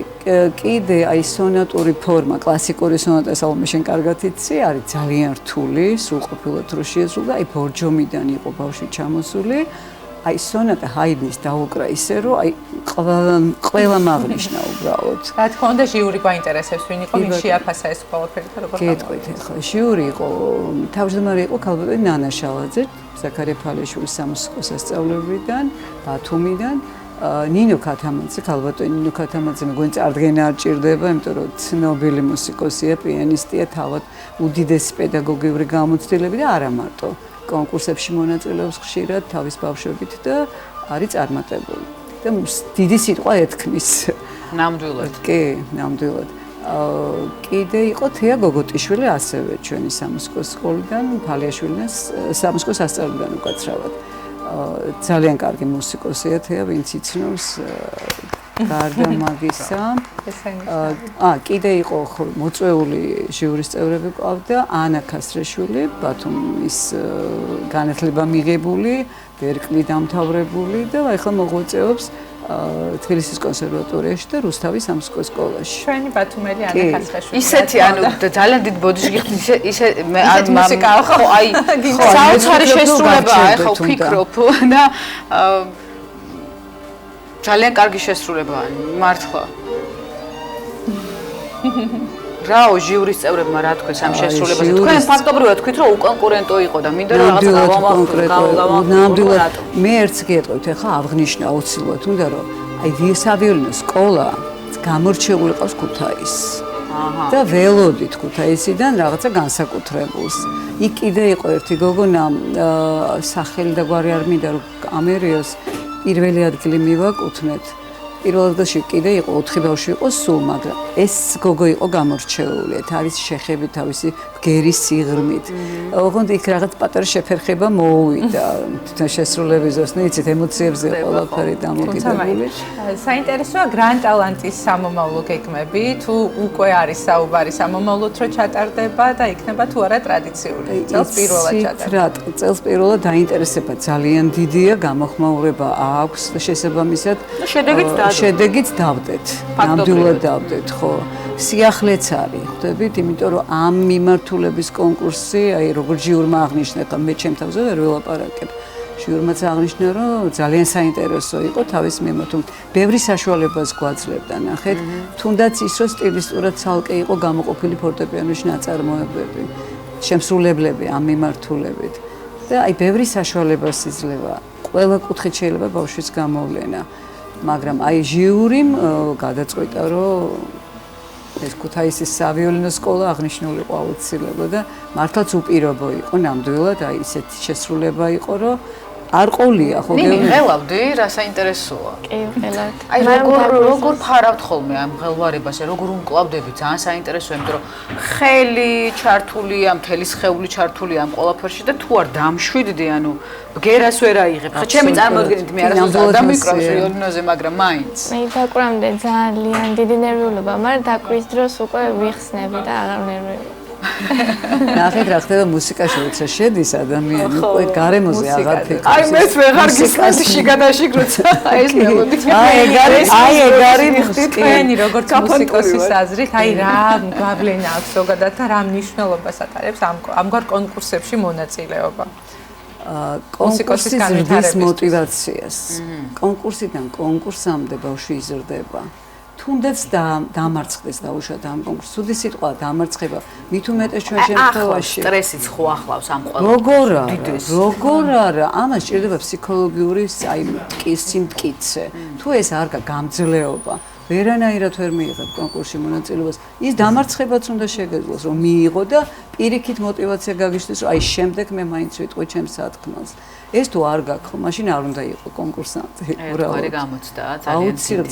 კიდე აი სონატური ფორმა, კლასიკური სონატა სალომე შენ კარგად იცი, არის ძალიან რთული, სრულყოფილად რო შეესრულა, აი ბორჯომიდან იყო ბავშვი ჩამოსული. აი სონატა ჰაიდნის დაუკრა ისე რომ აი ყველა მაგნიშნა უბრალოდ. რა თქმა უნდა ჟიური გვაინტერესებს ვინ იყო, ვინ შეაფასა ეს ყველაფერი და როგორ გეტყვით ახლა ჟიური იყო თავმჯდომარე იყო ქალბატონი ნანა შალაძე, ზაქარია ფალეშვილის სამუსიკო სასწავლებელიდან, ბათუმიდან. ნინო ქათამაძე, ქალბატონი ნინო ქათამაძე მეგონი წარდგენა არ ჭირდება, იმიტომ რომ ცნობილი მუსიკოსია, პიანისტია, თავად უდიდესი პედაგოგიური გამოცდილები და არა მარტო კონკურსებში მონაწილეობს ხშირად თავის ბავშვებით და არის წარმატებული. და დიდი სიტყვა ეთქმის. ნამდვილად. კი, ნამდვილად. კიდე იყო თეა გოგოტიშვილი ასევე ჩვენი სამუსიკო სკოლიდან, ფალიაშვილის სამუსიკო სასწავლებელიდან უკაცრავად. ძალიან კარგი მუსიკოსია თეა, ვინც იცნობს გარდა მაგისა კიდე იყო მოწვეული ჟიურის წევრები ყავდა ანა ქასრეშვილი ბათუმის განათლება მიღებული ბერკლი დამთავრებული და ახლა მოღვაწეობს თბილისის კონსერვატორიაში და რუსთავის სამუსიკო სკოლაში. ჩვენი ბათუმელი ანა ქასრეშვილი. ისეთი ძალიან დიდ ბოდიში გიხდით ისე ისეთი მუსიკა ხო აი საოცარი შესრულებაა ახლა ვფიქრობ და ძალიან კარგი შესრულებაა მართლა. რაო ჟიურის წევრებმა რა თქვეს ამ შესრულებაზე? თქვენ ფაქტობრივად თქვით რომ უკონკურენტო იყო და მინდა რომ რაღაცა გავამახვილოთ. ნამდვილად მე ერთს გეტყვით ახლა აღნიშნა აუცილებლად უნდა რომ აი ვიესავიოლინო სკოლა გამორჩეული ყავს ქუთაისს. და ველოდით ქუთაისიდან რაღაცა განსაკუთრებულს. იქ კიდე იყო ერთი გოგონა სახელი და გვარი არ მინდა რომ ამერიოს პირველი ადგილი მივაკუთვნეთ. პირველ ადგილში კიდე იყო 4 ბავშვი იყო სულ, მაგრამ ეს გოგო იყო გამორჩეული, თავის შეხებით, თავისი ბგერის სიღრმით. ოღონდ იქ რაღაც პატარა შეფერხება მოუვიდა თვითონ შესრულების დროს, იცით, ემოციებზე ყველაფერი დამოკიდებული. საინტერესოა გრან ტალანტის სამომავლო გეგმები, თუ უკვე არის საუბარი სამომავლოდ რომ ჩატარდება და იქნება თუ არა ტრადიციული. წელს პირველად ჩატარდება. წელს პირველად დაინტერესება ძალიან დიდია, გამოხმაურება აქვს და შესაბამისად შედეგიც დავდეთ. ნამდვილად დავდეთ, ხო. სიახლეც არის, ხვდებით, იმიტომ რომ ამ მიმართულების კონკურსი, აი როგორც ჟიურმა აღნიშნა, ხა მე ჩემ თავზე ვერ ველაპარაკებ. ჟიურმაც აღნიშნა, რომ ძალიან საინტერესო იყო თავის მიმართულებით. ბევრი საშუალებას გვაძლევდა, ნახეთ, თუნდაც ის რომ სტილისტურად ცალკე იყო გამოყოფილი ფორტეპიანოში ნაწარმოებები, შემსრულებლები ამ მიმართულებით. და აი ბევრი საშუალებას იძლევა. ყველა კუთხით შეიძლება ბავშვის გამოვლენა. მაგრამ აი ჟიურიმ გადაწყვიტა რომ ეს ქუთაისის სავიოლინო სკოლა აღნიშნულიყო აუცილებლად და მართლაც უპირობო იყო ნამდვილად აი ისეთი შესრულება იყო რომ არ ყოლია ხო მიღელავდი რა საინტერესოა კი ვღელავთ აი როგორ ფარავთ ხოლმე ამ მღელვარებაზე როგორ უმკლავდები ძალიან საინტერესოა იმიტომ რომ ხელი ჩართულია მთელი სხეული ჩართულია ამ ყველაფერში და თუ არ დამშვიდდი ანუ ბგერას ვერ აიღებ ხო ჩემი წარმოდგენით მე არასდროს დამიკრავს ვიოლინოზე მაგრამ მაინც მე დაკვირამდე ძალიან დიდი ნერვიულობა მაგრამ დაკვრის დროს უკვე ვიხსნები და აღარ ნერვიულობა ნახეთ რა ხდება მუსიკაში როცა შედის ადამიანი უკვე გარემოზე აღარ ფიქრობს აი მეც ვეღარ გისმენთ შიგადაში როცა ეს მელოდი აი ეგ არის თქვენი როგორც მუსიკოსის აზრით აი რა გავლენა აქვს ზოგადად და რა მნიშვნელობას ატარებს ამგვარ კონკურსებში მონაწილეობა კონკურსის ზრდის მოტივაციას კონკურსიდან კონკურსამდე ბავშვი იზრდება თუნდაც დამარცხდეს დაუშვათ ამ კონკურსს. ცუდი სიტყვა დამარცხება. მით უმეტეს ჩვენ შემთხვევაში სტრესიც ხო ახლავს ამ ყველაფერს. როგორ არა? ამას სჭირდება ფსიქოლოგიური სიმტკიცე. თუ ეს არ გამძლეობა, ვერანაირად ვერ მიიღებ კონკურსში მონაწილეობას. ის დამარცხებაც უნდა შეგეძლოს, რომ მიიღო და პირიქით მოტივაცია გაგიშლის, რომ აი შემდეგ მე მაინც ვიტყვი ჩემს სათქმელს. ეს თუ არ გაქვს, მაშინ არ უნდა იყო კონკურსანტი. უბრალოდ გამოცდა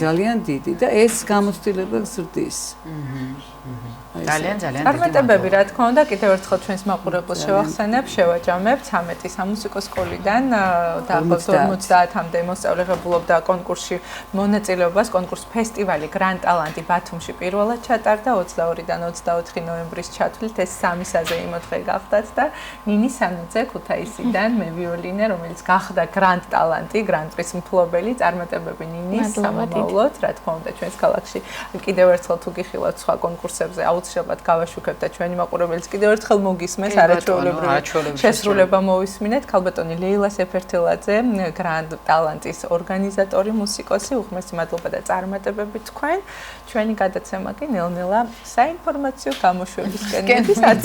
ძალიან დიდი და ეს გამოცდილება ზრდის. ძალიან წარმატებები რა თქმა უნდა კიდევ ერთხელ ჩვენს მაყურებელს შევახსენებ, შევაჯამებ 13 სამუსიკო სკოლიდან დაახლოებით 50-მდე მოსწავლეებულობდა კონკურსში მონაწილეობას, კონკურს ფესტივალი გრან ტალანტი ბათუმში პირველად ჩატარდა 22-დან 24 ნოემბრის ჩათვლით ეს სამი საზეიმო დღე გახდათ და ნინი სანუძე ქუთაისიდან მე ვიოლინე რომელიც გახდა გრან ტალანტი, გრან-პრის მფლობელი, წარმატებები ნინის სამომავლოდ, რა თქმა უნდა ჩვენს ქალაქში კიდევ ერთხელ თუ გიხილავთ სხვა კონკურსებზე აუცილებლად გავაშუქებთ და ჩვენი მაყურებელიც კიდევ ერთხელ მოგისმენთ არაჩვეულებრივი შესრულება მოვისმინეთ ქალბატონი ლეილა სეფერთელაძე გრან ტალანტის ორგანიზატორი მუსიკოსი უხმესი მადლობა და წარმატებები თქვენ ჩვენი გადაცემა კი ნელ-ნელა საინფორმაციო გამოშვებისკენ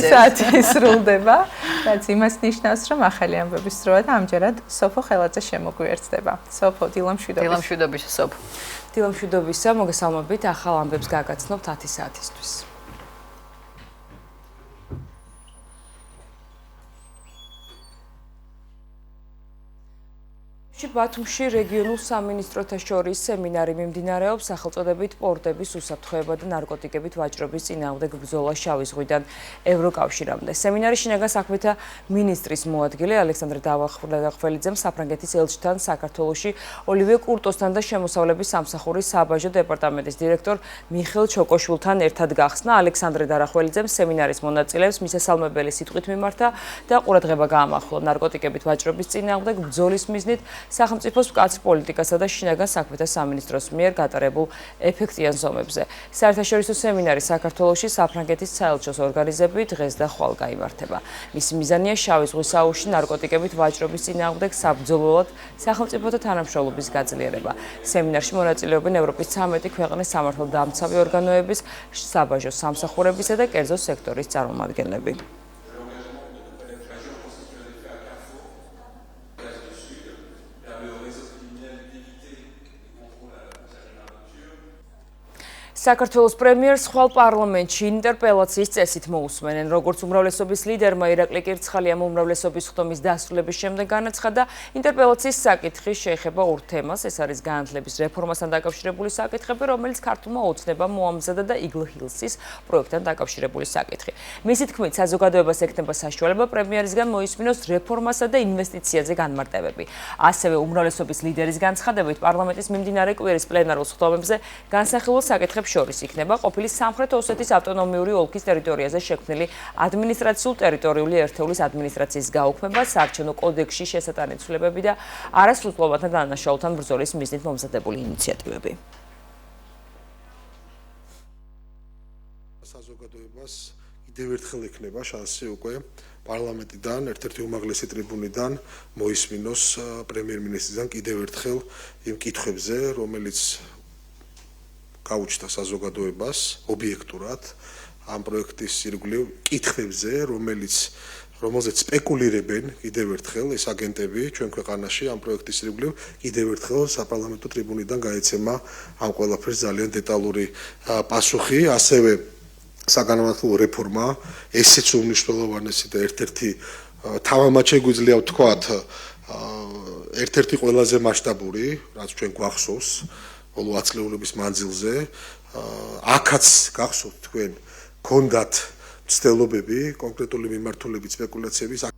საათი სრულდება რაც იმას ნიშნავს რომ ახალი ამბების დროა და ამჯერად სოფო ხელაძე შემოგვიერთდება სოფო დილამშვიდობისა სოფო დილამშვიდობისა მოგესალმებით ახალ ამბებს გაგაცნობთ 10 საათისთვის ბათუმში რეგიონულ სამინისტროთა შორის სემინარი მიმდინარეობს სახელწოდებით პორტების უსაფრთხოება და ნარკოტიკებით ვაჭრობის წინააღმდეგ ბრძოლა შავი ზღვიდან ევროკავშირამდე. სემინარი შინაგან საქმეთა მინისტრის მოადგილე ალექსანდრე დავახველიძემ საფრანგეთის ელჩთან საქართველოში ოლივიე კურტოსთან და შემოსავლების სამსახურის საბაჟო დეპარტამენტის დირექტორ მიხეილ ჩოკოშვილთან ერთად გახსნა. ალექსანდრე დარახველიძემ სემინარის მონაწილეებს მისასალმებელი სიტყვით მიმართა და ყურადღება გაამახვილა ნარკოტიკებით ვაჭრობის წინააღმდეგ ბრძოლის მიზნით სახელმწიფოს მკაცრ პოლიტიკასა და შინაგან საქმეთა სამინისტროს მიერ გატარებულ ეფექტიან ზომებზე. საერთაშორისო სემინარი საქართველოში საფრანგეთის საელჩოს ორგანიზებით დღეს და ხვალ გაიმართება. მისი მიზანია შავი ზღვის აუზში ნარკოტიკებით ვაჭრობის წინააღმდეგ საბრძოლველად სახელმწიფოთა თანამშრომლობის გაძლიერება. სემინარში მონაწილეობენ ევროპის 13 ქვეყნის სამართალდამცავი ორგანოების, საბაჟო სამსახურებისა და კერძო სექტორის წარმომადგენლები. საქართველოს პრემიერს ხვალ პარლამენტში ინგანაცხადა ინტერპელაციის საკითხი შეეხება ორ თემას. ეს არის განათლების რეფორმასთან დაკავშირებული საკითხები, რომელიც ქართულმა ოცნებამ მოამზადა და Eagle Hills-ის პროექტთან დაკავშირებული საკითხი. მისი თქმით, საზოგადოებას ექნება საშუალება პრემიერისგან მოისმინოს რეფორმასა და ინვესტიციაზე განმარტებები. ასევე უმრავლესობის ლიდერის განცხადებით პარლამენტის მიმდინარე კვირის პლენარულ სხდომებზე განსახილულ საკითხებს შორის იქნება ყოფილი სამხრეთ ოსეთის ავტონომიური ოლქის ტერიტორიაზე შექმნილი ადმინისტრაციულ-ტერიტორიული ერთეულის ადმინისტრაციის გაუქმება, საარჩევნო კოდექსში შესატანი ცვლილებები და არასრულყოფილოვან დანაშაულთან ბრძოლის მიზნით მომზადებული ინიციატივები. საზოგადოებას კიდევ ერთხელ ექნება შანსი უკვე პარლამენტიდან ერთ-ერთი უმაღლესი ტრიბუნიდან მოისმინოს პრემიერ-მინისტრიდან კიდევ ერთხელ იმ კითხვებზე, რომელიც გაუჩნდა საზოგადოებას ობიექტურად ამ პროექტის ირგვლივ კითხვებზე, რომელზეც სპეკულირებენ კიდევ ერთხელ ეს აგენტები ჩვენ ქვეყანაში ამ პროექტის ირგვლივ კიდევ ერთხელ საპარლამენტო ტრიბუნიდან გაეცემა ამ ყველაფერს ძალიან დეტალური პასუხი, ასევე საგანმანათლებლო რეფორმა ესეც უმნიშვნელოვანესი და ერთ-ერთი თამამად შეგვიძლია ვთქვათ ერთ-ერთი ყველაზე მასშტაბური, რაც ჩვენ გვახსოვს ბოლო 10 წლეულების მანძილზე, აქაც გახსოვთ თქვენ გქონდათ მცდელობები, კონკრეტული მიმართულებით სპეკულაციების.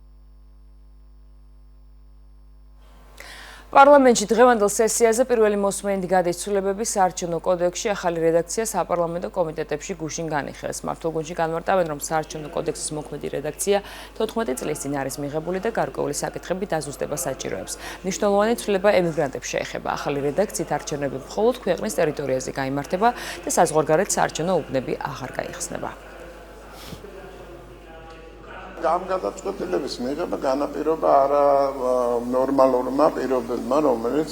პარლამენტში დღევანდელ სესიაზე პირველი მოსმენნი გადაცვლილებები საარჩევნო კოდექსში ახალი რედაქცია საპარლამენტო კომიტებში გუშინ განიხილეს. მმართველ-გუნდში განმარტავენ, რომ საარჩევნო კოდექსის მოქმედი რედაქცია 14 წლის წინ არის მიღებული და გარკვეული საკითხები დაზუსტება საჭიროებს. მნიშვნელოვანი ცვლილება ემიგრანტებს შეეხება. ახალი რედაქციით არჩევნები მხოლოდ ქვეყნის ტერიტორიაზე გაიმართება და საზღვარგარეთ საარჩევნო უბნები აღარ გაიხსნება. ამ გადაწყვეტილების მიღება განაპირობა არა ნორმალურმა პირობებმა, რომელიც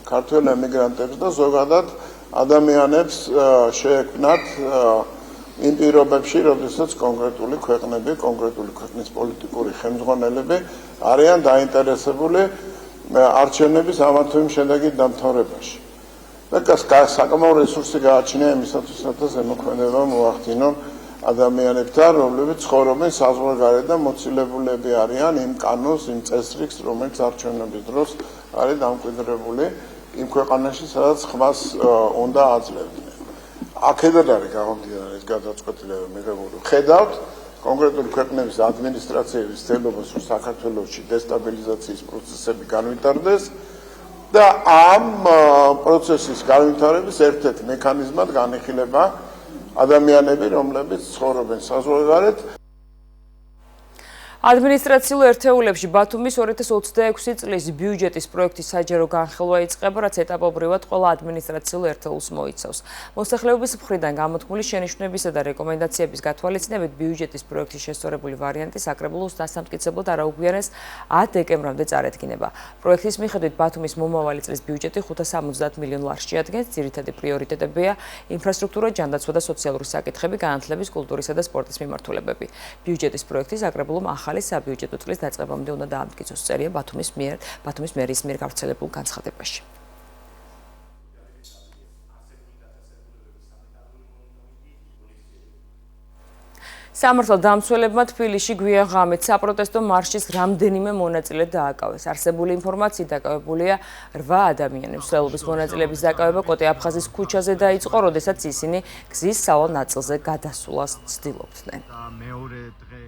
ქართველ ემიგრანტებს და ზოგადად ადამიანებს შეექმნათ იმ პირობებში, როდესაც კონკრეტული ქვეყნები, კონკრეტული ქვეყნის პოლიტიკური ხელმძღვანელები არიან დაინტერესებული არჩევნების ამა თუ იმ შედეგით დამთავრებაში. და საკმაო რესურსი გააჩნია იმისათვის, ზემოქმედება მოახდინონ ადამიანებთან, რომლებიც ცხოვრობენ საზღვარგარეთ და მოცილებულები არიან იმ კანონს, იმ წესრიგს, რომელიც არჩევნების დროს არის დამკვიდრებული იმ ქვეყანაში, სადაც ხმას უნდა აძლევდნენ. აქედან არის გამომდინარე ეს გადაწყვეტილება მიღებული. ხედავთ კონკრეტული ქვეყნების ადმინისტრაციების ცდილობას, რომ საქართველოში დესტაბილიზაციის პროცესები განვითარდეს და ამ პროცესის განვითარების ერთ-ერთ მექანიზმად განიხილება ადამიანები, რომლებიც ცხოვრობენ საზღვარგარეთ. ადმინისტრაციულ ერთეულებში ბათუმის 2026 წლის ბიუჯეტის პროექტის საჯარო განხილვა იწყება, რაც ეტაპობრივად ყველა ადმინისტრაციულ ერთეულს მოიცავს. მოსახლეობის მხრიდან გამოთქმული შენიშვნებისა და რეკომენდაციების გათვალისწინებით ბიუჯეტის პროექტის შესწორებული ვარიანტი საკრებულოს დასამტკიცებლად არაუგვიანეს 10 დეკემბრამდე წარედგინება. პროექტის მიხედვით ბათუმის მომავალი წლის ბიუჯეტი 570 მილიონ ლარს შეადგენს. ძირითადი პრიორიტეტებია ინფრასტრუქტურა, ჯანდაცვა და სოციალური საკითხები, განათლების, კულტურისა და სპორტის მიმართულებები. ბიუჯეტის პროექტის საკრებულომ ახალი საბიუჯეტო წლის დაწყებამდე უნდა დაამტკიცოს წერია ბათუმის მერის მიერ გავრცელებულ განცხადებაში. სამართალდამცველებმა თბილისში გვიან ღამით საპროტესტო მარშის რამდენიმე მონაწილე დააკავეს. არსებული ინფორმაციით დაკავებულია 8 ადამიანი. მსვლელობის მონაწილეების დაკავება კოტე აფხაზის ქუჩაზე დაიწყო, როდესაც ისინი გზის სავალ ნაწილზე გადასულას ცდილობდნენ. მეორე დღე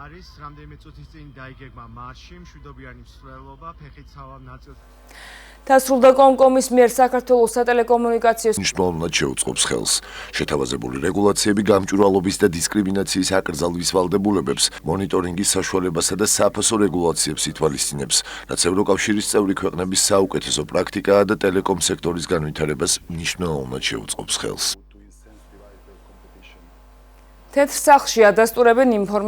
არის რამდენიმე წუთის წინ დაიგეგმა მასში მშვიდობიანი მსვლელობა ფეხით სავალ ნაწილზე. დასრულდა კომკომის მიერ საქართველოს სატელეკომუნიკაციო მნიშვნელოვნად შეუწყობს ხელს. შეთავაზებული რეგულაციები გამჭვირვალობის და დისკრიმინაციის აკრძალვის ვალდებულებებს, მონიტორინგის საშუალებასა და საფასო რეგულაციებს ითვალისწინებს, რაც ევროკავშირის წევრი ქვეყნების საუკეთესო პრაქტიკაა და ტელეკომ სექტორის განვითარებას მნიშვნელოვნად შეუწყობს ხელს. თეთრ სახლში ადასტურებენ ინამის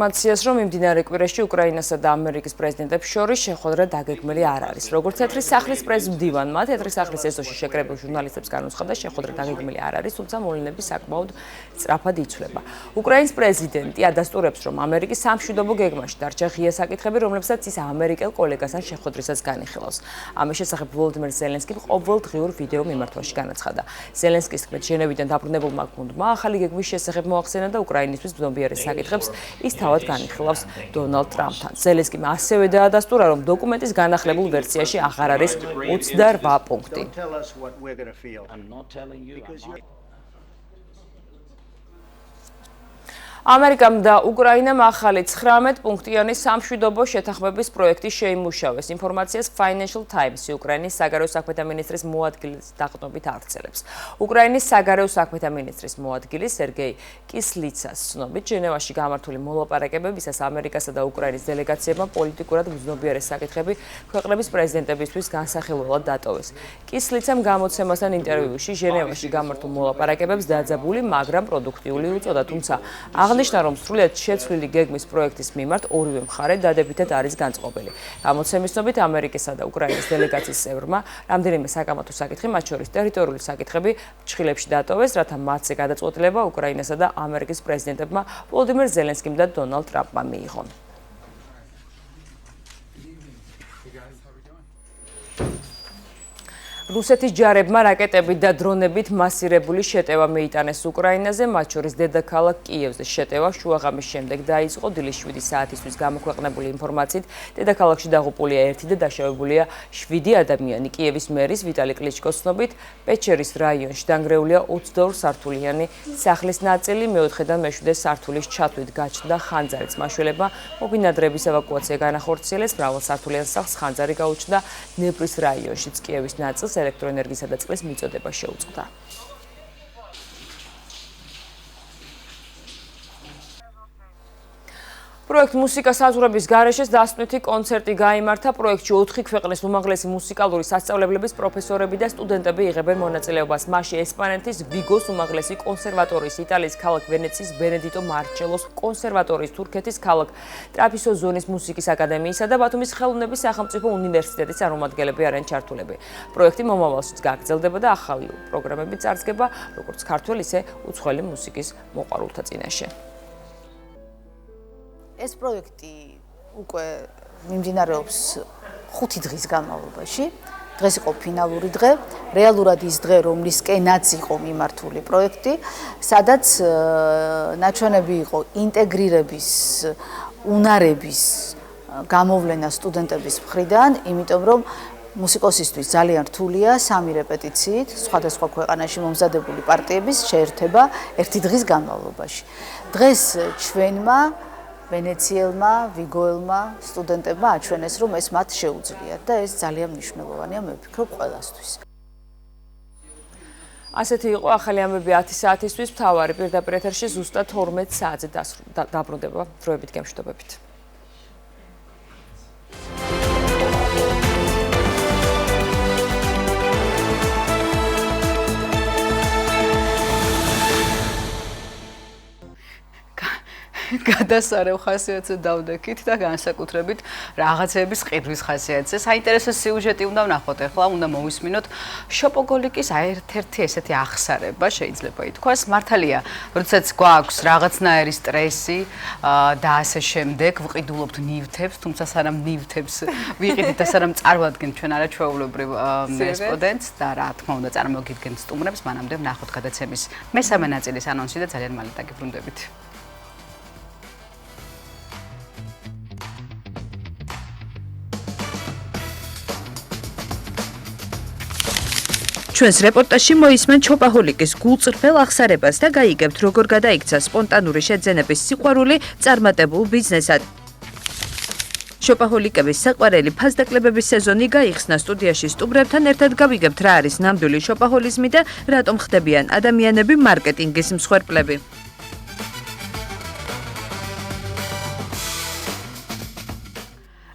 შესახებ ვოლოდიმირ ზელენსკიმ ყოველდღიურ ვიდეო მიმართვაში განაცხადა. ზელენსკის ჟენებიდან დაბრუნებულმა გუნდმა ახალი გეგმის შესახებ მოახსენა და უკრაინისთვის ბრძნობიერის საკითხებს ის თავად განიხილავს დონალდ ტრამპთან. ზელენსკიმ ასევე დაადასტურა, რომ დოკუმენტის განახლებულ ვერსიაში აღარ არის 28 პუნქტი. ამერიკამ და უკრაინამ ახალი 19 პუნქტიანი სამშვიდობო შეთანხმების პროექტი შეიმუშავეს. ინფორმაციას Financial Times-ი უკრაინის საგარეო საქმეთა მინისტრის მოადგილის დაყრდნობით აღწელებს. უკრაინის საგარეო საქმეთა მინისტრის მოადგილი სერგეი კისლიცას ცნობით, ჟენევაში გამართული მოლაპარაკებებისას ამერიკასა და უკრაინის დელეგაციებმა პოლიტიკურად უზნობიერეს საკითხები ქვეყნების პრეზიდენტებისთვის განსახილველად დატოვეს. კისლიცამ გამოცემასთან ინტერვიუში ჟენევაში გამართულ მოლაპარაკებებს დაძაბული, მაგრამ პროდუქტიული უწოდა. თუმცა აღნიშნა, რომ სრულიად შეცვლილი გეგმის პროექტის მიმართ ორივე მხარე დადებითად არის განწყობილი. გამოცემის ცნობით ამერიკისა და უკრაინის დელეგაციის წევრმა რამდენიმე საკამათო საკითხი, მათ შორის ტერიტორიული საკითხები ჩხილებში დატოვეს, რათა მათზე გადაწყვეტილება უკრაინასა და ამერიკის პრეზიდენტებმა ვოლოდიმირ ზელენსკიმ და დონალდ ტრამპმა მიიღონ. რუსეთის ჯარებმა რაკეტებით და დრონებით მასირებული შეტევა მიიტანეს უკრაინაზე, მათ შორის დედაქალაქ კიევზე. შეტევა შუაღამის შემდეგ დაიწყო დილის 7 საათისთვის გამოქვეყნებული ინფორმაციით. დედაქალაქში დაღუპულია 1 და დაშავებულია 7 ადამიანი. კიევის მერის ვიტალი კლიჩკოს ცნობით, პეჩერის რაიონში დანგრეულია 22 სართულიანი სახლის ნაწილი, მეოთხედან მე-7 სართულის ჩათვლით გაჩნდა ხანძარის მაშველებმა მობინადრეების ევაკუაცია განახორციელეს. მრავალსართულიან სახლს ხანძარი გაუჩნდა დნეპრის რაიონშიც. კიევის ნაწილს ელექტროენერგიისა და წყლის მიწოდება შეუწყდა. პროექტ მუსიკა საზღვრების გარეშე დასწვნითი კონცერტი გაიმართა. პროექტში 4 ქვეყნის უმაღლესი მუსიკალური სასწავლებლების პროფესორები და სტუდენტები იღებენ მონაწილეობას. მასში ესპანეთის ვიგოს უმაღლესი კონსერვატორიის, იტალიის ქალაქ ვენეციის ბენედიტო მარჩელოს კონსერვატორიის, თურქეთის ქალაქ ტრაფისოს ზონის მუსიკის აკადემიისა და ბათუმის ხელოვნების სახელმწიფო უნივერსიტეტის წარმომადგენლები არიან ჩართულები. პროექტი მომავალშიც გაგრძელდება და ახალი პროგრამები წარსდგება, როგორც ქართველ, ისე უცხოელი მუსიკის მოყვარულთა წინაშე. ეს პროექტი უკვე მიმდინარეობს 5 დღის განმავლობაში. დღეს იყო ფინალური დღე, რეალურად ის დღე, რომლისკენაც იყო მიმართული პროექტი, სადაც ნაჩვენები იყო ინტეგრირების უნარების გამოვლენა სტუდენტების მხრიდან, იმიტომ რომ მუსიკოსისთვის ძალიან რთულია 3 რეპეტიციით სხვადასხვა ქვეყანაში მომზადებული პარტიების შეერთება ერთი დღის განმავლობაში. დღეს ჩვენმა ვენეციელმა, ვიგოელმა, სტუდენტებმა აჩვენეს, რომ ეს მათ შეუძლიათ და ეს ძალიან მნიშვნელოვანია, მე ვფიქრობ, ყველასთვის. ასეთი იყო ახალი ამბები 10 საათისთვის, მთავარი პირდაპირ ეთერში ზუსტად 12 საათზე დაბრუნდება დროებით გემშვიდობებით. გადასარევ ხასიათზე დავდექით და განსაკუთრებით რაღაცების ყიდვის ხასიათზე. საინტერესო სიუჟეტი უნდა ვნახოთ ახლა, უნდა მოვისმინოთ შოპოგოლიკის ერთ-ერთი ესეთი აღსარება შეიძლება ითქვას. მართალია, როდესაც გვაქვს რაღაცნაირი სტრესი და ასე შემდეგ, ვყიდულობთ ნივთებს, თუმცა სანამ ნივთებს ვიყიდით და სანამ წარმოადგენთ ჩვენ არაჩვეულებრივ რესპონდენტს და რა თქმა უნდა წარმოგიდგენთ სტუმრებს, მანამდე ვნახოთ გადაცემის მესამე ნაწილის ანონსი და ძალიან მალე დაგიბრუნდებით.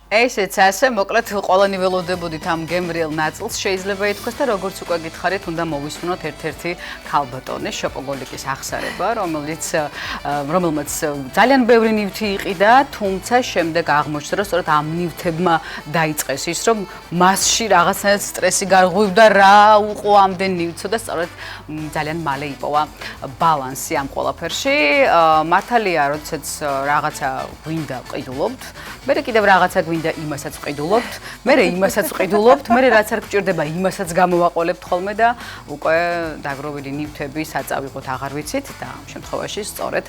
ესეც ასე, მოკლედ ყველანი ველოდებოდით ამ გემრიელ ნაწილს, შეიძლება ითქვას და როგორც უკვე გითხარით, უნდა მოვისმინოთ ერთ-ერთი ქალბატონი შოპოგოლიკის აღსარება, რომელმაც ძალიან ბევრი ნივთი იყიდა, თუმცა შემდეგ აღმოჩნდა, რომ სწორედ ამ ნივთებმა დაიწყეს ის, რომ მასში რაღაცნაირად სტრესი გარღვივდა, რა უყო ამდენ ნივთსო და სწორედ ძალიან მალე იპოვა ბალანსი ამ ყველაფერში. მართალია, როდესაც რაღაცა გვინდა ვყიდულობთ, მერე კიდევ რაღაცა გვინდა იმასაც ვყიდულობთ, მერე იმასაც ვყიდულობთ, მერე რაც არ გჭირდება იმასაც გამოვაყოლებთ ხოლმე და უკვე დაგროვილი ნივთები საწავიღოთ აღარ ვიცით და ამ შემთხვევაში სწორედ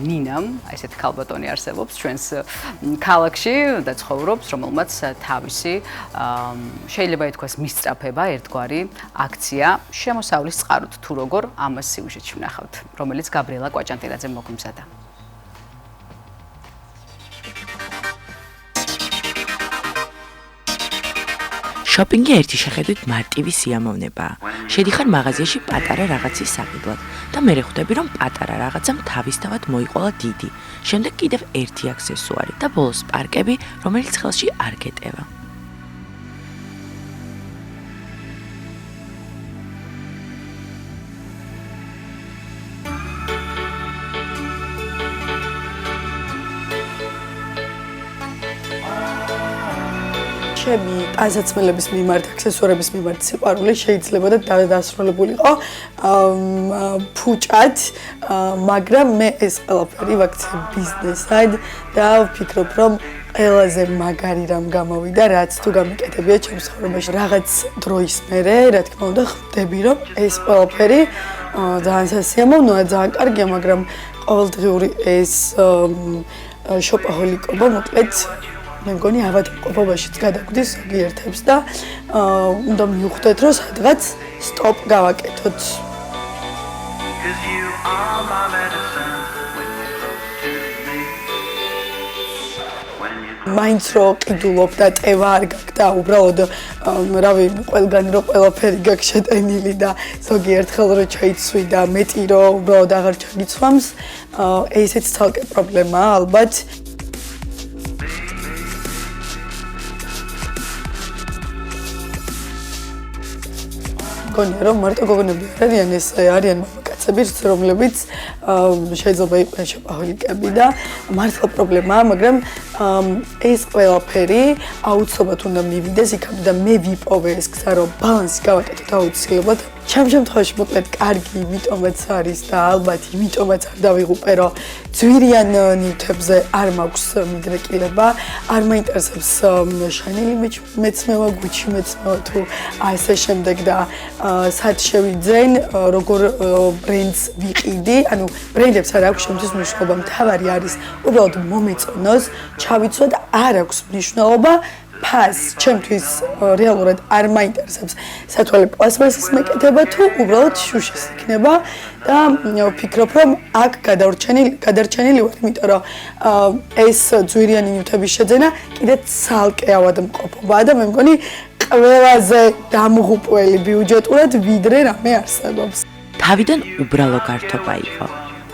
ნინამ ესეთი ქალბატონი არსობს ჩვენს ქალაქში და ცხოვრობს, რომელმაც თავისი შეიძლება ითქვას მისწრაფება ერთგვარი აქცია შემოსავლის წყაროთ თუ როგორ ამას სიუჟეტში ვნახავთ, რომელიც გაბრიელა კვაჭანტირაძემ მოგვიმზადა. შოპინგი ერთი შეხედვით მარტივი სიამოვნებაა. შედიხარ მაღაზიაში პატარა რაღაცის საყიდლად და მე ხვდები, რომ პატარა რაღაცამ თავისთავად მოიყოლა დიდი. შემდეგ კიდევ ერთი აქსესუარი და ბოლოს პყველაფერი ვაქცევ ბიზნესად და ვფიქრობ, რომ ყველაზე მაგარი გამოვიდა, რაც თუ გამიკეთებია ჩემს ცხოვრებაში. რაღაც დროის მერე, რა თქმა უნდა, ხვდები, რომ ეს ყველაფერი ძალიან სასიამოვნოა, ძალიან კარგია, მაგრამ ყოველდღიური ეს შოპაჰოლიკობა მოკლედ მე მგონი ავადმყოფობაშიც გადაგვდის ზოგიერთებს და უნდა მივხვდეთ, რომ სადღაც სტოპ გავაკეთოთ. მაინც რო ყიდულობ და ტევა არ გაქვს და უბრალოდ რავი ყველგანი რომ ყველაფერი გაქვს შეტენილი და ზოგიერთ რო ჩაიცვი და მეტი რომ უბრალოდ აღარ ჩაგიცვამს ესეც ცალკე პრობლემაა ალბათ. მგონია რომ მარტო გოგონები არ არიან ეს არიან მამაკაცები რომლებიც შეიძლება იყვნენ შოპაჰოლიკები და მართლა პრობლემაა, მაგრამ ეს ყველაფერი აუცილებლად უნდა მივიდეს იქამდე და მე ვიპოვე ეს გზა რომ ბალანსი გავაკეთოთ აუცილებლად. ჩემ შემთხვევაში მოკლედ კარგი იმიტომაც არის და ალბათ იმიტომაც არ დავიღუპე რომ ძვირიან ნივთებზე არ მაქვს მიდრეკილება, არ მაინტერესებს შანელი მეცნევა, გუჩი მეცნევა თუ ასე შემდეგ და სად შევიძენ, როგორ ბრენდს ვიყიდი, ანუ ბრენდებს არ აქვს შემთხვევის მნიშვნელობა, მთავარი არის უბრალოდ მომეწონოს, ჩავიცვათ არ აქვს მნიშვნელობა ფას, ჩემთვის რეალურად არ მაინტერესებს სათვალე პლასტმასის მეკეთება თუ უბრალოდ შუშის იქნება და ვფიქრობ რომ აქ გადარჩენილი ვარ, იმიტომ რომ ეს ძვირიანი ნივთების შეძენა კიდე ცალკე ავადმყოფობაა და მე მგონი ყველაზე დამღუპველი ბიუჯეტურად ვიდრე რამე არსებობს. თავიდან უბრალო გართობა იყო.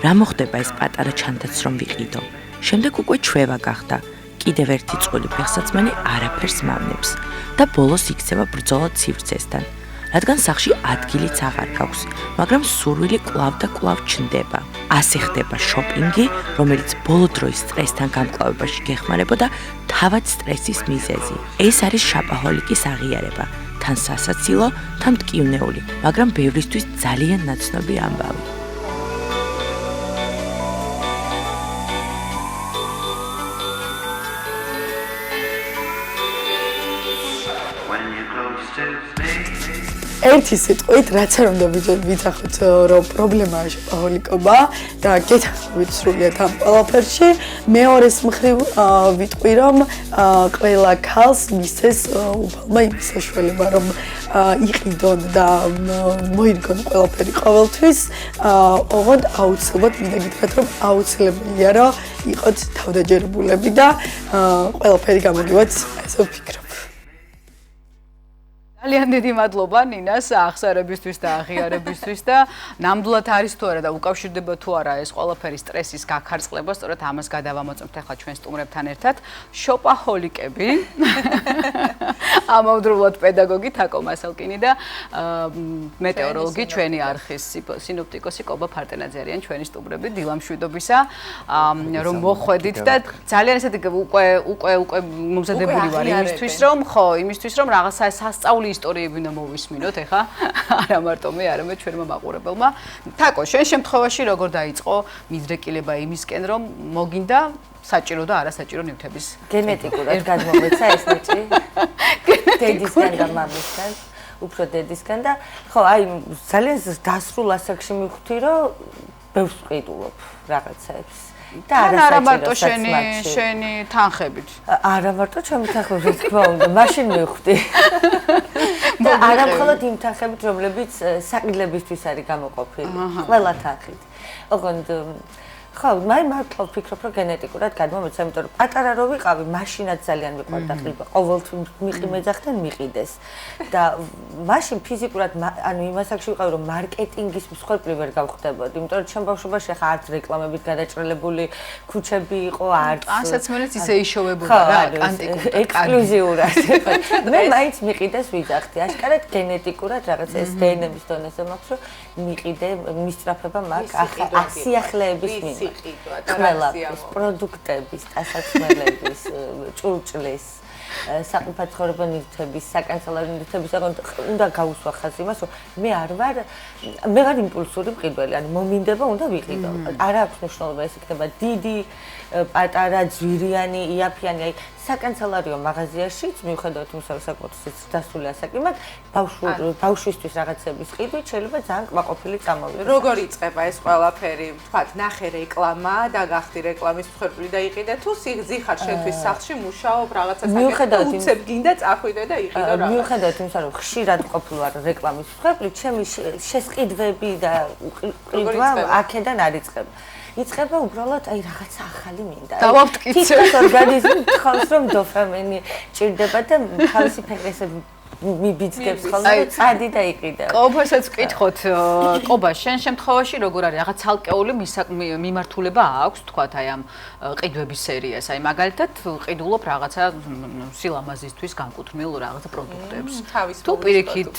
რა მოხდება ეს პატარა ჩანთაც რომ ვიყიდო? შემდეგ უკვე ჩვევა გახდა. კიდევ ერთი წყვილი ფეხსაცმანი არაფერს მავნებს და ბოლოს იქცევა ბრძოლა სივრცესთან. რადგან სახლში ადგილიც აღარ გაქვს, მაგრამ სურვილი კვლავ და კვლავ ჩნდება. ასე ხდება შოპინგი, რომელიც ბოლო დროის სტრესთან გამკლავებაში გეხმარება და თავად სტრესის მიზეზი. ეს არის შოპაჰოლიკის აღიარება, თან სასაცილო, თან მტკივნეული, მაგრამ ბევრისთვის ძალიან ნაცნობი ამბავი. When you're close to me ერთი სიტყვით რაც არ უნდა ვიცახოთ რომ პრობლემაა შოპაჰოლიკობა და გეთანხმებით სრულიად ამ ყველაფერში. მეორეს მხრივ ვიტყვი რომ ყველა ქალს მისცეს უფალმა იმის საშუალება რომ იყიდონ და მოიგონ ყველაფერი ყოველთვის, ოღონდ აუცილებლად მინდა გითხრათ რომ აუცილებელია რომ იყოთ თავდაჯერებულები და ყველაფერი გამოგივათ ესე ვფიქრობ. ძალიან დიდი მადლობა ნინას აღსარებისთვის და აღიარებისთვის და ნამდვილად არის თუ არა და უკავშირდება თუ არა ეს ყველაფერი სტრესის გაქარწყლება, სწორედ ამას გადავამოწმოთ ახლა ჩვენ სტუმრებთან ერთად. შოპაჰოლიკები, ამავდროულად პედაგოგი თაკო მასალკინი და მეტეოროლოგი ჩვენი არხის სინოპტიკოსი კობა ფარტენნაძე არიან ჩვენი სტუმრები დილამშვიდობისა, რომ მოხვედით და ძალიან ესეთი უკვე მომზადებული ვარ იმისთვის რომ რაღაცა სასწაული ისტორიები უნდა მოვისმინოთ ეხა არა მარტო მე, არამედ ჩვენმა მაყურებელმა. თაკო, შენ შემთხვევაში როგორ დაიწყო მიზრეკილება იმისკენ, რომ მოგინდა საჭირო და არასაჭირო ნივთების გენეტიკურად გადმომეცა ეს ნიჭი დედისგან და მამისგან უფრო დედისგან და ხო აი ძალიან დასრულ ასაკში მივხვდი რომ ბევრს ვყიდულობ რაღაცებს და არა მარტო შენი თანხებით. არა მარტო ჩემი თანხებით, რა თქმა უნდა, მაშინ მივხვდი. და არა მხოლოდ იმ თანხებით, რომლებიც საყიდლებისთვის არის გამოყოფილი. ყველა თანხით. ოღონდ ხო, მართლა ვფიქრობ, რომ გენეტიკურად გადმომეცა, იმიტომ რომ პატარა რო ვიყავი, მაშინაც ძალიან მიყვარდა ყიდა. ყოველთვის მიყი მეძახთან მიყიდეს და მაშინ ფიზიკურად, ანუ იმას აქში ვიყავი რომ მარკეტინგის მსხვერპლი ვერ გავხდებოდი, იმიტომ რომ ჩემ ბავშვობაში ხა არც რეკლამებით გადაჭრელებული ქუჩები იყო, არც ასაცმელიც ისე იშოვებოდა რა, ექსკლუზიურად. მე მაინც მიყიდეს ვიძახდი, აშკარად გენეტიკურად რაღაც ეს დნმ-ის დონეზე მაქვს, რომ მიყიდე მისწრაფება მაგ სიახლეების მიმართ. ყველაფრის პროდუქტების, ტანსაცმელების, ჭურჭლის, საყოფაცხოვრებო ნივთების, საკანცელო ნივთების უნდა გაუსვა ხაზი იმას, რომ მე არ იმპულსური მყიდველი, ანუ მომინდება უნდა ვიყიდო. არ აქვს მნიშვნელობა ეს იქნება დიდი, პატარა, ძვირიანი, იაფიანი, აი საკანცელარიო მაღაზიაშიც მიუხედავად იმისა რომ საკმაოდ დასული ასაკი მაგ ბავშვისთვის რაღაცების ყიდვით შეიძლება ძალიან კმაყოფილი წამოვიდეს. როგორ იწყება ეს ყველაფერი? ვთქვათ, ნახე რეკლამა და გახდი რეკლამის მსხვერპლი და იყიდე თუ სიხარ შენთვის სახლში მუშაობ რაღაცა საკითხი უცებ გინდა წახვიდე და იყიდე რა. მიუხედავთ იმისა რომ ხშირად ყოფილვარ რეკლამის მსხვერპლი და შეესყიდვები და ყიდვა აქედან არ იწყება. იწყება უბრალოდ რაღაცა ახალი მინდა. თითქოს ორგანიზმი თხოვს რომ დოფამინი ჭირდება და თავისი ფეგრესები მიბიძგებს ხოლმე და წადი და იყიდა. ყოველსაც ვკითხოთ, ყობა, შენ შემთხვევაში როგორ არის რაღაც ცალკეული მიმართულება აქვს თქვათ აი ამ ყიდვების სერიას, აი მაგალითად ყიდულობ რაღაცა სილამაზისთვის განკუთვნილ რაღაცა პროდუქტებს. თუ პირიქით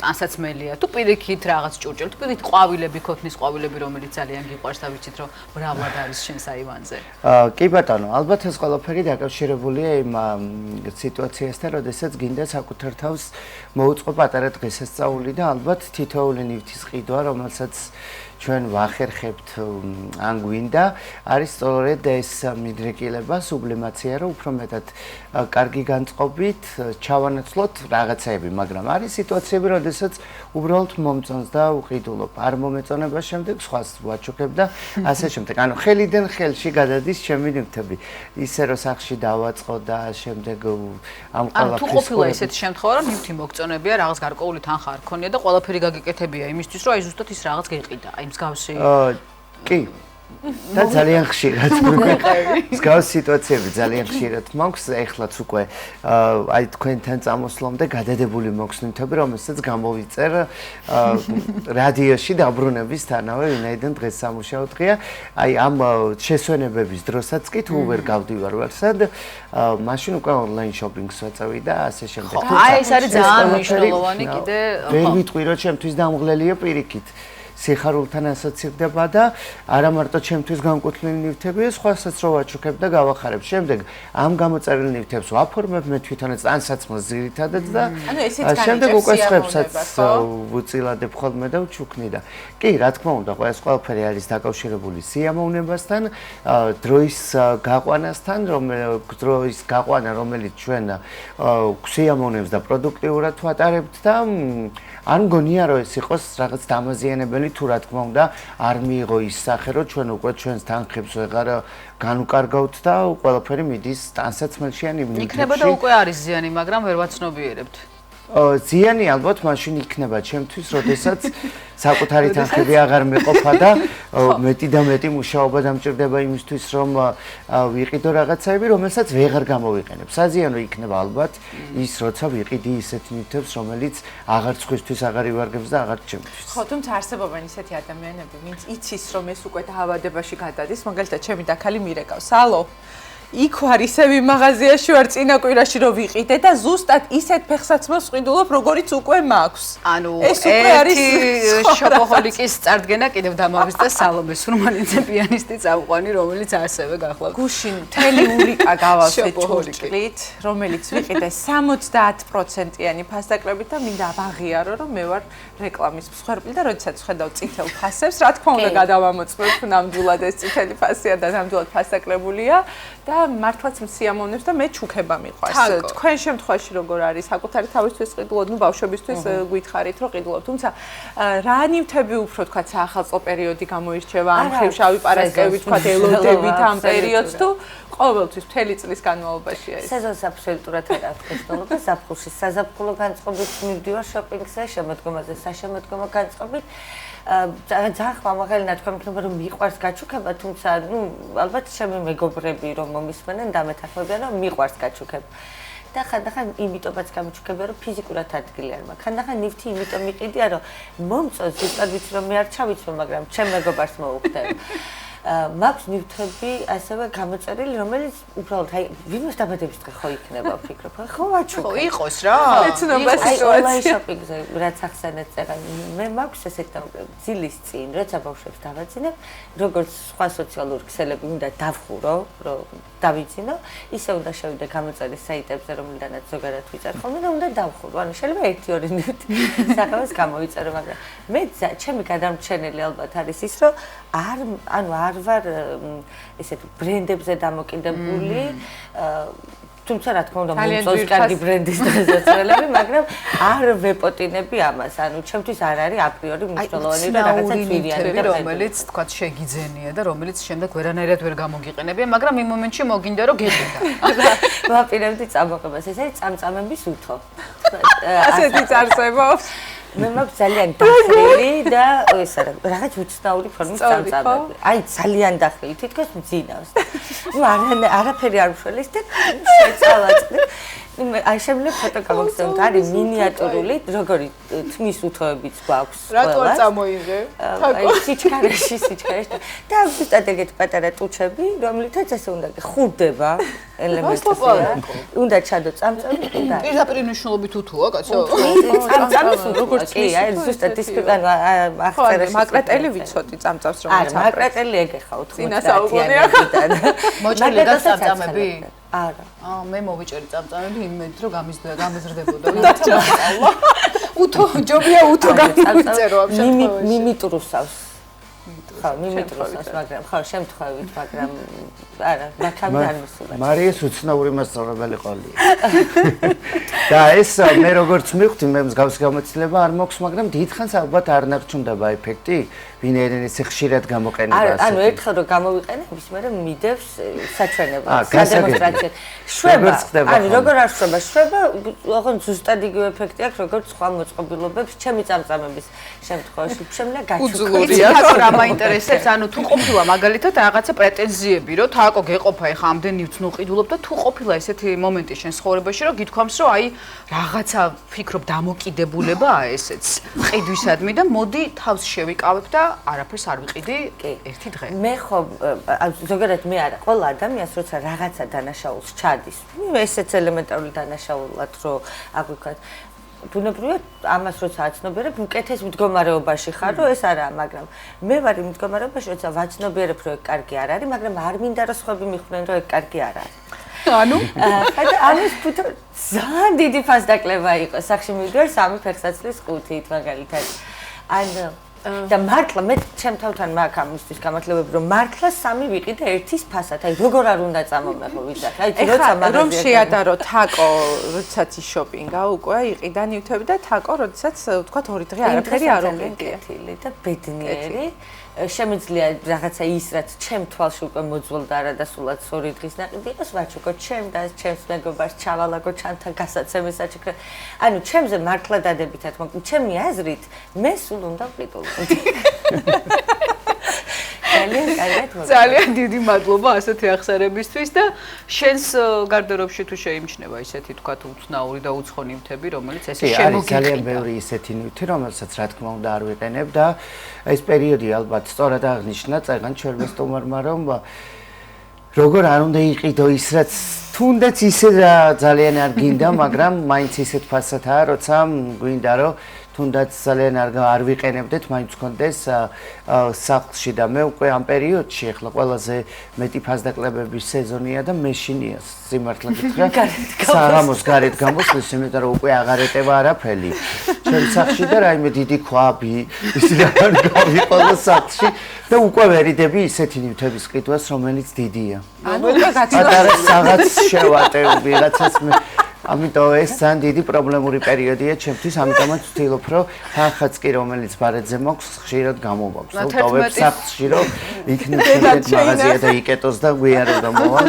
ტანსაცმელია, თუ პირიქით რაღაც ჭურჭელი, თუ პირიქით ყვავილები ქოთნის ყვავილები, რომელიც ძალიან გიყვარს და ვიცით რომ მრავლად არის შენს აივანზე. კი ბატონო, ალბათ ეს ყველაფერი დაკავშირებულია იმ სიტუაციასთან, როდესაც გინდა საკუთარ თავს მოუწყო პატარა დღესასწაული და ალბათ თითოეული ნივთის ყიდვა, რომელსაც ჩვენ ვახერხებთ ან გვინდა, არის სწორედ ეს მიდრეკილება, სუბლიმაცია, რომ უფრო მეტად კარგი განწყობით ჩავანაცვლოთ რაღაცები, მაგრამ არის სიტუაციები, როდესაც უბრალოდ მომწონს და უყიდულობ. არ მომეწონება შემდეგ სხვას ვაჩუქებ და ასე შემდეგ. ანუ ხელიდან ხელში გადადის ჩემი ნივთები. ისე რომ სახში დავაწყო და შემდეგ ამ ყველაფერს თუ ყოფილა ესეთი შემთხვევა, რომ ნივთი მოგწონებია, რაღაც გარკვეული თანხა არ ქონია და ყველაფერი გაგიკეთებია იმისთვის, რომ აი ზუსტად ის რაღაცა გეყიდა, აი კი. და ძალიან ხშირად. მსგავს სიტუაციები ძალიან ხშირად მაქვს. ეხლაც უკვე აი თქვენთან წამოსლომდე გადადებული მაქვს ნივთები, რომელსაც გამოვიწერ რადიოში დაბრუნებისთანავე, ვინაიდან დღეს სამუშაო დღეა. აი ამ შესვენებების დროსაც კი თუ ვერ გავდივარ ვარსად, მაშინ უკვე ონლაინ შოპინგს ვაწევი და ასე შემდეგ. აი ეს არის ძალიან მნიშვნელოვანი კიდე. ვერ ვიტყვი რომ ჩემთვის დამღლელია პირიქით. სიხარულთან ასოცირდება და არა მარტო ჩემთვის განკუთვნილი ნივთებია, სხვასაც რო ვაჩუქებ და გავახარებ. შემდეგ ამ გამოწერილ ნივთებს ვაფორმებ მე თვითონაც ანსაცმელს ძირითადად და შემდეგ უკვე სხვებსაც ვუწილადებ ხოლმე და ვჩუქნი და კი, რა თქმა უნდა, ეს ყველაფერი არის დაკავშირებული სიამოვნებასთან, დროის გაყვანასთან, დროის გაყვანა, რომელიც ჩვენ სიამოვნებს და პროდუქტიურად ვატარებთ და არ მგონია რომ ეს იყოს რაღაც დამაზიანებელი თუ რა თქმა უნდა არ მიიღო ის სახე რომ ჩვენ უკვე ჩვენს თანხებს ვეღარ განუკარგავთ და ყველაფერი მიდის ტანსაცმელში ან იმუნიტეტში. იქნება და უკვე არის ზიანი, მაგრამ ვერ ვაცნობიერებთ. ზიანი ალბათ მაშინ იქნება ჩემთვის, როდესაც საკუთარი თანხები აღარ მეყოფა და მეტი და მეტი მუშაობა დამჭირდება იმისთვის, რომ ვიყიდო რაღაცები, რომელსაც ვეღარ გამოვიყენებ. საზიანო იქნება ალბათ ის, როცა ვიყიდი ისეთ ნივთებს, რომელიც აღარ სხვისთვის აღარ ივარგებს და აღარ ჩემთვის. ხო, თუმცა არსებობენ ისეთი ადამიანები, ვინც იცის, რომ ეს უკვე დაავადებაში გადადის, მაგალითად ჩემი დაქალი მირეკავს. ალო იქ ვარ ისევ იმ მაღაზიაში ვარ წინა კვირაში რომ ვიყიდე და ზუსტად ისეთ ფეხსაცმელს ვყიდულობ როგორიც უკვე მაქვს. ანუ ეს უკვე არის შოპოჰოლიკის წარდგენა კიდევ დამავის და სალომე სურმანიძე პიანისტი წამყვანი რომელიც ასევე გახლავთ. გუშინ მთელი ურიკა გავავსეთ ჭურჭლით, რომელიც ვიყიდე 70%-იანი ფასდაკლებით და მინდა აღიარო რომ მე ვარ რეკლამის მსხვერპლი და როდესაც ვხედავ წითელ ფასებს, რა თქმა უნდა გადავამოწმოთ ნამდვილად ეს წითელი ფასია და ნამდვილად ფასდაკლებულია და მართლაც სიამოვნებს და მე ჩუქება მიყვარს. თქვენ შემთხვევაში როგორ არის საკუთარი თავისთვის ყიდულობ, ნუ ბავშვებისთვის გითხარით რომ ყიდულობ, თუმცა რა ნივთები უფრო თქვა საახალწლო პერიოდი გამოირჩევა ამ ხრივ შავი პარასკევი თქვა ელოდებით ამ პერიოდს თუ ყოველთვის მთელი წლის განმავლობაშია ეს. სეზონს აბსოლუტურად არ აქვს მნიშვნელობა ზაფხულში საზაფხულო განწყობით მივდივარ შოპინგზე, შემოდგომაზე საშემოდგომო განწყობით ძალიან ხმამაღალია თქვენ იქნება რომ მიყვარს გაჩუქება, თუმცა ალბათ ჩემი მეგობრები რომ მომისმენენ და მეთანხმებიან რომ მიყვარს გაჩუქება. და ხანდახან იმიტომაც გამიჩუქებია რომ ფიზიკურად ადგილი არ მაქვს. ხანდახან ნივთი იმიტომ მიყიდია რომ მომწონს ზუსტად ვიცი რომ მე არ ჩავიცვო, მაგრამ ჩემ მეგობარს მოუხდებ. მაქვს ნივთები ასევე გამოწერილი, რომელიც უბრალოდ აი ვინმეს დაბადების დღე ხო იქნება ვფიქრობ. ხო ვაჩუქე. ხო იყოს რა. ეცნობა სიტუაცია. ონლაინ შოპინგზე რაც ახსენეთ წერა. მე მაქვს ესეთ ძილის წინ, როცა ბავშვებს დავაძინებ, როგორც სხვა სოციალური ქსელები უნდა დავხურო, რომ დავიძინო, ისე უნდა შევიდე გამოწერის საიტებზე, რომლიდანაც ზოგადად ვიწერ ხოლმე და უნდა დავხურო. ანუ შეიძლება 1-2 ნივთი სახელმას გამოიწერო, მაგრამ მე ჩემი გადამრჩენელი ალბათ არის ის, რომ არ ვარ ესეთ ბრენდებზე დამოკიდებული, თუმცა რა თქმა უნდა მომწონს კარგი ბრენდის დასაცრელები, მაგრამ არ ვეპოტინები ამას. ჩემთვის არ არის აპრიორი მნიშვნელოვანი და რაღაცა ძვირიანი და რომელიც თქვა შეგიძენია და რომელიც შემდეგ ვერანაირად ვერ გამოგიყენებია, მაგრამ იმ მომენტში მოგინდა რომ გეყიდა. ვაპირებდი წამოყებას, ეს არის წამწამების უთო. ასეთი წარსებობს. მე მაქვს ძალიან დახრილი და ეს რაღაც უცნაური ფორმის წამწამები. აი ძალიან დახრილი, თითქოს მძინავს. არაფერი არ უშველის და შეწავაწყდი. აი შემიძლია ფოტო გამოგცემთ, არის მინიატურული, როგორი თმის უთოებიც გვაქვს. რატო არ წამოიღე? აი სიჩქარეში და ზუსტად ეგეთი პატარა ტუჩები, რომლითაც ესე უნდა ხურდება ელემენტია. უნდა ჩადო წამწამი და პირდაპირ მნიშვნელობით უთოა, კაცო? წამწამის როგორც კი, აი ზუსტად ის აღწერაში. მაკრატელი ვიცოდი წამწამს რომ არა, მაკრატელი ეგეხავთ 90-იანიდან. მოჭრილი და წამწამები? არა. მე მოვიჭერი წამწამები იმით რომ გამიზრდებოდა. უთო ჯობია უთო გამიწერო ამ შემთხვევაში. მიმიტრუსავს. ხო, მიმიტრუსავს, მაგრამ ხო, შემთხვევით, მაგრამ არა, მაგამ არ მისულა. მარიეს უცნაური მასწავლებელი ყოლია. და ეს მე როგორც მივხვდი, მე მსგავს გამოცდილება არ მაქვს, მაგრამ დიდხანს ალბათ არ ნარჩუნდება ეფექტი, ვინაიდან ეს ხშირად გამოყენება. ანუ ერთხელ რომ გამოვიყენებს, მე მიდევს საჩვენებლად, სადემონსტრაციად. შვება, ანუ როგორ არ შვება? შვება, ოღონდ ზუსტად იგივე ეფექტი აქვს, როგორც სხვა მოწყობილობებს, ჩემი წამწამების შემთხვევაში, შემიძლია გაჩუქრია. რა მაინტერესებს, ანუ თუ ყოფილა მაგალითად რაღაცა პრეტენზიები, რომ თაკო გეყოფა ეხა ამდენი ვცნუყიდულობ და თუ ყოფილა ესეთი მომენტი შენ ცხოვრებაში, რომ გითქვამს, რომ აი რაღაცა ფიქრობ დამოკიდებულებაა ესეც ყიდვისადმი და მოდი თავს შევიკავებ და არაფერს არ ვიყიდი ერთი დღე. მე ხო ზოგადად მე არა, ყველა ადამიანს როცა რაღაცა დანაშაულს ჩადის. ესეც ელემენტარული დანაშაულად რო აგვიქვათ. ბუნებრივად ამას როცა აცნობიერებ, უკეთეს მდგომარეობაში ხარ, რომ ეს არაა, მაგრამ მე ვარ იმ მდგომარეობაში, როცა ვაცნობიერებ, რომ ეგ კარგი არ არის, მაგრამ არ მინდა რომ სხვები მიხვდნენ, რომ ეგ კარგი არ არის. ანუ ამის ფუთო ძალიან დიდი ფასდაკლება იყო. სახში მივიდივარ 3 ფეხსაცლის 5-ით მაგალითად. და მართლა მე ჩემ თავთან მაქვს ამისთვის გამართლებები რომ მართლა 3 ვიყიდე ერთის ფასად. აი როგორ არ უნდა წამომეღო ვიცახ. აი როცა მაგაზია რომ შეადარო თაკო, როდესაც შოპინგა უკვე იყიდა ნივთები და თაკო, როდესაც თქვა 2 დღე არაფერი არ უმეტია და ბედნიერი. შემიძლია რაღაცა ის რაც ჩემ თვალში უკვე მოძველდა არა და სულაც 2 დღის ნაყიდი იყოს ვაჩუკო ჩემ და ჩემს მეგობარს ჩავალაგო ჩანთა გასაცემის საჩუქრად. ანუ ჩემზე მართლა დადებითად, ჩემი აზრით მე სულ უნდა ვყიდულობდი. ძალიან დიდი მადლობა ასეთი ახსარებისთვის და შენს გარდერობში თუ შეიმჩნევა ისეთი თქვა უცნაური და უცხო ნივთები, რომელიც ესე შემოგიყიდა. ძალიან ბევრი ისეთი ნივთი, რომელსაც რა თქმა უნდა არ ვიყენებ და ეს პერიოდი ალბათ სწორად აღნიშნა წეგან ჩვენმა სტუმარმა რომ როგორ არ უნდა იყიდო ის რაც თუნდაც ისე ძალიან არ გინდა, მაგრამ მაინც ისეთ ფასადაა, როცა გვინდა რომ თუნდაც ძალიან არ ვიყენებდეთ, მაინც გქონდეს სახლში და მე უკვე ამ პერიოდში ახლა ყველაზე მეტი ფასდაკლებების სეზონია და მეშინია სიმართლე გითხრა. საღამოს გარეთ გამოსვლის, იმიტომ რომ უკვე აღარ ეტევა არაფერი. ჩემ სახლში და რაიმე დიდი ქვაბი, ისინი არ გავიყო სახლში და უკვე ვერიდები ისეთი ნივთების ყიდვას, რომელიც დიდია. ანუ უკვე გაცილება საღაც შევატევ ვიღაცას მე ამიტომ ეს ძალიან დიდი პრობლემური პერიოდია ჩემთვის, ამიტომაც ვცდილობ, რომ თანხაც კი რომელიც ბარეთზე მაქვს, ხშირად გამოვაქვს. ვტოვებ სახლში, რომ იქნებ შემდეგ მაღაზია და იკეტოს და ვიარო და მოვალ.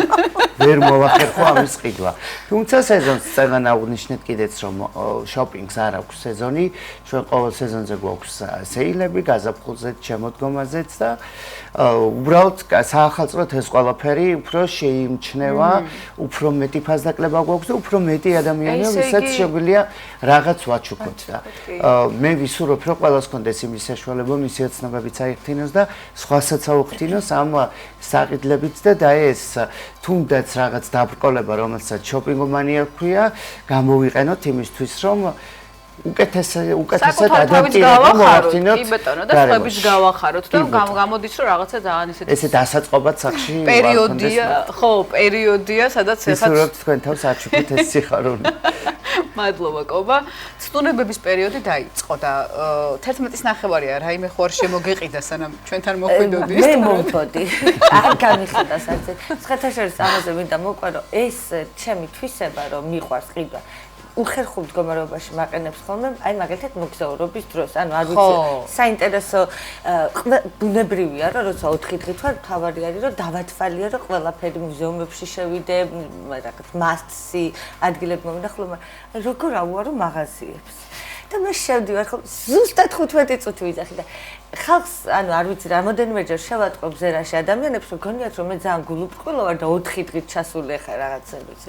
ვერ მოვახერხო ამის ყიდვა. თუმცა სეზონს წეგან აღნიშნეთ კიდეც, რომ შოპინგს არ აქვს სეზონი, ჩვენ ყოველ სეზონზე გვაქვს სეილები, გაზაფხულზე, შემოდგომაზეც და უბრალოდ საახალწლოდ ეს ყველაფერი უფრო შეიმჩნევა, უფრო მეტი ფასდაკლება გვაქვს და უფრო მეტი ადამიანია, ვისაც შეგვიძლია რაღაც ვაჩუქოთ და მე ვისურვებ, რომ ყველას კონდეს იმის საშუალება, მისი ოცნებებიც აიხთინოს და სხვასაც აუხთინოს ამ საყიდლებით და ეს თუნდაც რაღაც დაბრკოლება, რომელსაც შოპინგომანია ქვია, გამოვიყენოთ იმისთვის, რომ უკეთესად ადაპტირება მოვახდინოთ. კი ბატონო და სხვების გავახაროთ და გამოდის რომ რაღაცა ძალიან ესე დასაწყობად სახლში პერიოდია, ხო, პერიოდია, სადაც ეხლა ვისურვებთ თქვენ თავს აჩუქეთ ეს სიხარული. მადლობა კობა. ცდუნებების პერიოდი დაიწყო და 11:30 რაიმე ხო არ შემოგეყიდა სანამ ჩვენთან მოხვიდოდი. მე მომწოდი. არ გამიხდა საერთოდ. სხვათაშორის ამაზე მინდა მოკვა რომ ეს ჩემი თვისება რომ მიყვარს ყიდვა. უხერხულ მდგომარეობაში მაყენებს ხოლმე, აი მაგალითად მოგზაურობის დროს, ანუ არ ვიცი, საინტერესო ბუნებრივია, რომ როცა 4 დღით ვარ, თავარი არის, რომ დავათვალია, რომ ყველაფერი მუზეუმებში შევიდე, რაღაც მასტსი ადგილები მომნახულო, მაგრამ როგორ ავუარო მაღაზიებს. და მე შევდივარ ხოლმე, ზუსტად 15 წუთი ვიძახი და ხალხს, ანუ არ ვიცი, რამოდენიმეჯერ შევატყობ ზერაში ადამიანებს, რომ გონიათ რომ მე ძალიან გულუბრყვილო ვარ და 4 დღით ჩასული ხარ რაღაცებიც.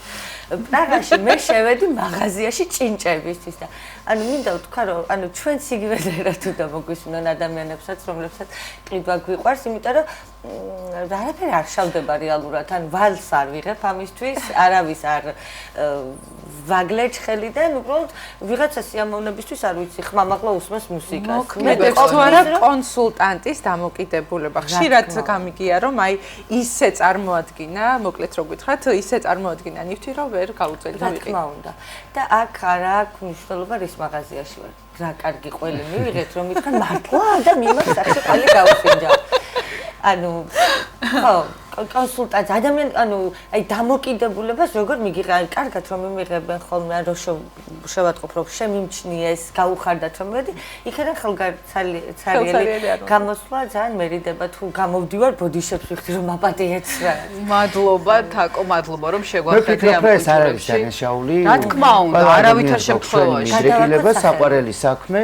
პრაღაში მე შევედი მაღაზიაში ჭინჭებისთვის და ანუ მინდა ვთქვა რომ ანუ ჩვენც იგივე რა თუ და მოგვისმენ ადამიანებსაც, რომლებსაც ყიდვა გვიყვარს, იმიტომ რომ არაფერი არ შავდება რეალურად, ან ვალს არ ვიღებ ამისთვის, არავის არ ვაგლეჯ ხელიდან, უბრალოდ ვიღაცა სიამოვნებისთვის არ ვიცი, ხმამაღლა უსმენს მუსიკას. მოქმედებს თუ არა კონსულტანტის დამოკიდებულება. ხშირად გამიგია, რომ აი ისე წარმოადგინა, მოკლედ რო გითხრათ, ისე წარმოადგინა ნივთი, რომ ვერ გავუწევი და ვიყიდე. რა თქმა უნდა. და აქ არ აქვს მნიშვნელობა რის მაღაზიაში ვარ. რა კარგი ყველი მივიღეთ, რომ მითხრა მართლა და მიმართ სახში ყველი გავსინჯა. ანუ ხო კონსულტანტ ადამიან ანუ აი დამოკიდებულებას როგორ მიგიღა კარგად რომ მიმიღებენ ხოლმე რომ შევატყობ რომ შემიმჩნიეს გაუხარდათ რომ მოდი იქიდან ხელგაცარიელი გამოსვლა ძალიან მერიდება თუ გამოვდივარ ბოდიშებს ვიხდი რომ აპატიეც რა მადლობა თაკო მადლობა რომ შეგვახერხეთ ამ ეს არ არის დანაშაული რა თქმა უნდა არავითარ შემთხვევაში გადავაკეთე საყვარელი საქმე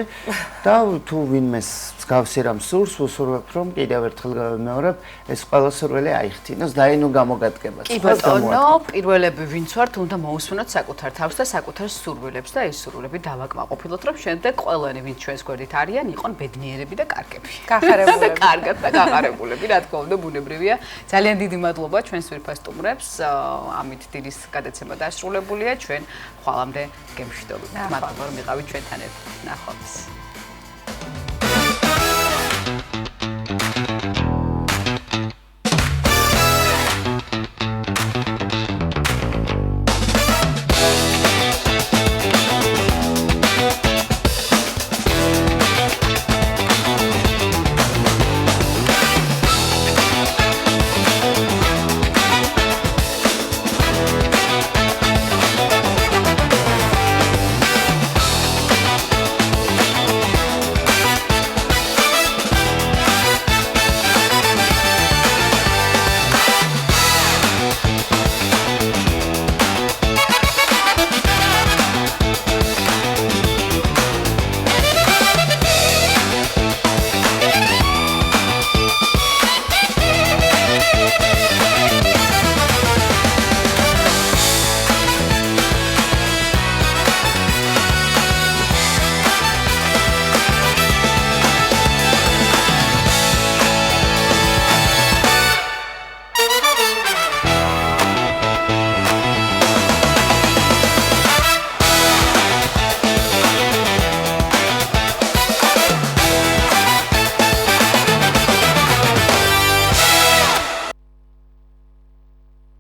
და თუ ვინმეს მსგავსი რამ სურს ვუსურვებ რომ კიდევ ერთხელ გავიმეორებ ეს ყველა სურვილი აიხსნა მიახდინოს დაინო გამოგადგებას. კი ბატონო, პირველები ვინც ვართ, უნდა მოусმენოთ საკუთარ თავს და საკუთარ სურვილებს და ეს სურვილები დავაკმაყოფილოთ, რომ შემდეგ ყველანი, ვინც ჩვენს გვერდით არიან, იყონ ბედნიერები და კარგები. გახარებულები. კარგად და გახარებულები, რა თქმა უნდა, ბუნებრივია. ძალიან დიდი მადლობა ჩვენს ვირფას სტუმრებს. ამით დილის გადაცემა დასრულებულია. ჩვენ ხვალამდე გემშვიდობით. მადლობა რომ იყავით ჩვენთან ერთად. ნახვამდის.